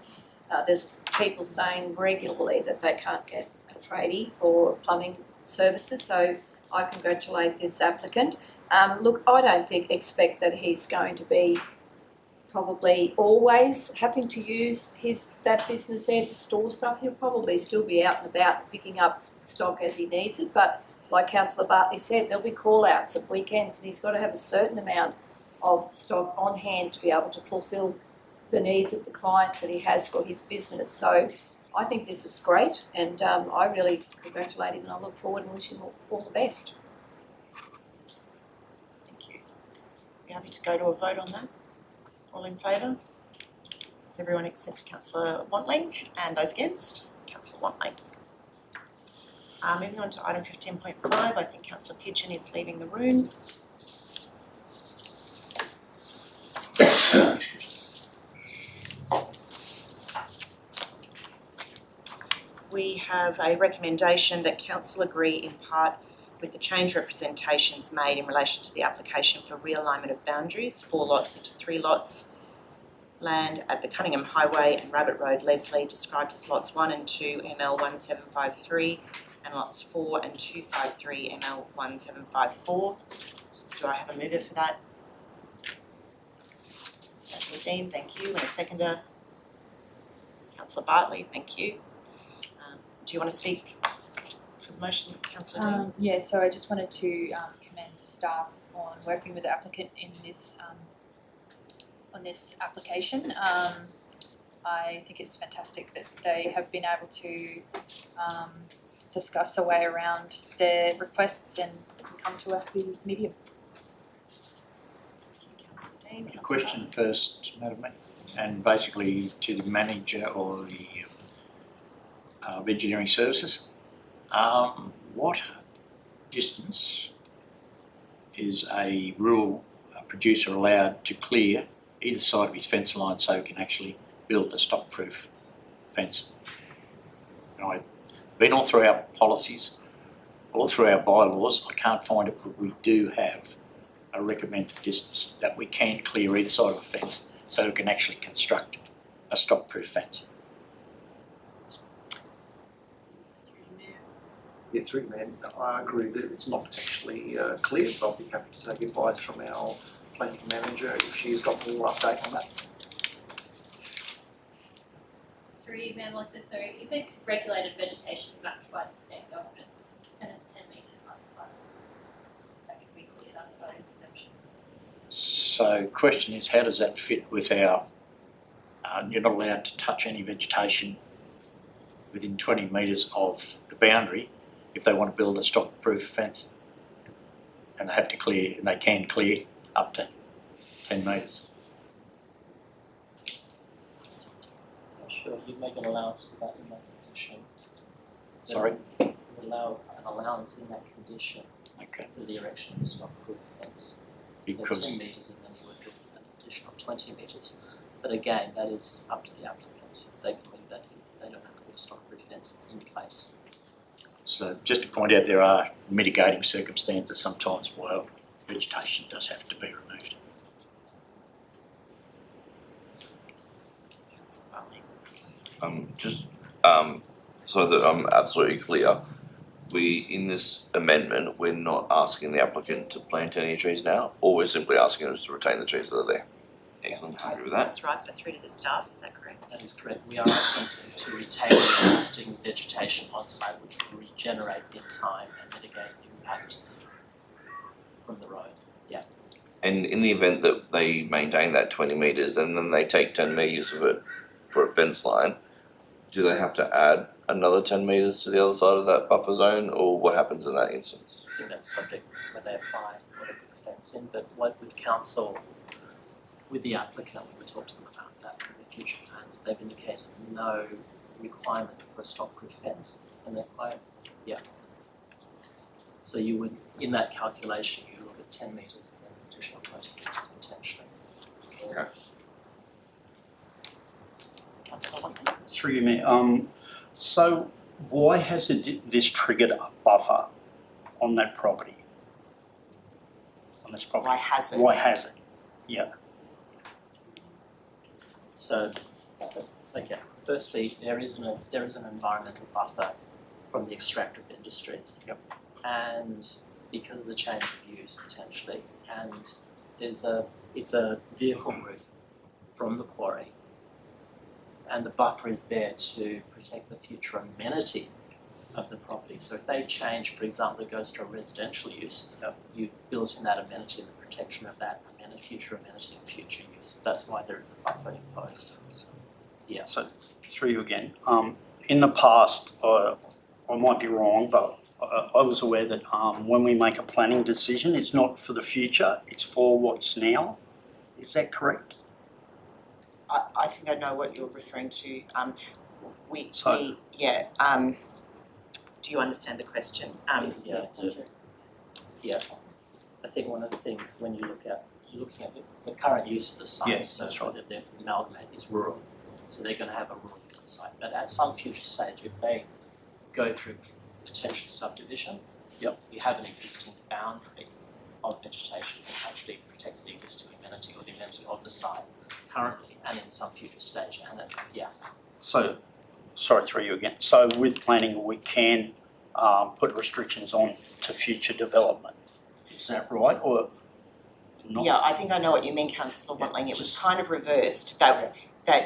There's people saying regularly that they can't get a tradie for plumbing services, so I congratulate this applicant. Look, I don't expect that he's going to be probably always having to use that business there to store stuff. He'll probably still be out and about picking up stock as he needs it, but like Councillor Bartley said, there'll be call-outs at weekends and he's got to have a certain amount of stock on hand to be able to fulfil the needs of the clients that he has for his business. So I think this is great, and I really congratulate him and I look forward and wish him all the best. Thank you. You happy to go to a vote on that? All in favour? That's everyone except Councillor Wantling, and those against? Councillor Wantling. Moving on to item 15.5, I think Councillor Pigeon is leaving the room. We have a recommendation that Council agree in part with the change representations made in relation to the application for realignment of boundaries, 4 lots into 3 lots. Land at the Cunningham Highway and Rabbitt Road, Leslie, described as lots 1 and 2 ML 1753 and lots 4 and 253 ML 1754. Do I have a mover for that? Councillor Dean, thank you, and a seconder. Councillor Bartley, thank you. Do you want to speak for the motion, Councillor Dean? Yeah, so I just wanted to commend staff on working with the applicant in this on this application. I think it's fantastic that they have been able to discuss a way around their requests and come to a happy medium. Thank you, Councillor Dean. A question first, Madam Mayor, and basically to the manager or the of engineering services. What distance is a rural producer allowed to clear either side of his fence line so he can actually build a stock-proof fence? And I've been all through our policies, all through our bylaws. I can't find it, but we do have a recommended distance that we can clear either side of a fence so we can actually construct a stock-proof fence. Yeah, through you, man. I agree that it's not actually clear, but I'll be happy to take advice from our planning manager if she's got more update on that. Through you, Mayor Melissa, so if it's regulated vegetation backed by the state government and it's 10 metres outside, that can be cleared under those exemptions. So question is, how does that fit with our, you're not allowed to touch any vegetation within 20 metres of the boundary if they want to build a stock-proof fence, and they have to clear, and they can clear up to 10 metres. Sure, you make an allowance for that in that condition. Sorry? You allow an allowance in that condition Okay. for the erection of the stock-proof fence. Because So 10 metres and then you would do an additional 20 metres. But again, that is up to the applicant. They believe that if they don't have to put a stock-proof fence, it's in place. So just to point out, there are mitigating circumstances sometimes where vegetation does have to be removed. So that I'm absolutely clear, in this amendment, we're not asking the applicant to plant any trees now, or we're simply asking them to retain the trees that are there. Excellent, happy with that. That's right, but through to the staff, is that correct? That is correct. We are asking to retain the existing vegetation on site, which will regenerate in time and mitigate impact from the road. Yeah. And in the event that they maintain that 20 metres and then they take 10 metres of it for a fence line, do they have to add another 10 metres to the other side of that buffer zone, or what happens in that instance? I think that's subject when they apply, when they put the fence in, but what with council, with the applicant, we talk to them about that in the future plans. They've indicated no requirement for a stock-proof fence, and they're quite, yeah. So you would, in that calculation, you look at 10 metres and then an additional 20 metres potentially. Okay. Councillor Wantling. Through you, Mayor. So why has this triggered a buffer on that property? On this property? Why has it? Why has it? Yeah. So, okay, firstly, there is an environmental buffer from the extractive industries. Yep. And because of the change of use potentially, and it's a vehicle route from the quarry, and the buffer is there to protect the future amenity of the property. So if they change, for example, it goes to a residential use, you built in that amenity and the protection of that future amenity and future use. That's why there is a buffer imposed. So, yeah. So, through you again. In the past, I might be wrong, but I was aware that when we make a planning decision, it's not for the future, it's for what's now. Is that correct? I think I know what you're referring to. Do you understand the question? Yeah. I think one of the things when you're looking at the current use of the site, Yes, that's right. That they're amalgamate is rural, so they're going to have a rural use of the site. But at some future stage, if they go through potential subdivision, you have an existing boundary of vegetation that actually protects the existing amenity or the amenity of the site currently and in some future stage. And So, sorry, through you again. So with planning, we can put restrictions on to future development. Is that right, or not? Yeah, I think I know what you mean, Councillor Watling. It was kind of reversed, that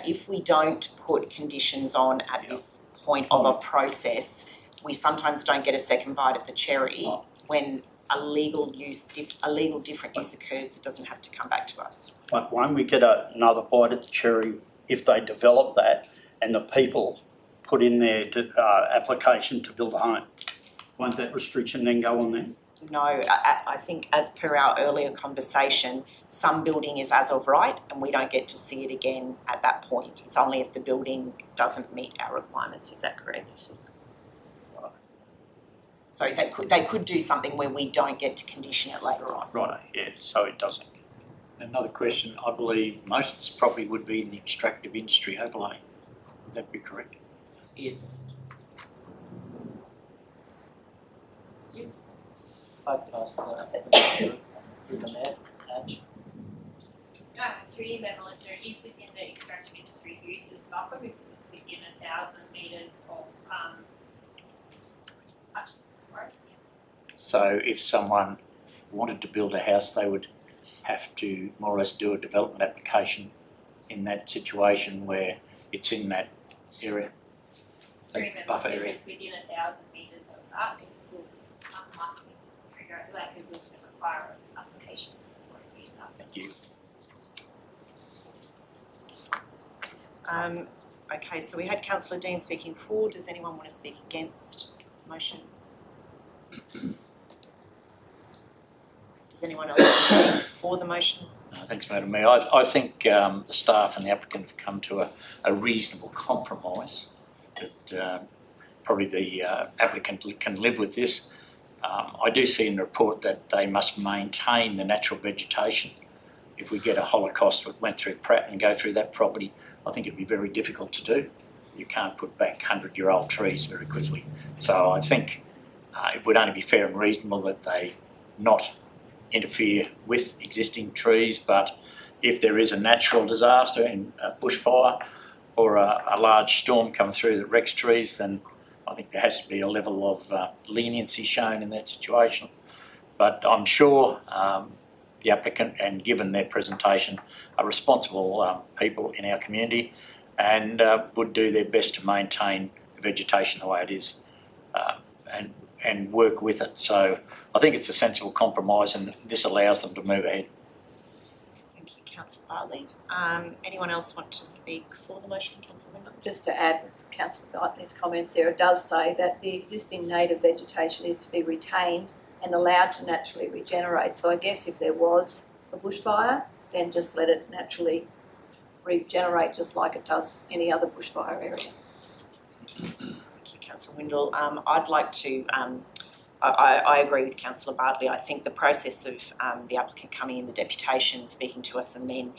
if we don't put conditions on at this point of a process, we sometimes don't get a second bite at the cherry when a legal different use occurs. It doesn't have to come back to us. But won't we get another bite at the cherry if they develop that and the people put in their application to build a home? Won't that restriction then go on then? No, I think as per our earlier conversation, some building is as of right and we don't get to see it again at that point. It's only if the building doesn't meet our requirements. Is that correct? So they could do something where we don't get to condition it later on. Right, yeah, so it doesn't. Another question, I believe most of this property would be in the extractive industry overlay. Would that be correct? Yes. If I could ask the Mayor, Ange. Through you, Madam Melissa, it is within the extractive industry uses buffer because it's within 1,000 metres of Hutchinson's Forest. So if someone wanted to build a house, they would have to more or less do a development application in that situation where it's in that area, that buffer If area. it's within 1,000 metres of that, it will unlikely trigger, like it will require an application for it to use that. Thank you. Okay, so we had Councillor Dean speaking for. Does anyone want to speak against the motion? Does anyone else want to speak for the motion? Thanks, Madam Mayor. I think the staff and the applicant have come to a reasonable compromise that probably the applicant can live with this. I do see in the report that they must maintain the natural vegetation. If we get a holocaust that went through Pratten and go through that property, I think it'd be very difficult to do. You can't put back 100-year-old trees very quickly. So I think it would only be fair and reasonable that they not interfere with existing trees, but if there is a natural disaster in a bushfire or a large storm come through that wrecks trees, then I think there has to be a level of leniency shown in that situation. But I'm sure the applicant, and given their presentation, are responsible people in our community and would do their best to maintain the vegetation the way it is and work with it. So I think it's a sensible compromise and this allows them to move ahead. Thank you, Councillor Bartley. Anyone else want to speak for the motion, Councillor Windham? Just to add with Councillor Bartley's comments there, it does say that the existing native vegetation is to be retained and allowed to naturally regenerate. So I guess if there was a bushfire, then just let it naturally regenerate just like it does any other bushfire area. Thank you, Councillor Windle. I'd like to, I agree with Councillor Bartley. I think the process of the applicant coming in, the deputation, speaking to us, and then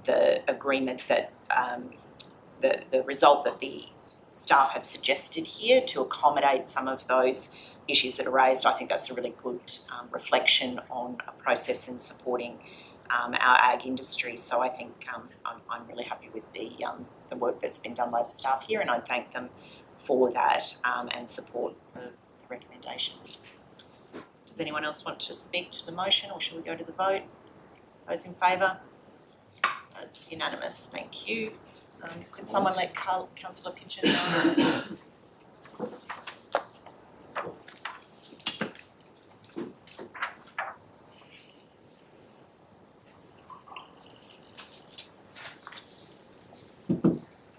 the agreement that the result that the staff have suggested here to accommodate some of those issues that are raised, I think that's a really good reflection on a process in supporting our ag industry. So I think I'm really happy with the work that's been done by the staff here, and I thank them for that and support the recommendation. Does anyone else want to speak to the motion, or shall we go to the vote? Those in favour? That's unanimous, thank you. Could someone let Councillor Pigeon know?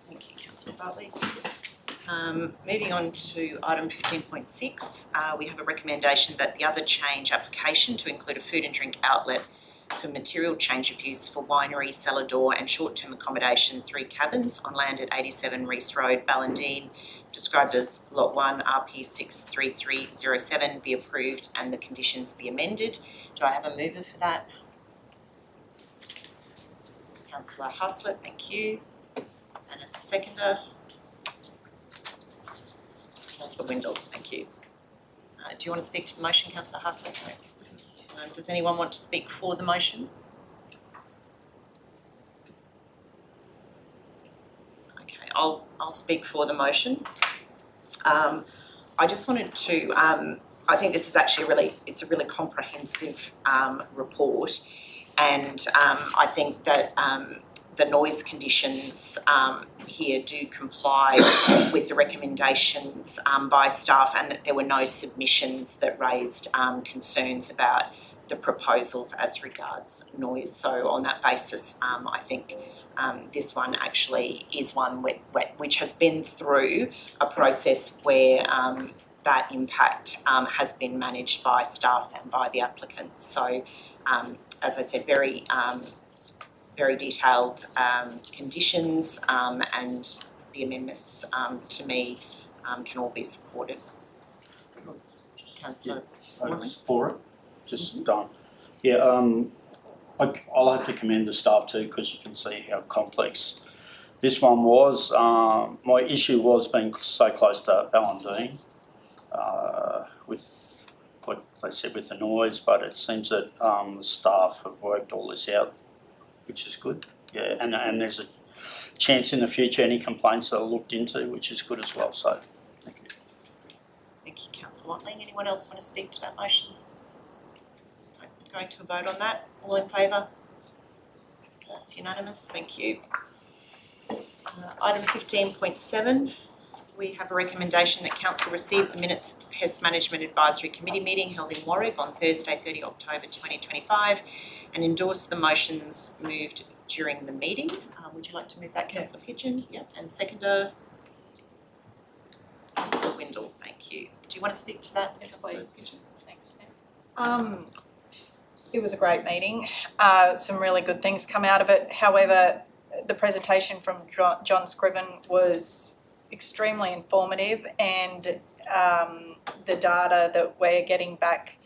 Thank you, Councillor Bartley. Moving on to item 15.6, we have a recommendation that the other change application to include a food and drink outlet for material change of use for winery, cellar door and short-term accommodation 3 cabins on land at 87 Rees Road, Ballandean, described as Lot 1 RP 63307 be approved and the conditions be amended. Do I have a mover for that? Councillor Hustler, thank you. And a seconder? Councillor Windle, thank you. Do you want to speak to the motion, Councillor Hustler? No. Does anyone want to speak for the motion? Okay, I'll speak for the motion. I just wanted to, I think this is actually it's a really comprehensive report, and I think that the noise conditions here do comply with the recommendations by staff, and that there were no submissions that raised concerns about the proposals as regards noise. So on that basis, I think this one actually is one which has been through a process where that impact has been managed by staff and by the applicant. So as I said, very detailed conditions, and the amendments to me can all be supported. Councillor Morley? For it, just I'll have to commend the staff too, because you can see how complex this one was. My issue was being so close to Ballandean, with what they said with the noise, but it seems that the staff have worked all this out, which is good. Yeah, and there's a chance in the future any complaints are looked into, which is good as well. So, thank you. Thank you, Councillor Watling. Anyone else want to speak to that motion? No. Going to a vote on that. All in favour? That's unanimous. Thank you. Item 15.7. We have a recommendation that Council receive the minutes of the Pest Management Advisory Committee meeting held in Warwick on Thursday, 30 October 2025, and endorse the motions moved during the meeting. Would you like to move that, Councillor Pigeon? Yep. And seconder, Councillor Windle. Thank you. Do you want to speak to that? Yes, please. Pigeon? Thanks, Ma'am. It was a great meeting. Some really good things come out of it. However, the presentation from John Scriven was extremely informative, and the data that we're getting back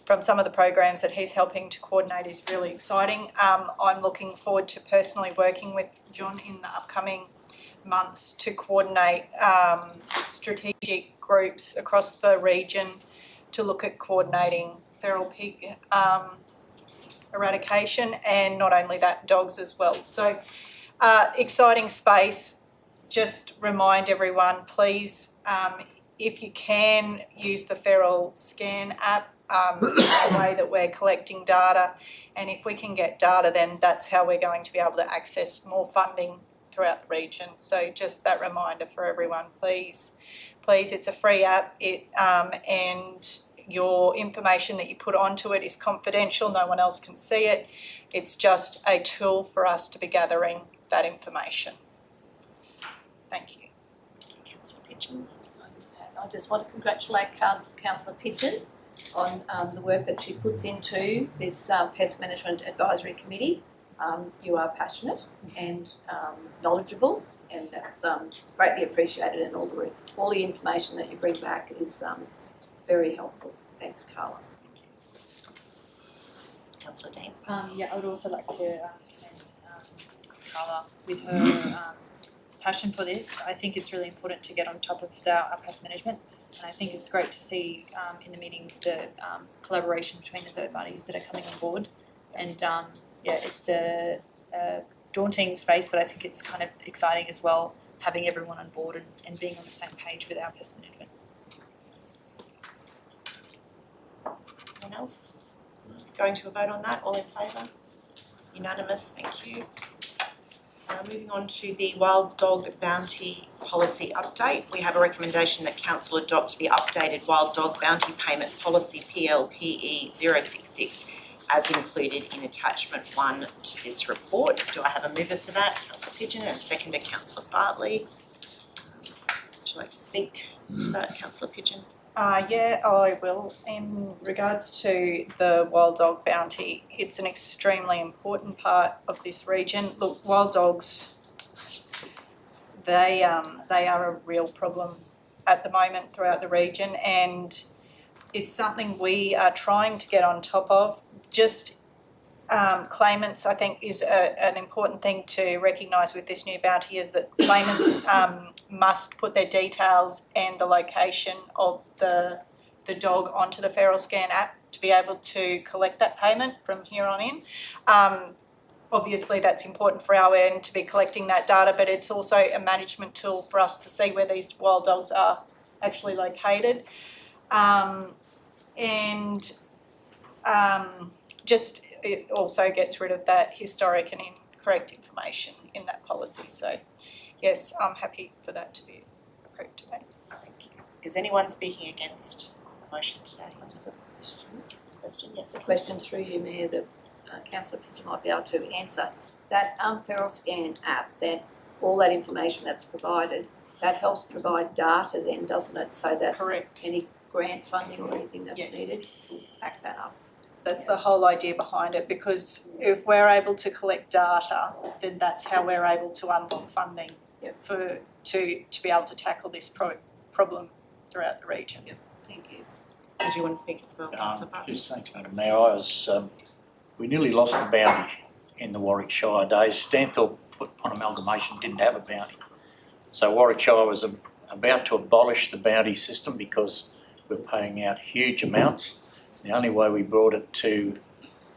from some of the programs that he's helping to coordinate is really exciting. I'm looking forward to personally working with John in the upcoming months to coordinate strategic groups across the region to look at coordinating feral pig eradication, and not only that, dogs as well. So exciting space. Just remind everyone, please, if you can, use the Feral Scan app, the way that we're collecting data, and if we can get data, then that's how we're going to be able to access more funding throughout the region. So just that reminder for everyone, please. Please, it's a free app, and your information that you put onto it is confidential. No one else can see it. It's just a tool for us to be gathering that information. Thank you. Councillor Pigeon. I just want to congratulate Councillor Pigeon on the work that she puts into this Pest Management Advisory Committee. You are passionate and knowledgeable, and that's greatly appreciated, and all the information that you bring back is very helpful. Thanks, Carla. Councillor Dean. I would also like to commend Carla with her passion for this. I think it's really important to get on top of our pest management, and I think it's great to see in the meetings the collaboration between the third parties that are coming on board. And it's a daunting space, but I think it's kind of exciting as well, having everyone on board and being on the same page with our pest management. else? Going to a vote on that, all in favour? Unanimous, thank you. Moving on to the wild dog bounty policy update. We have a recommendation that council adopt the updated wild dog bounty payment policy PLPE 066 as included in attachment 1 to this report. Do I have a mover for that? Councillor Pigeon, and a seconder, Councillor Bartley. Would you like to speak to that, Councillor Pigeon? Yeah, I will. In regards to the wild dog bounty, it's an extremely important part of this region. Look, wild dogs, they are a real problem at the moment throughout the region, and it's something we are trying to get on top of. Just claimants, I think, is an important thing to recognise with this new bounty is that claimants must put their details and the location of the dog onto the Feral Scan app to be able to collect that payment from here on in. Obviously, that's important for our end to be collecting that data, but it's also a management tool for us to see where these wild dogs are actually located. Just it also gets rid of that historic and incorrect information in that policy. So, yes, I'm happy for that to be approved today. Thank you. Is anyone speaking against the motion today? Just a question. Question, yes. A question through you, Mayor, that Councillor Pigeon might be able to answer. That Feral Scan app, that all that information that's provided, that helps provide data then, doesn't it? So that Correct. any grant funding or anything that's Yes. needed will back that up. That's the whole idea behind it, because if we're able to collect data, then that's how we're able to unlock funding to be able to tackle this problem throughout the region. Thank you. Did you want to speak as well, Councillor Bartley? Yes, thanks, Madam Mayor. We nearly lost the bounty in the Warwickshire days. Stanthorpe, upon amalgamation, didn't have a bounty. So Warwickshire was about to abolish the bounty system because we're paying out huge amounts. The only way we brought it to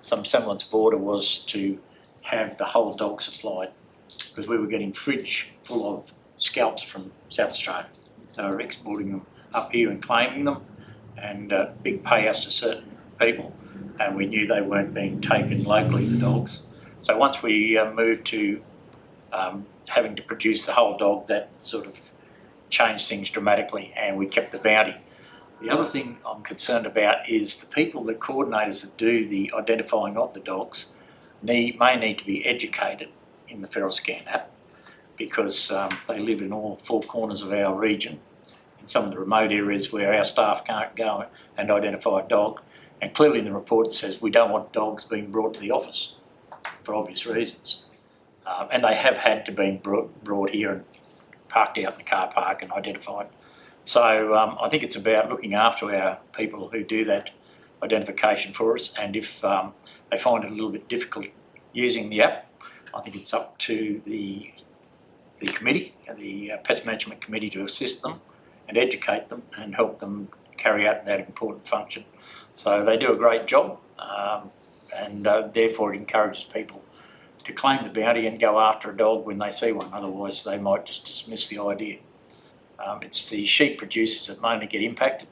some semblance of order was to have the whole dog supplied, because we were getting fridge full of scalps from South Australia. They were exporting them up here and claiming them, and big payouts to certain people, and we knew they weren't being taken locally, the dogs. So once we moved to having to produce the whole dog, that sort of changed things dramatically, and we kept the bounty. The other thing I'm concerned about is the people, the coordinators that do the identifying of the dogs may need to be educated in the Feral Scan app, because they live in all four corners of our region, in some of the remote areas where our staff can't go and identify a dog. And clearly in the report it says we don't want dogs being brought to the office for obvious reasons. And they have had to be brought here and parked out in the car park and identified. So I think it's about looking after our people who do that identification for us, and if they find it a little bit difficult using the app, I think it's up to the committee, the Pest Management Committee, to assist them and educate them and help them carry out that important function. So they do a great job, and therefore it encourages people to claim the bounty and go after a dog when they see one, otherwise they might just dismiss the idea. It's the sheep producers that mainly get impacted,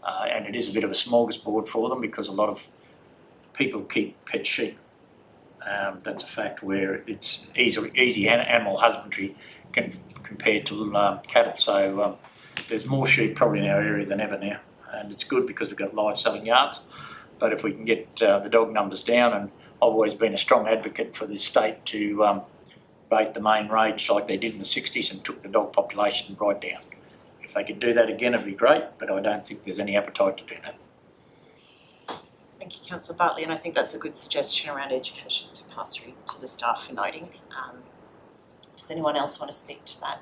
and it is a bit of a smorgasbord for them because a lot of people keep pet sheep. That's a fact where it's easy animal husbandry compared to cattle. So there's more sheep probably in our area than ever now, and it's good because we've got live selling yards. But if we can get the dog numbers down, and I've always been a strong advocate for this state to bait the main rage like they did in the 60s and took the dog population right down. If they could do that again, it'd be great, but I don't think there's any appetite to do that. Thank you, Councillor Bartley, and I think that's a good suggestion around education to pass through to the staff for noting. Does anyone else want to speak to that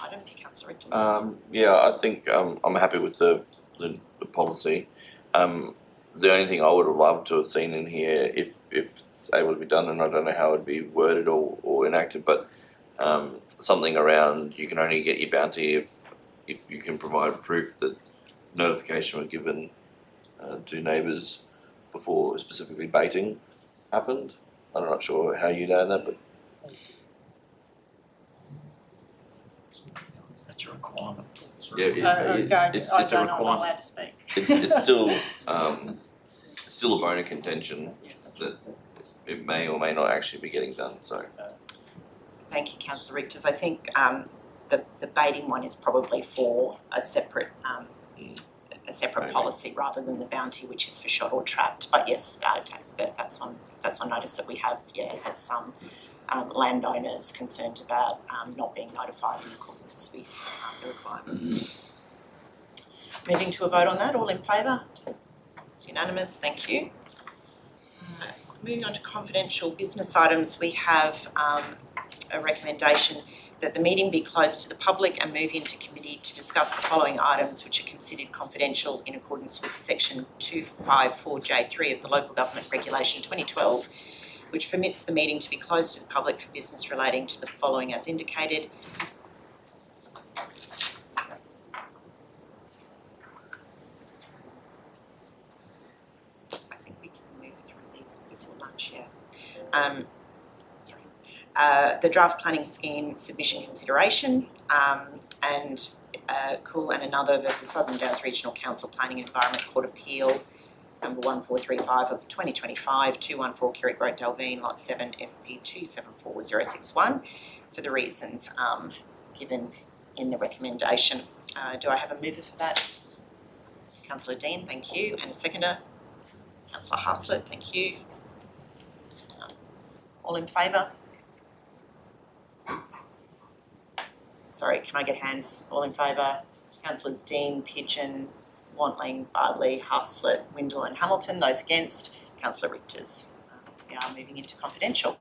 item? Councillor Richter. Yeah, I think I'm happy with the policy. The only thing I would have loved to have seen in here, if it's able to be done, and I don't know how it would be worded or enacted, but something around you can only get your bounty if you can provide proof that notification was given to neighbours before specifically baiting happened. I'm not sure how you know that, but That's a requirement. yeah, I was going to, I it's a don't know if I'm requirement. allowed to speak. It's still still a bone of contention that it may or may not actually be getting done, so. Thank you, Councillor Richters. I think the baiting one is probably for a separate policy rather than the bounty, which is for shot or trapped. But yes, that's on notice that we have had some landowners concerned about not being notified in accordance with the requirements. Moving to a vote on that, all in favour? It's unanimous, thank you. Moving on to confidential business items, we have a recommendation that the meeting be closed to the public and move into committee to discuss the following items which are considered confidential in accordance with section 254J3 of the Local Government Regulation 2012, which permits the meeting to be closed to the public for business relating to the following as indicated. I think we can move through these before lunch, the draft planning scheme submission consideration and Kuhl and another versus Southern Downs Regional Council Planning Environment Court Appeal number 1435 of 2025, 214 Kerrick Road, Dalveen, Lot 7, SP 274061 for the reasons given in the recommendation. Do I have a mover for that? Councillor Dean, thank you, and a seconder? Councillor Haslett, thank you. All in favour? Sorry, can I get hands? All in favour? Councillors Dean, Pigeon, Wantling, Bardley, Haslett, Windle and Hamilton. Those against? Councillor Richters. We are moving into confidential.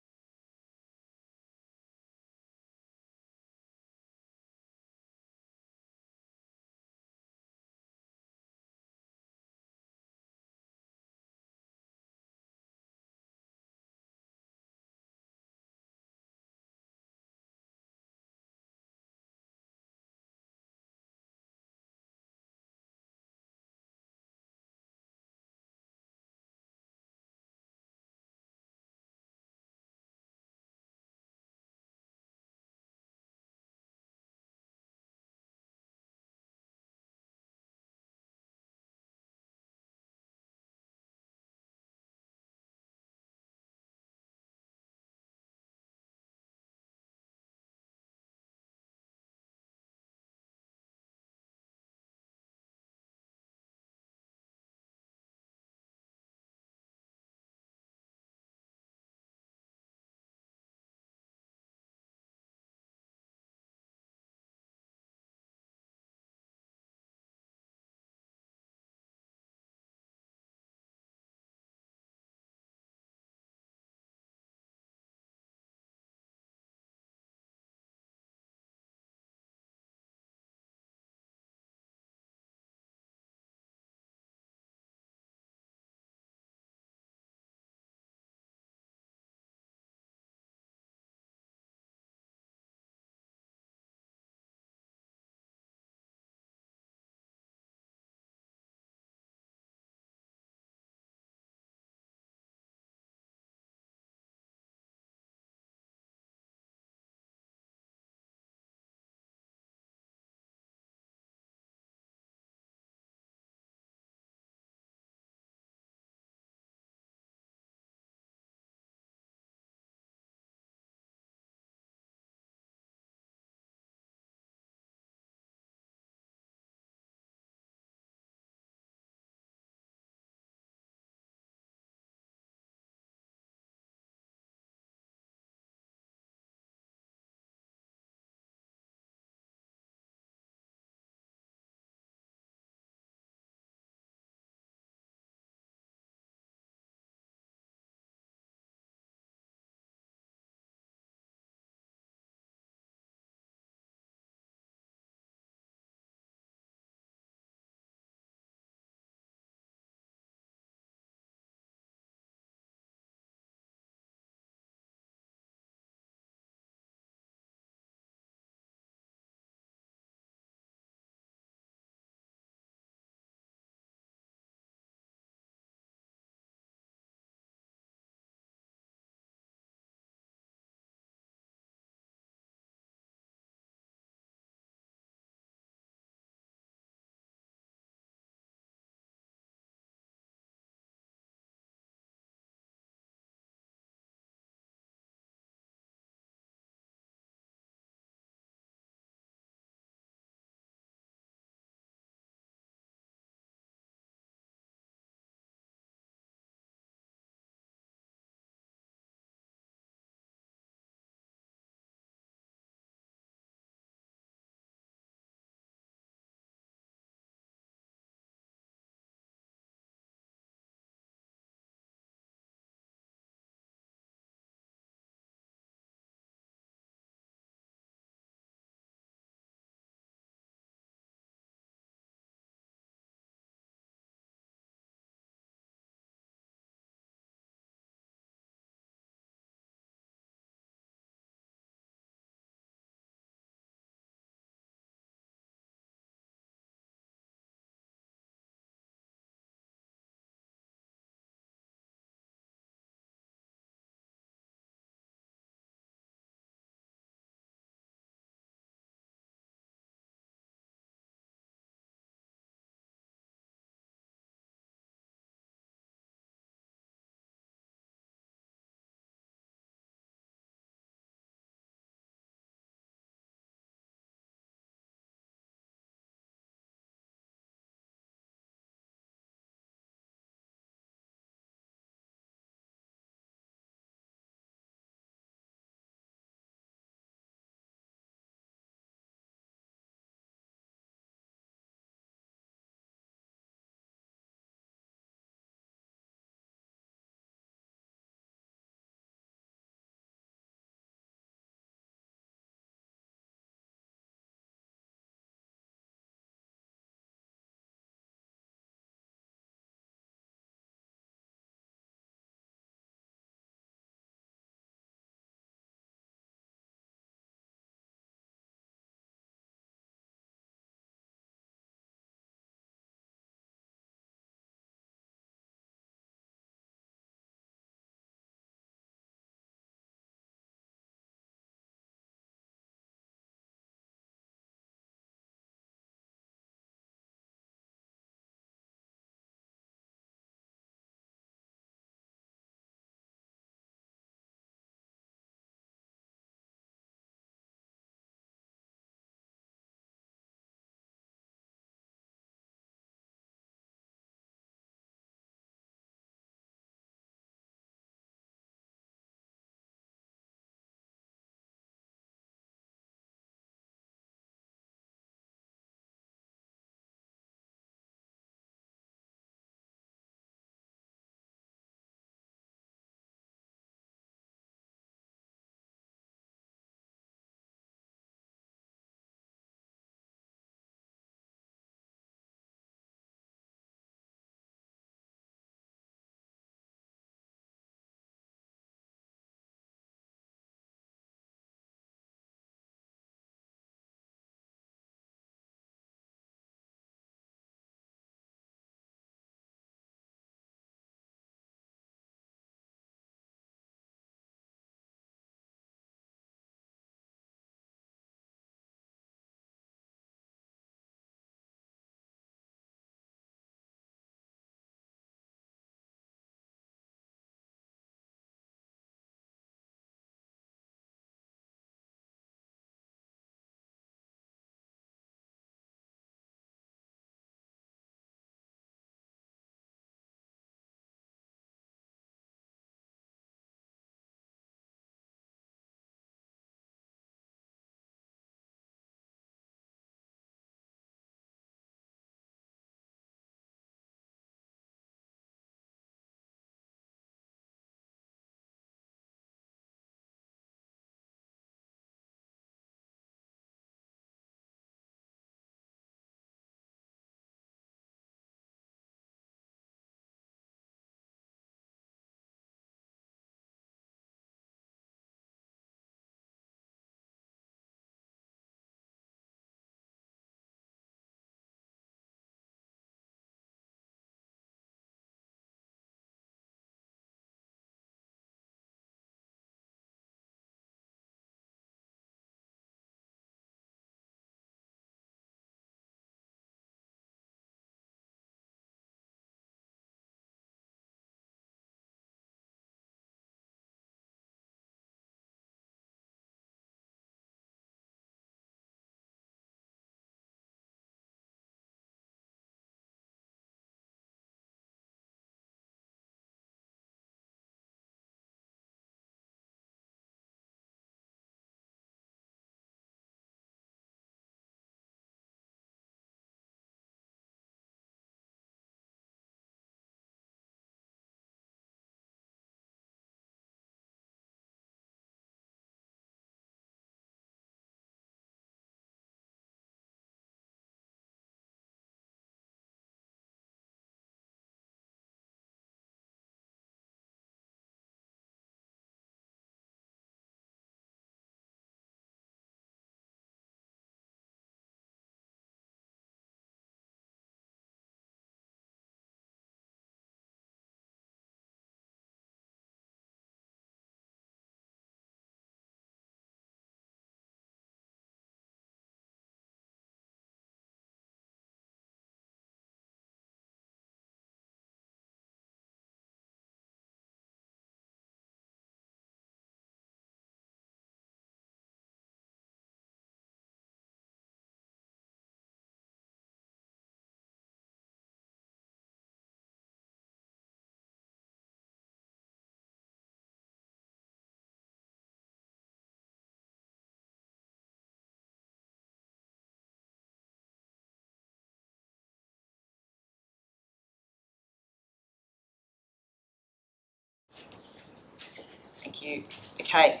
Thank you. Okay,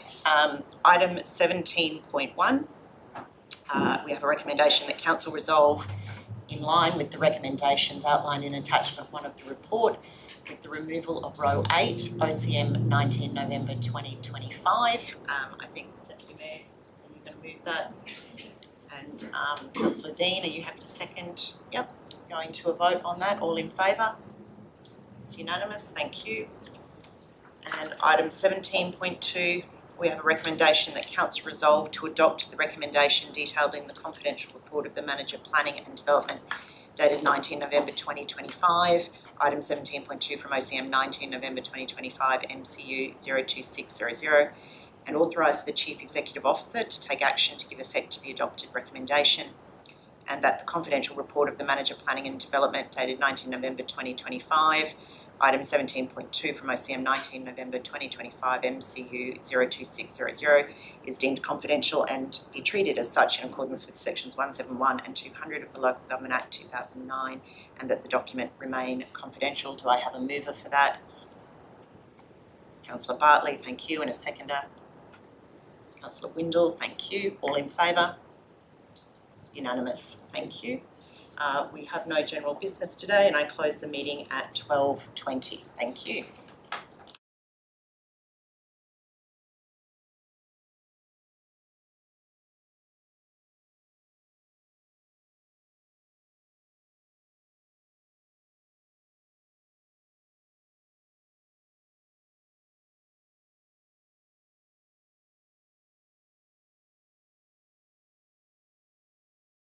item 17.1. We have a recommendation that council resolve in line with the recommendations outlined in attachment 1 of the report with the removal of row 8, OCM 19 November 2025. I think, Deputy Mayor, are you going to move that? And Councillor Dean, are you happy to second? Yep. Going to a vote on that. All in favour? It's unanimous. Thank you. And item 17.2, we have a recommendation that council resolve to adopt the recommendation detailed in the confidential report of the Manager Planning and Development dated 19 November 2025, item 17.2 from OCM 19 November 2025 MCU 02600, and authorise the Chief Executive Officer to take action to give effect to the adopted recommendation, and that the confidential report of the Manager Planning and Development dated 19 November 2025, item 17.2 from OCM 19 November 2025 MCU 02600 is deemed confidential and be treated as such in accordance with sections 171 and 200 of the Local Government Act 2009, and that the document remain confidential. Do I have a mover for that? Councillor Bartley, thank you, and a seconder. Councillor Windle, thank you. All in favour? It's unanimous. Thank you. We have no general business today, and I close the meeting at 12:20. Thank you.